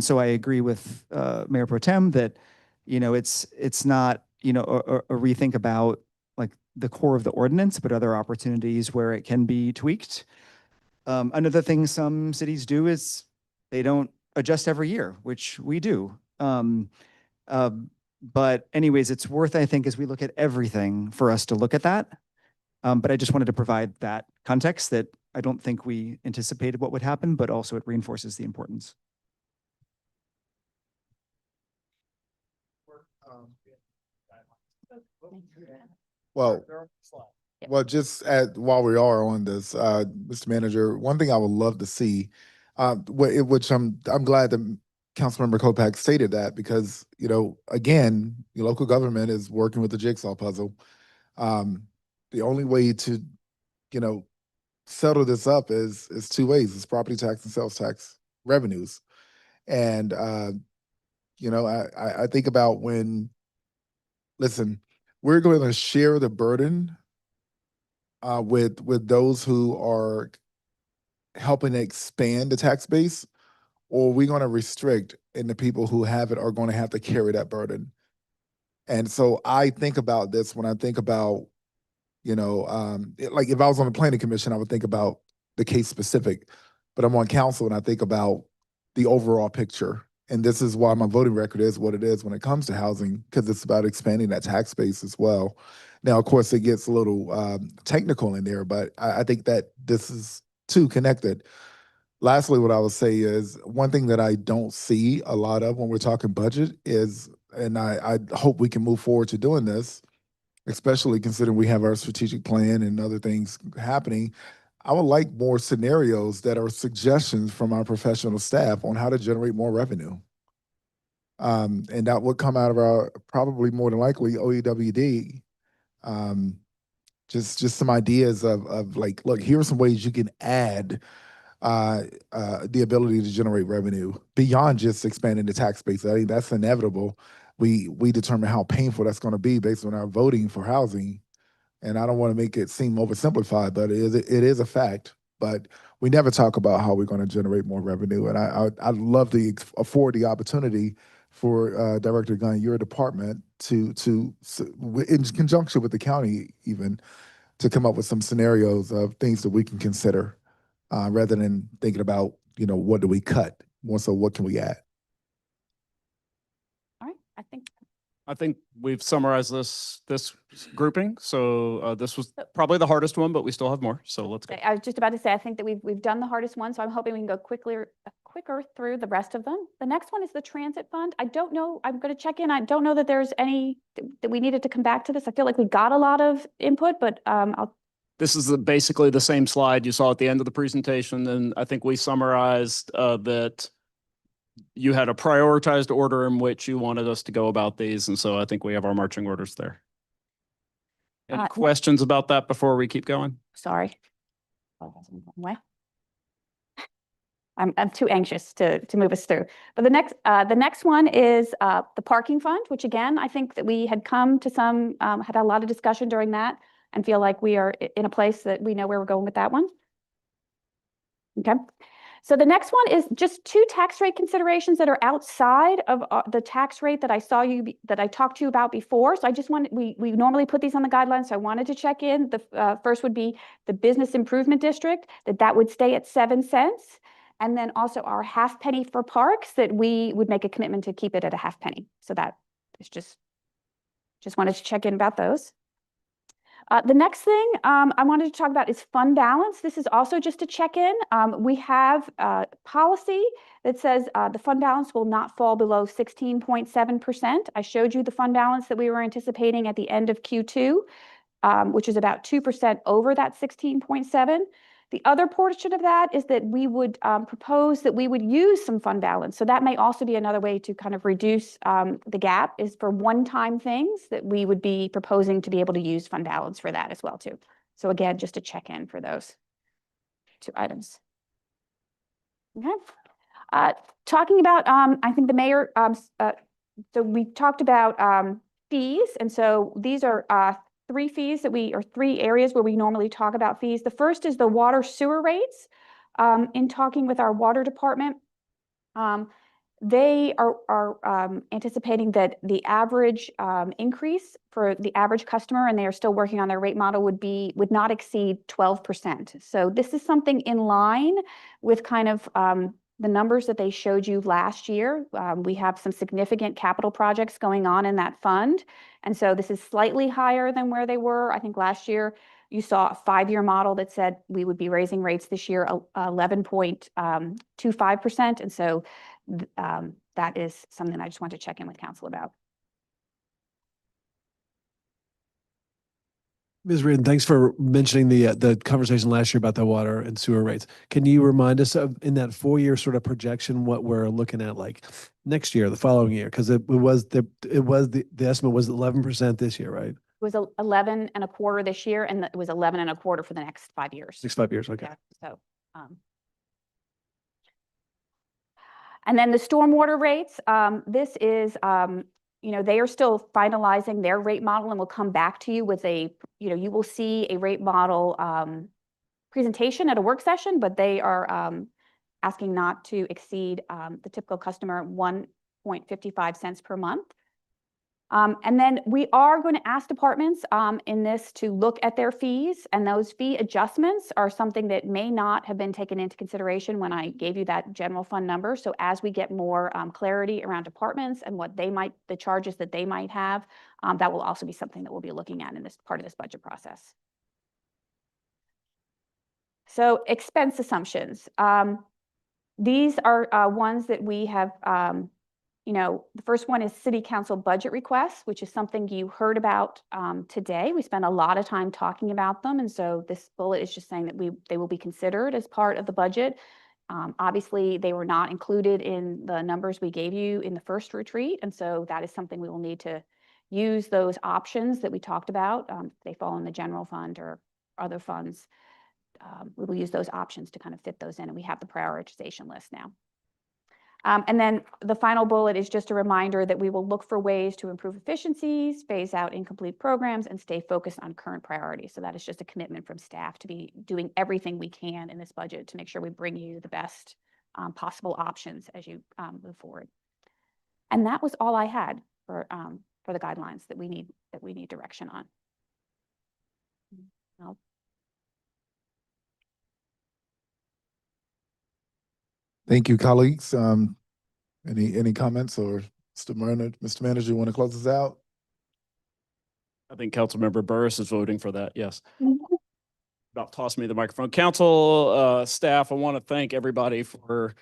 so I agree with Mayor Pro Tem that, it's not, a rethink about like the core of the ordinance, but other opportunities where it can be tweaked. Another thing some cities do is they don't adjust every year, which we do. But anyways, it's worth, I think, as we look at everything for us to look at that. But I just wanted to provide that context that I don't think we anticipated what would happen, but also it reinforces the importance. Well, just while we are on this, Mr. Manager, one thing I would love to see, which I'm glad that Councilmember Kopak stated that because, again, your local government is working with the jigsaw puzzle. The only way to, settle this up is two ways. It's property tax and sales tax revenues. And, I think about listen, we're going to share the burden with those who are helping expand the tax base, or we're going to restrict, and the people who have it are going to have to carry that burden. And so I think about this when I think about, like if I was on the planning commission, I would think about the case specific, but I'm on council and I think about the overall picture. And this is why my voting record is what it is when it comes to housing, because it's about expanding that tax base as well. Now, of course, it gets a little technical in there, but I think that this is too connected. Lastly, what I would say is one thing that I don't see a lot of when we're talking budget is, and I hope we can move forward to doing this, especially considering we have our strategic plan and other things happening. I would like more scenarios that are suggestions from our professional staff on how to generate more revenue. And that would come out of our, probably more than likely, OEWD. Just some ideas of like, look, here are some ways you can add the ability to generate revenue beyond just expanding the tax base. I think that's inevitable. We determine how painful that's going to be based on our voting for housing. And I don't want to make it seem oversimplified, but it is a fact. But we never talk about how we're going to generate more revenue. And I'd love to afford the opportunity for Director Gunn, your department in conjunction with the county even, to come up with some scenarios of things that we can consider rather than thinking about, what do we cut? More so, what can we add? All right, I think we've summarized this grouping. So this was probably the hardest one, but we still have more. So let's go. I was just about to say, I think that we've done the hardest one, so I'm hoping we can go quicker through the rest of them. The next one is the transit fund. I don't know, I'm going to check in. I don't know that there's any that we needed to come back to this. I feel like we got a lot of input, but This is basically the same slide you saw at the end of the presentation, and I think we summarized that you had a prioritized order in which you wanted us to go about these, and so I think we have our marching orders there. Any questions about that before we keep going? sorry. I'm too anxious to move us through. But the next one is the parking fund, which again, I think that we had come to had a lot of discussion during that and feel like we are in a place that we know where we're going with that one. Okay. So the next one is just two tax rate considerations that are outside of the tax rate that I talked to you about before. So I just wanted, we normally put these on the guidelines. So I wanted to check in. The first would be the business improvement district, that would stay at 7 cents. And then also our half penny for parks, that we would make a commitment to keep it at a half penny. So that is just wanted to check in about those. The next thing I wanted to talk about is fund balance. This is also just a check-in. We have a policy that says the fund balance will not fall below 16.7%. I showed you the fund balance that we were anticipating at the end of Q2, which is about 2% over that 16.7. The other portion of that is that we would propose that we would use some fund balance. So that may also be another way to kind of reduce the gap, is for one-time things that we would be proposing to be able to use fund balance for that as well too. So again, just a check-in for those two items. Okay. Talking about, I think the mayor, so we talked about fees. And so these are three areas where we normally talk about fees. The first is the water sewer rates. In talking with our water department, they are anticipating that the average increase for the average customer, and they are still working on their rate model, would not exceed 12%. So this is something in line with kind of the numbers that they showed you last year. We have some significant capital projects going on in that fund. And so this is slightly higher than where they were. I think last year you saw a 5-year model that said we would be raising rates this year 11.25%. And so that is something I just want to check in with council about. Ms. Reardon, thanks for mentioning the conversation last year about the water and sewer rates. Can you remind us of, in that 4-year sort of projection, what we're looking at like next year, the following year? Because the estimate was 11% this year, right? It was 11.25 this year, and it was 11.25 for the next 5 years. Next 5 years, okay. Yeah, so, and then the stormwater rates, this is, they are still finalizing their rate model, and will come back to you with you will see a rate model presentation at a work session, but they are asking not to exceed the typical customer 1.55 cents per month. And then we are going to ask departments in this to look at their fees, and those fee adjustments are something that may not have been taken into consideration when I gave you that general fund number. So as we get more clarity around departments and what the charges that they might have, that will also be something that we'll be looking at in this part of this budget process. So expense assumptions. These are ones that we have the first one is city council budget requests, which is something you heard about today. We spent a lot of time talking about them. And so this bullet is just saying that they will be considered as part of the budget. Obviously, they were not included in the numbers we gave you in the first retreat. And so that is something we will need to use those options that we talked about. If they fall in the general fund or other funds, we will use those options to kind of fit those in. And we have the prioritization list now. And then the final bullet is just a reminder that we will look for ways to improve efficiencies, phase out incomplete programs, and stay focused on current priorities. So that is just a commitment from staff to be doing everything we can in this budget to make sure we bring you the best possible options as you move forward. And that was all I had for the guidelines that we need direction on. I'll Thank you, colleagues. Any comments, or Mr. Manager, you want to close us out? I think Councilmember Burris is voting for that. Yes. About toss me the microphone. Council, staff, I want to thank everybody for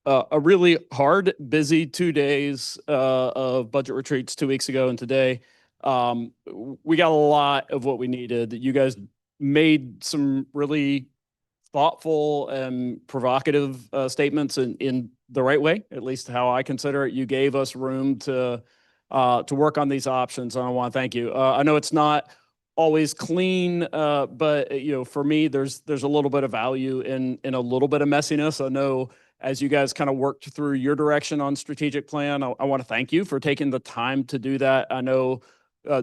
a really hard, busy 2 days of budget retreats 2 weeks ago and today. We got a lot of what we needed. You guys made some really thoughtful and provocative statements in the right way, at least how I consider it. You gave us room to work on these options, and I want to thank you. I know it's not always clean, but for me, there's a little bit of value in a little bit of messiness. I know as you guys kind of worked through your direction on strategic plan, I want to thank you for taking the time to do that. I know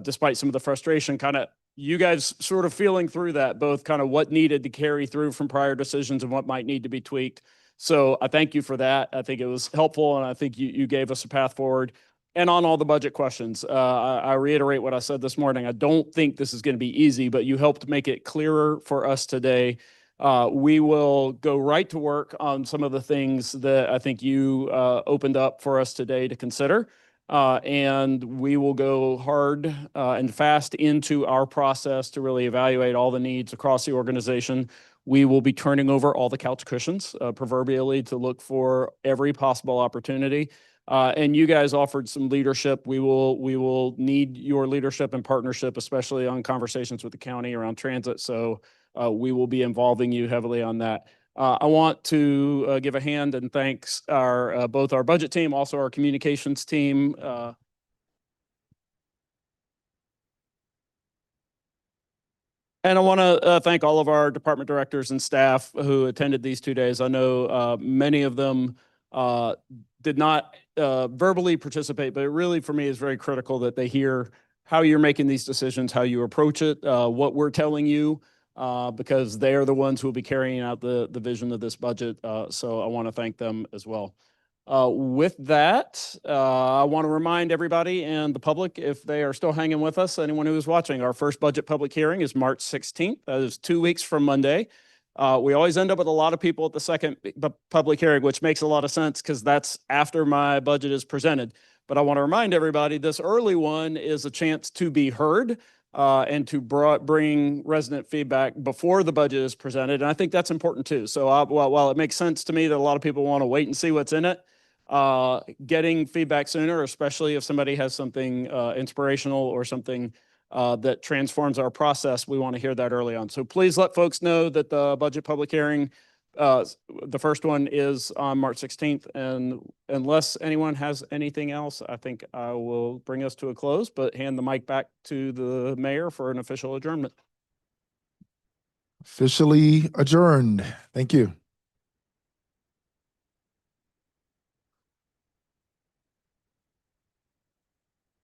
despite some of the frustration, kind of you guys sort of feeling through that, both kind of what needed to carry through from prior decisions and what might need to be tweaked. So I thank you for that. I think it was helpful, and I think you gave us a path forward. And on all the budget questions, I reiterate what I said this morning. I don't think this is going to be easy, but you helped make it clearer for us today. We will go right to work on some of the things that I think you opened up for us today to consider. And we will go hard and fast into our process to really evaluate all the needs across the organization. We will be turning over all the couch cushions, proverbially, to look for every possible opportunity. And you guys offered some leadership. We will need your leadership and partnership, especially on conversations with the county around transit. So we will be involving you heavily on that. I want to give a hand and thanks both our budget team, also our communications team. And I want to thank all of our department directors and staff who attended these 2 days. I know many of them did not verbally participate, but it really, for me, is very critical that they hear how you're making these decisions, how you approach it, what we're telling you, because they are the ones who will be carrying out the vision of this budget. So I want to thank them as well. With that, I want to remind everybody and the public, if they are still hanging with us, anyone who is watching, our first budget public hearing is March 16th. That is 2 weeks from Monday. We always end up with a lot of people at the second public hearing, which makes a lot of sense because that's after my budget is presented. But I want to remind everybody, this early one is a chance to be heard and to bring resident feedback before the budget is presented. And I think that's important too. So while it makes sense to me that a lot of people want to wait and see what's in it, getting feedback sooner, especially if somebody has something inspirational or something that transforms our process, we want to hear that early on. So please let folks know that the budget public hearing, the first one, is on March 16th. And unless anyone has anything else, I think I will bring us to a close, but hand the mic back to the mayor for an official adjournment. Officially adjourned. Thank you.